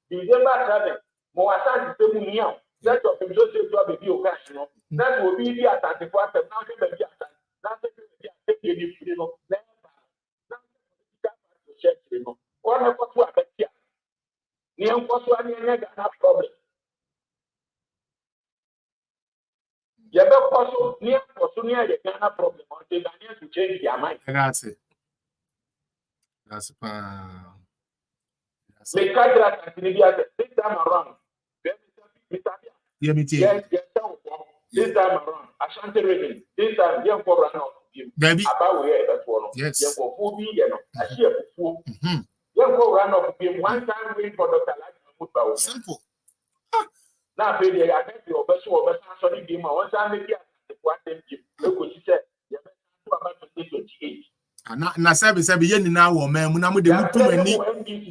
December 7th. More than the same year. That of the Joseph to be occasional. That will be the attack. Now, the baby attack. That's the taking you know. What have to affect you? Near what's one problem. You have also near the Ghana problem until Ghanaians to change their mind. That's it. That's They can't this time around. Yes, this time around. Ashanti reading. This time, young for run off. Baby. About where that's one. Yes. Young for food, you know. I hear food. Young for run off. One time wait for Dr. Like simple. Now, baby, I bet your best or best answer game. One time, maybe I what them give. Look what she said. You better about 2028. Na sabe ye na wo man mu na mu de mutum ani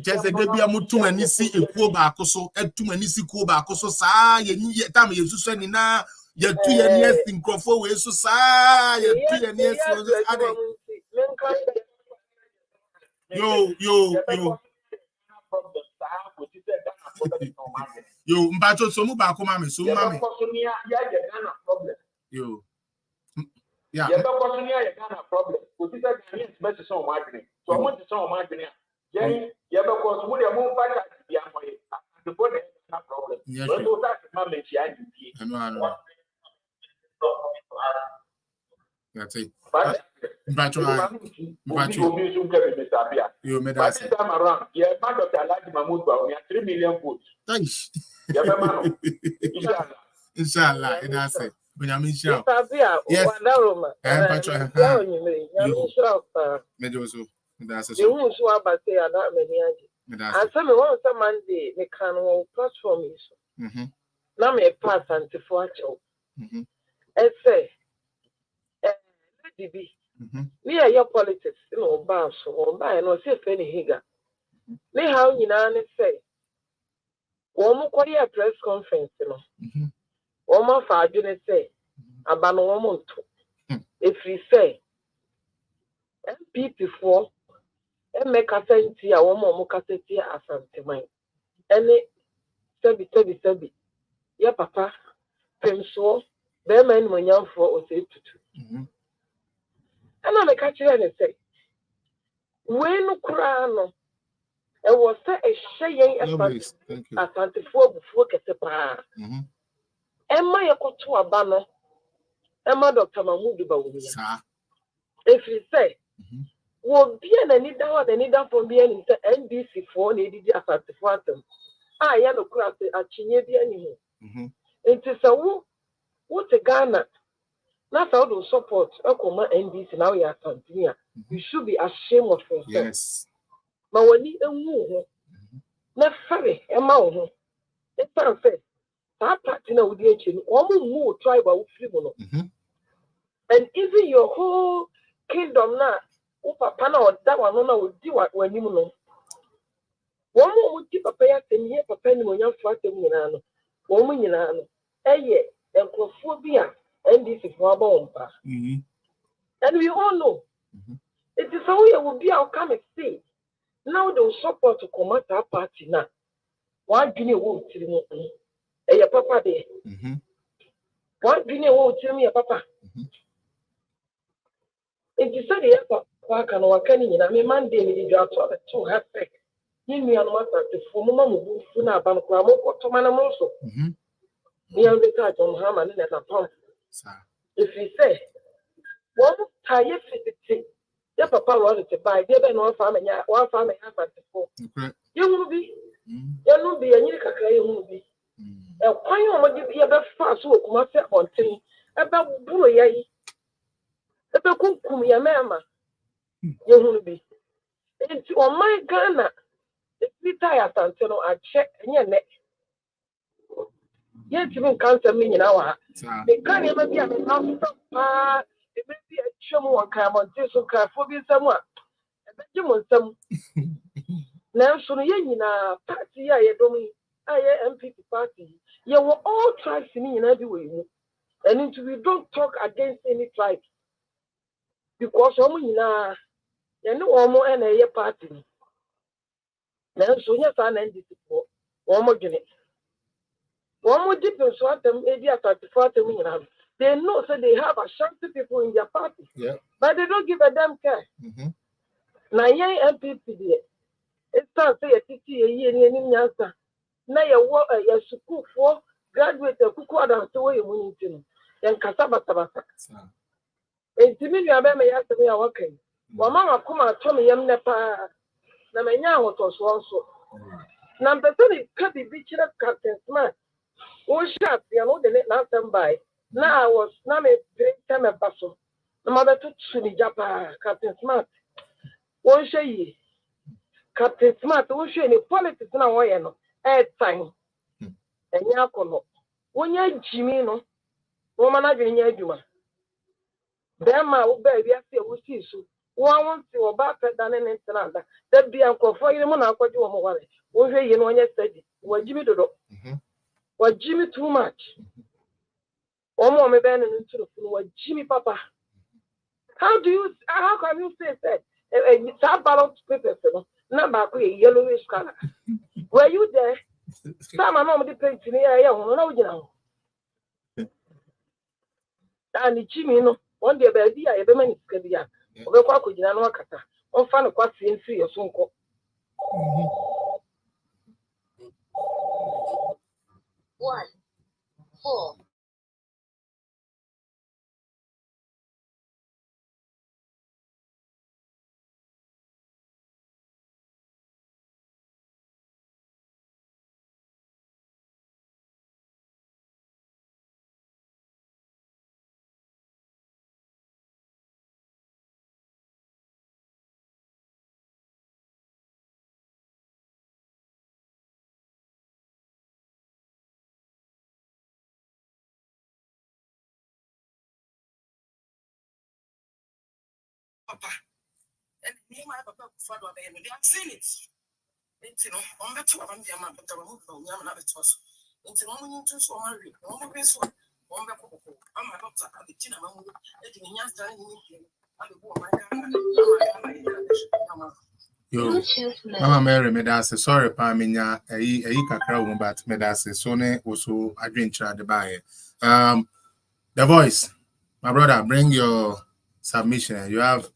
jese de bia mutum ani si ekuo ba akoso etum ani si kuo ba akoso saa ye tam ye susu ani na ye tu ye ni asincrofo we so saa ye tu ye ni asi ade yo mbacho so mu ba ko ma me so ma me yo yeah. You don't want to hear a problem. Because it's a message on marketing. So I want to say on marketing. Yeah, you have a course with your move back at the Amway. The body has a problem. Yes. But that's my message. That's it. You made us time around. Yeah, man of the Alaji Mahmoud, we have 3 million votes. Thanks. Inshallah, and that's it. Benjamin Shaw. Yes. Medozo. That's it. You won't show up at the other many. And some one Monday, they can platform is. Now, me pass and to watch out. And say, DB, we are your politics, you know, bounce or buy and see if any higa. Me how you know, say, one more press conference, you know. One more for argument say, about no woman too. If we say, MP before, and make a sense, a woman more cassette as something mine. Any sebi, ya papa, penso, bearman when young for or say to. And I make a chair and say, when no crown, it was a shame as 24 before get a bar. Emma, you got to a banner. Emma, Dr. Mahmoud, if you say, will be an any down and any down from being in NDC for needed as at the phantom. I am a crowd at Chinia. It is a woo, what a Ghana. Not out of support, a comma NDC now. You are Tanzania. You should be ashamed of yourself. Yes. But when you move, not sorry, Emma, it's unfair. That partner with the HN, one more tribal tribunal. And even your whole kingdom now, Papa or that one would do what when you know. One more would keep a pair 10 years for penny when you're fighting in an woman in an and crophobia, and this is one bomb. And we all know it is how you will be our coming see. Now they will support to come at our party now. Why do you want to me? Your papa there. Why do you want to me, papa? It is said, Papa can work any. I mean, Monday, you are too happy. You me and master to form a move, Funa, Banquamo, to Manamoso. You are the touch on Haman and a pump. If you say, one tie your papa wanted to buy, give one family has at the four. You will be, you will be a new cacao, will be. A quite would be about fast work, master on thing about Bullay. About Kumia Mamma, you will be. It's on my Ghana. If we tie until I check in your neck. Yet you can't tell me in our. They can't even be a house. It may be a chum or come on this or carphobia somewhere. And then you want some. Now, so you know, party, I don't MP party. You will all try to me in every way. And into we don't talk against any tribe. because Omina, you know, almost any party. Now, so yes, I ended it for one more unit. One more difference, what them idea 34 million. They know so they have Ashanti people in their party. Yeah. But they don't give a damn care. Now, young MPP, it's not say a TT a year in Yansa. Now, you work a school for graduate of Kukwada to way you need then Casaba Tabasa. And to me, you are very asked me a working. One mamma come out to me, young Nepa. Namanya was also. Number 3 could be beaching up Captain Smart. Oh, shut, you know, the last time by. Now I was not a great time a bustle. The mother took Sunny Japa, Captain Smart. Won't she? Captain Smart, won't she any politics now? I know. Add time. And Yakono. When you're Jimmy, no, woman, I didn't hear you. Then my baby, I see a see so. One wants to back than an instant. That be uncle for you, Mona, what you want. Won't you know, yesterday? What Jimmy do? What Jimmy too much? One more me ben into the what Jimmy Papa. How can you say that? That ballot papers, number yellowish color. Were you there? Some are not the paint in the air, you know. And Jimmy, no, one day, baby, I have a minute. Over Quaku, Janakata, on fan of what's in 3 or so. 1, 4. Papa, and me, my papa, father, they have seen it. It's on the 2 of them, but the removal of Yamana toss. It's a moment to so marry, one best one, one back. I'm a doctor at the Tina, letting me answer anything. Yo, Mama Mary, Medase, sorry, Paminya, a kakra, but Medase, Sone, also, I drink the buy. The voice, my brother, bring your submission. You have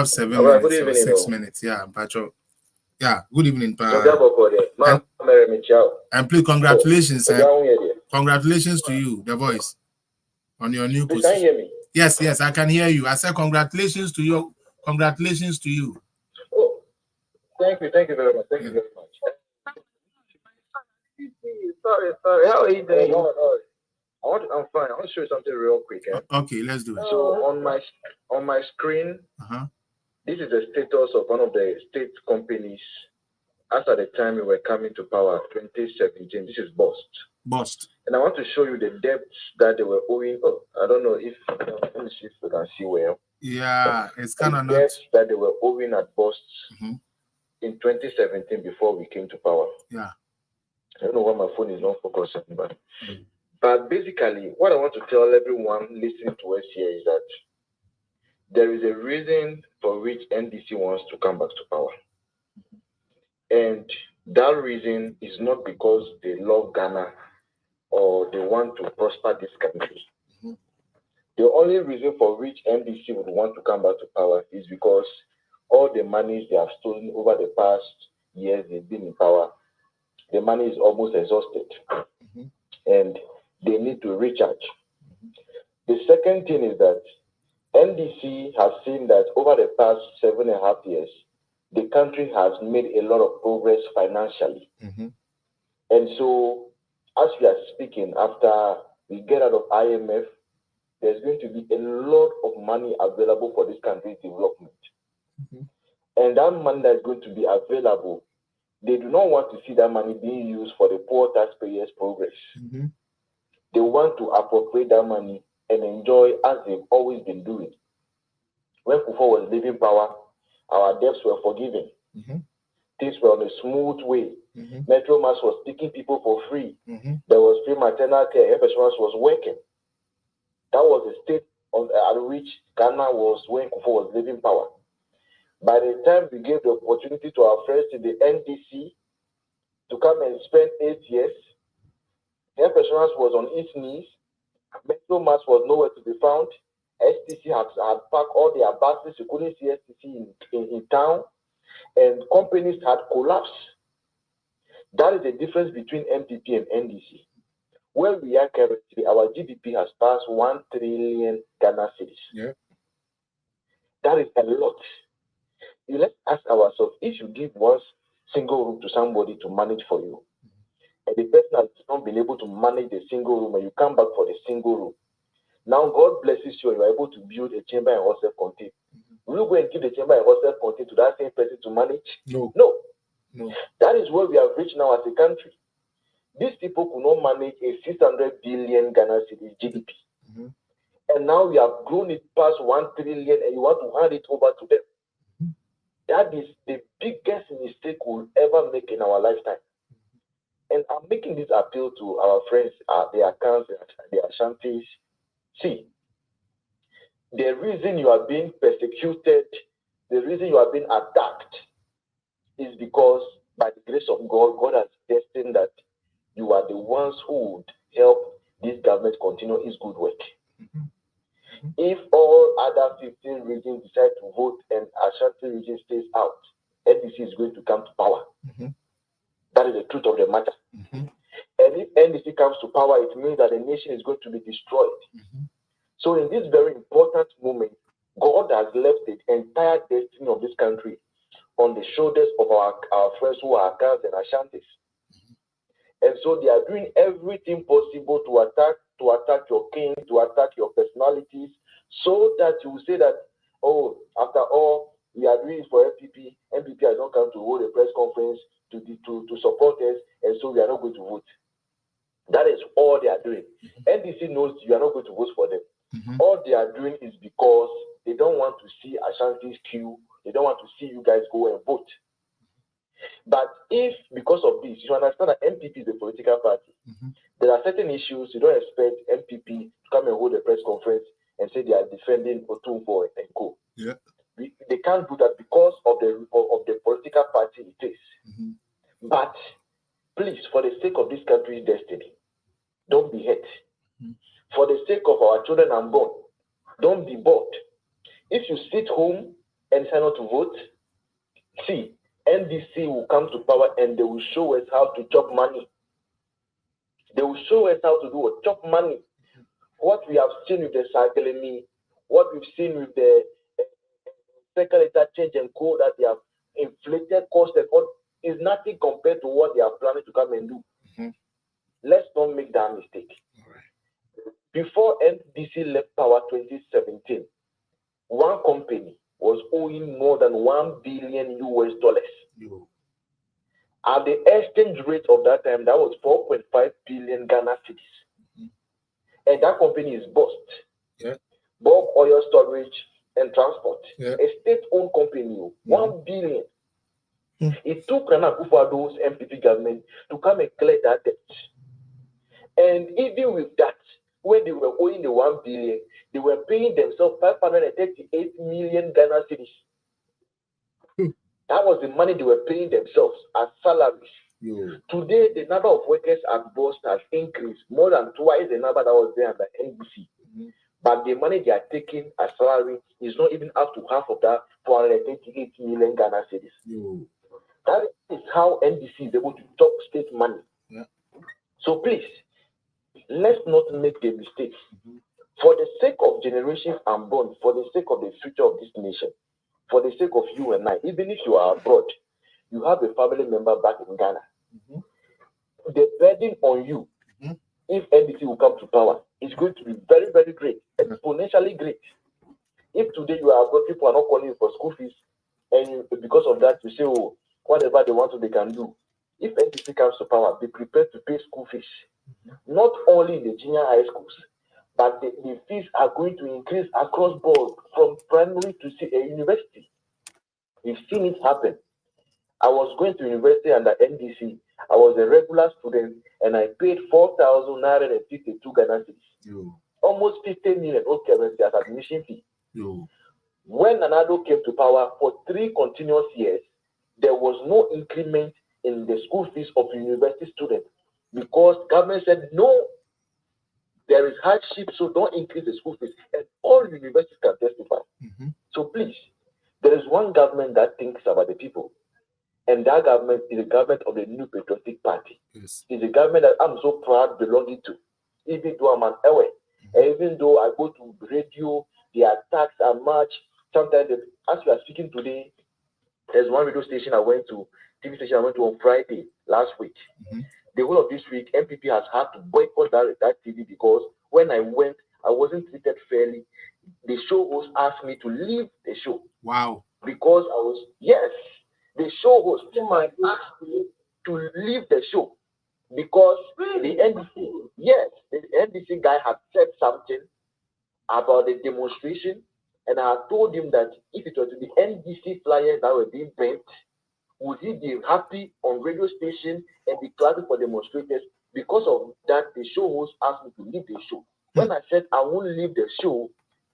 7 minutes or 6 minutes. Yeah, Pacho. Yeah, good evening, Pa. And please, congratulations. Congratulations to you, The Voice, on your new position. Can you hear me? Yes, I can hear you. I said congratulations to you. Congratulations to you. Oh, thank you very much. Thank you very much. Sorry. How are you doing? No. I'm fine. I want to show you something real quick. Okay, let's do it. So on my screen, this is the status of one of the state companies as at the time we were coming to power, 2017. This is Bust. And I want to show you the debts that they were owing. Oh, I don't know if let me see if we can see well. Yeah, it's kind of debts that they were owing at Bust in 2017 before we came to power. Yeah. I don't know why my phone is not focusing, but basically, what I want to tell everyone listening to us here is that there is a reason for which NDC wants to come back to power. And that reason is not because they love Ghana or they want to prosper this country. The only reason for which NDC would want to come back to power is because all the monies they have stolen over the past years they've been in power, the money is almost exhausted. And they need to recharge. The second thing is that NDC has seen that over the past 7.5 years, the country has made a lot of progress financially. And so, as we are speaking, after we get out of IMF, there's going to be a lot of money available for this country's development. And that money that is going to be available, they do not want to see that money being used for the poor taxpayers' progress. They want to appropriate that money and enjoy as they've always been doing. When Kufuor was leaving power, our debts were forgiven. Things were on a smooth way. Metro Mass was taking people for free. There was free maternal care. Everyone was working. That was the state at which Ghana was when Kufuor was leaving power. By the time we gave the opportunity to our friends in the NDC to come and spend 8 years, Air Personals was on its knees, Metro Mass was nowhere to be found, STC had packed all their buses, you couldn't see STC in town, and companies had collapsed. That is the difference between MPP and NDC. Where we are currently, our GDP has passed 1 trillion Ghana cedis. Yeah. That is a lot. Let's ask ourselves, if you give one single room to somebody to manage for you, and the person has not been able to manage the single room, and you come back for the single room, now God blesses you and you are able to build a chamber and hot self-contained. Will you go and give the chamber and hot self-contained to that same person to manage? No. That is where we have reached now as a country. These people could not manage a 600 billion Ghana cedis GDP. And now we have grown it past 1 trillion and you want to hand it over to them. That is the biggest mistake we'll ever make in our lifetime. And I'm making this appeal to our friends, their accounts, their Ashantis. See, the reason you are being persecuted, the reason you are being attacked is because by the grace of God, God has destined that you are the ones who would help this government continue its good work. If all other 15 regions decide to vote and Ashanti region stays out, NDC is going to come to power. That is the truth of the matter. And if NDC comes to power, it means that the nation is going to be destroyed. So in this very important moment, God has left the entire destiny of this country on the shoulders of our friends who are Akans and Ashantis. And so they are doing everything possible to attack your king, to attack your personalities, so that you will say that, oh, after all, we are doing it for MPP. MPP has not come to hold a press conference to support us, and so we are not going to vote. That is all they are doing. NDC knows you are not going to vote for them. All they are doing is because they don't want to see Ashanti's queue. They don't want to see you guys go and vote. But if, because of this, you understand that MPP is a political party, there are certain issues you don't expect MPP to come and hold a press conference and say they are defending Otumfuo and co. Yeah. They can't do that because of the political party it is. But please, for the sake of this country's destiny, don't be hurt. For the sake of our children unborn, don't be bored. If you sit home and decide not to vote, see, NDC will come to power and they will show us how to chop money. They will show us how to do a chop money. What we have seen with the Sagelemi, what we've seen with the second letter change and code that they have inflated cost and all is nothing compared to what they are planning to come and do. Let's not make that mistake. Before NDC left power 2017, one company was owing more than $1 billion US. At the exchange rate of that time, that was 4.5 billion Ghana cedis. And that company is bust. Bulk oil storage and transport. A state-owned company, 1 billion. It took Nana Akufo-Addo's MPP government to come and clear that debt. And even with that, when they were owing the 1 billion, they were paying themselves 538 million Ghana cedis. That was the money they were paying themselves as salaries. Today, the number of workers at Bost has increased more than twice the number that was there at the NBC. But the money they are taking as salary is not even up to half of that 438 million Ghana cedis. That is how NDC is able to top state money. So please, let's not make the mistake. For the sake of generations unborn, for the sake of the future of this nation, for the sake of you and I, even if you are abroad, you have a family member back in Ghana. The burden on you, if NDC will come to power, is going to be very, very great, exponentially great. If today you are abroad, people are not calling you for school fees, and because of that, you say, oh, whatever they want to, they can do. If NDC comes to power, be prepared to pay school fees. Not only in the junior high schools, but the fees are going to increase across board from primary to a university. We've seen it happen. I was going to university under NDC. I was a regular student and I paid 4,952 Ghana cedis. Almost almost 50 million currency as admission fee. Yo. When Nanado came to power for 3 continuous years, there was no increment in the school fees of university students because government said no, there is hardship, so don't increase the school fees. And all universities can testify. So please, there is one government that thinks about the people. And that government is the government of the New Patriotic Party. Yes. It's a government that I'm so proud belonging to. Even though I'm an away, even though I go to radio, the attacks are much. Sometimes, as we are speaking today, there's one radio station I went to, TV station I went to on Friday last week. The whole of this week, MPP has had to boycott that TV because when I went, I wasn't treated fairly. The show host asked me to leave the show. Wow. Because I was, yes, the show host asked me to leave the show because the NDC, yes, the NDC guy had said something about the demonstration, and I told him that if it was the NDC flyers that were being bent, would he be happy on radio station and be clapping for demonstrators? Because of that, the show host asked me to leave the show. When I said I won't leave the show,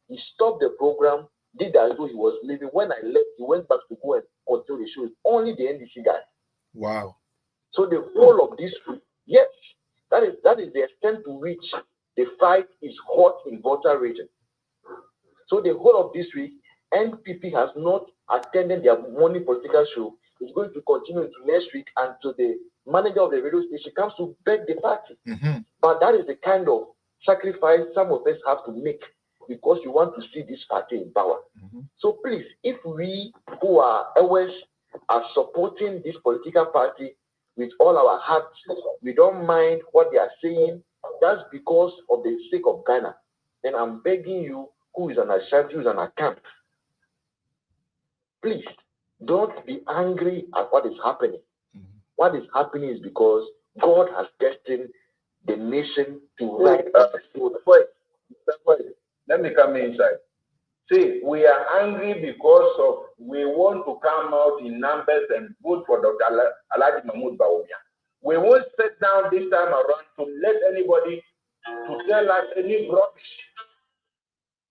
he stopped the program, did as though he was leaving. When I left, he went back to go and continue the show. It's only the NDC guy. Wow. So the whole of this week, yes, that is the extent to which the fight is hot in Volta region. So the whole of this week, NPP has not attended their morning political show. It's going to continue into next week until the manager of the radio station comes to beg the party. But that is the kind of sacrifice some of us have to make because we want to see this party in power. So please, if we who are always are supporting this political party with all our hearts, we don't mind what they are saying, that's because of the sake of Ghana. Then I'm begging you, who is an Ashanti, who is an account, please don't be angry at what is happening. What is happening is because God has destined the nation to ride Let me come inside. See, we are angry because of we want to come out in numbers and vote for Dr. Alhaji Mahmoud Bawumia. We won't sit down this time around to let anybody to tell us any rubbish.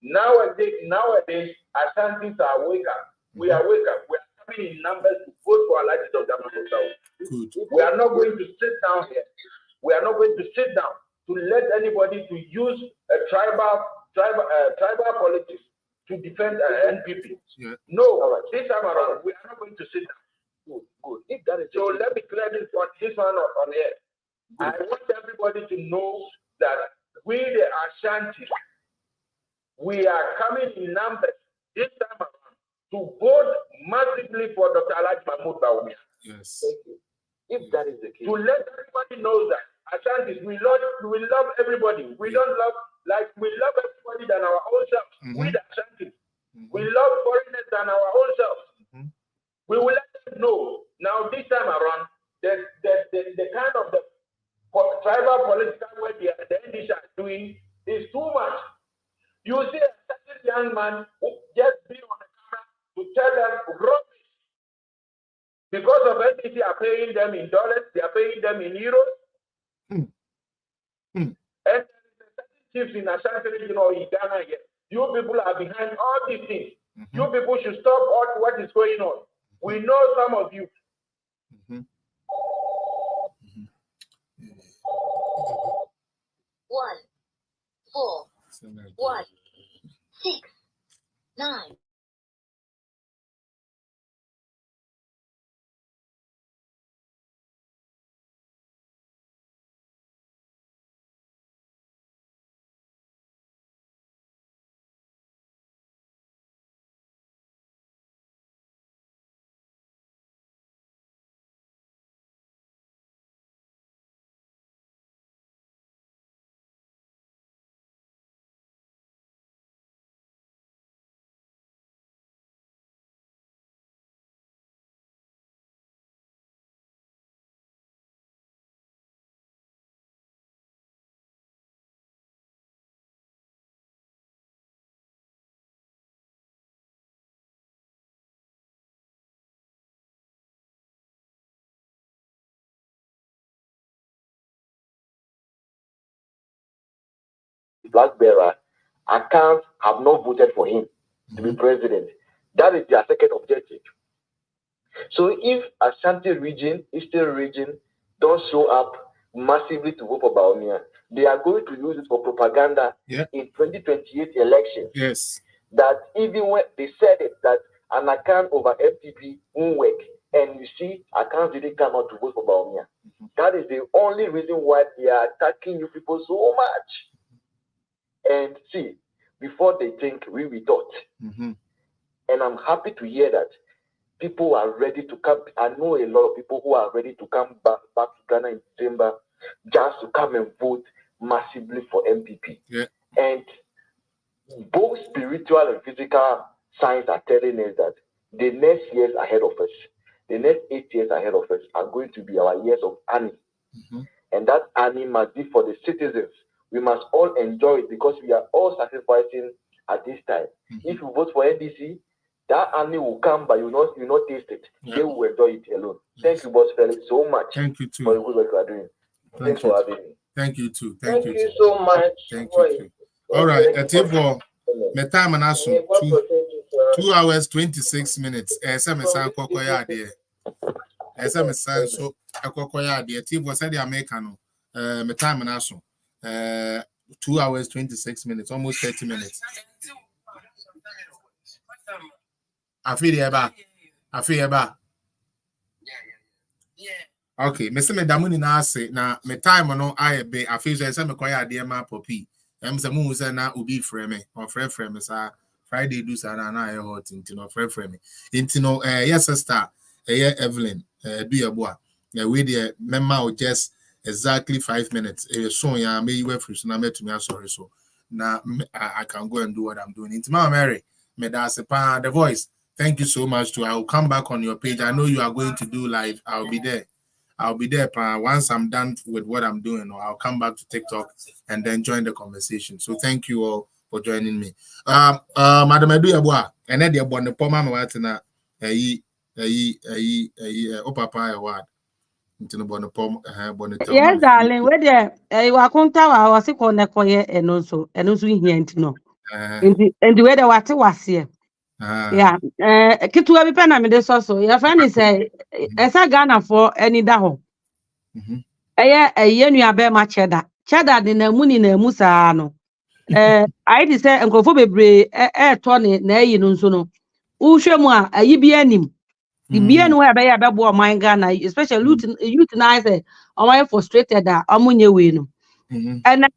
Nowadays, Ashantis are wake up. We are wake up. We are coming in numbers to vote for Alhaji Dr. Mahmoud Bawumia. We are not going to sit down here. We are not going to sit down to let anybody to use a tribal politics to defend NPP. Yeah. No, this time around, we are not going to sit down. Good. If that is so let me clear this one on air. I want everybody to know that we, the Ashanti, we are coming in numbers this time around to vote massively for Dr. Alhaji Mahmoud Bawumia. Yes. Thank you. If that is the case. To let everybody know that Ashantis, we love everybody. We don't love, like we love everybody than our own selves. We the Ashantis. We love foreigners than our own selves. We will let them know. Now this time around, the kind of the tribal political work the NDC are doing is too much. You see a certain young man who just be on the camera to tell them rubbish. Because of NDC are paying them in dollars, they are paying them in euros. And there is a certain chiefs in Ashanti region or in Ghana here. You people are behind all these things. You people should stop what is going on. We know some of you. 1, 4, 1, 6, 9. Flag bearer Akans have not voted for him to be president. That is their second objective. So if Ashanti region, Eastern region, don't show up massively to vote for Bawumia, they are going to use it for propaganda in 2028 elections. Yes. That even when they said it, that an account over FTP won't work, and you see accounts didn't come out to vote for Bawumia. That is the only reason why they are attacking you people so much. And see, before they think, we thought. And I'm happy to hear that people are ready to come. I know a lot of people who are ready to come back to Ghana in December just to come and vote massively for MPP. Yeah. And both spiritual and physical signs are telling us that the next years ahead of us, the next 8 years ahead of us are going to be our years of Annie. And that Annie must be for the citizens. We must all enjoy it because we are all sacrificing at this time. If you vote for NDC, that Annie will come, but you not taste it. They will enjoy it alone. Thank you, Boss Felix, so much. Thank you too for the good work you are doing. Thanks for having me. Thank you too. Thank you so much. Thank you too. All right, a tip for my time and also 2 hours 26 minutes. Some san kokoya there. Some san so kokoya there. Tip for said the American. My time and also 2 hours 26 minutes, almost 30 minutes. I feel eba. Okay, me say me damu ni na ase na me time no aye be afi say me kwaya ade ma popi. Em say mu say na obi frɛ me or frɛ me sa Friday do sa na aye hot intino frɛ me. Intino yes sister Evelyn do your boy. We there memma o just exactly 5 minutes. So ya me you free so na me to me sorry so. Na I can go and do what I'm doing. Into Mama Mary, me da se pa the voice. Thank you so much too. I will come back on your page. I know you are going to do live. I'll be there. Once I'm done with what I'm doing, or I'll come back to TikTok and then join the conversation. So thank you all for joining me. Madam Edu Yabua, and then the bonne poma mawatina opapa award. Yes, darling. Where there you are contact was a koye and also here no. And the way the water was here. Yeah, kitu wa bipena me de so your friend is esa Ghana for any daho. Eye nua be ma cheddar de na mu ni na mu saa no. I dey say nkofo bebre to ne na eyi no nso no. Uhwemu a ayi bi anim. The bi anu e be ya be bo man Ghana, especially youth na say omo frustrated that omunye we no. And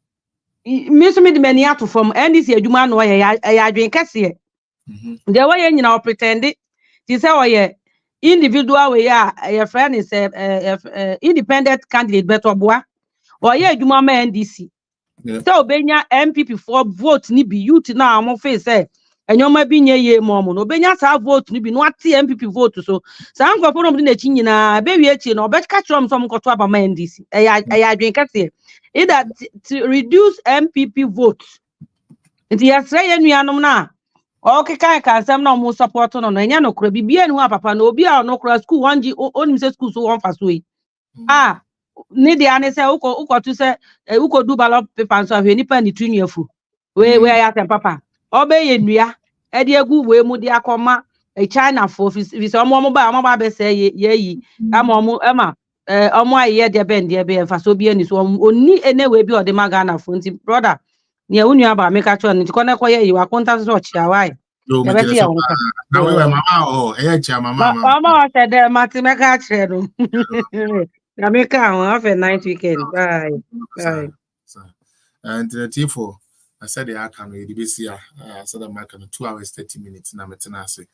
me so me de mani ato from NDC adwuma no ya adwen kese. The way you know pretend it, they say, oh, yeah, individual way, your friend is independent candidate, better boy, or yeah, you mama NDC. So, Benya MPP for vote, ni be youth now, I'm face, and you might be near ye, mom, no Benya vote, ni be not MPP vote. So, I'm going to put them in a baby, or bet catch from some Kotwaba NDC. I drink at here. Either to reduce MPP votes. And yes, say, and we are now. Okay, can some no more support on enya no kro bibia no papa no obi a no kro school wanji onim se school so won faso yi ni de ane se uko to se uko do ballot paper so ahwe nipa ni tunu afu we ya tem papa obe ye nua e de agu we mu de akoma China for fi so mo ba be se ye yi ama mo ema omo aye de be ndie be faso bi ani so oni ene we bi o de magana for nti brother ni unu aba make actually nti kona koye yi wa contact so chia why no me tell you na we mama mama mama said the mati make actually no na make have a nice weekend bye and the tifo I said the can we be see I said I'm making 2 hours 30 minutes na metina say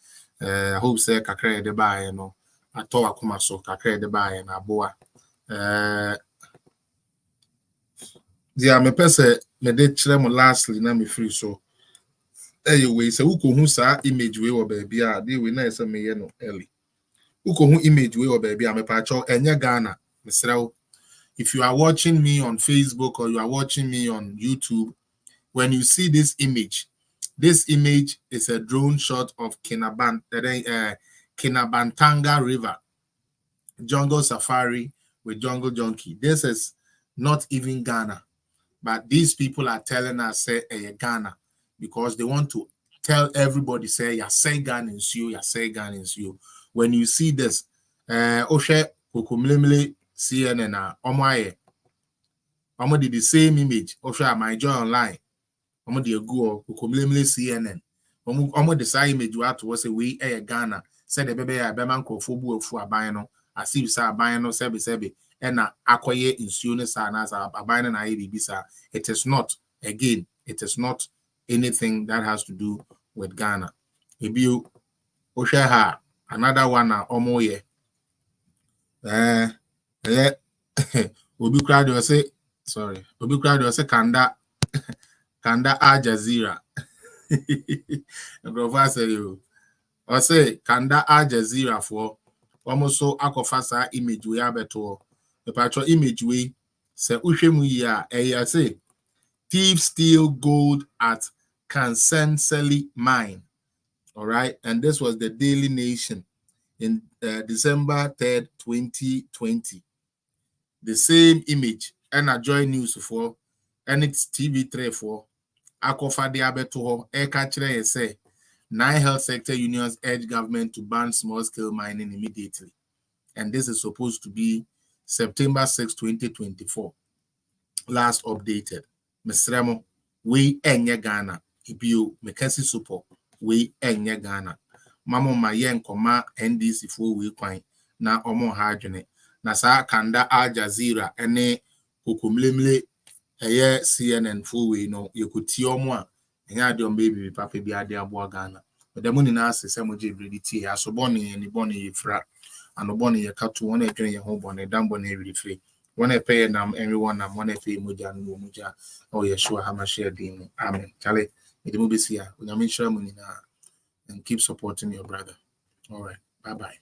I hope say kakra de buy no ato akoma so kakra de buy na boa dia me pese me de kire mo lastly na me free so we say uko hu sa image we wo baby a dey we na say me ye no early uko hu image we wo baby a me pa cho enye Ghana mesrew. If you are watching me on Facebook or you are watching me on YouTube, when you see this image is a drone shot of Kinabantanga River jungle safari with jungle junkie. This is not even Ghana. But these people are telling us, say, Ghana. because they want to tell everybody, say, ya say gun in you, ya say gun in you. When you see this, Oshe Kukumlemle CNN, did the same image. Oshe my joy online. Did go Kukumlemle CNN. The same image you have to say we Ghana. Said the baby a beman kofobu fu abano, as if sa abano sebi and acquire insurance and as a abano na bisa. It is not, again, it is not anything that has to do with Ghana. If you Osha another one omoye. Obi crowd you say sorry. Obi crowd you say Kanda Al Jazeera. Professor you. Or say Kanda Al Jazeera for almost so akofasa image we have beto. The patro image we say ushemu ya say thieves steal gold at Kansenseli mine. All right, and this was the Daily Nation in December 3rd, 2020. The same image and a joy news for and it's TV3 for Akofa Diabeto Ekachre say 9 health sector unions urge government to ban small-scale mining immediately. And this is supposed to be September 6, 2024. Last updated. Mesremo, we enye Ghana. Ibio Mekasi Supo, we enye Ghana. Mamo Mayen Koma NDC for we kwine na omo hajene. Na sa Kanda Al Jazeera ene kukumlemle eye CNN for we no yekuti omo enya de baby papa bi ade abo Ghana. But the money na se moje bredi aso boni ni boni yefra ano boni ye katu wona edwene ye ho boni dambo na eri free. When I pay them, everyone, I'm one pay Muja, Muja, oh, yeah, sure, how much share dim. Amen. Charlie, it will be here. When I'm in Sherman and keep supporting your brother. All right. Bye bye.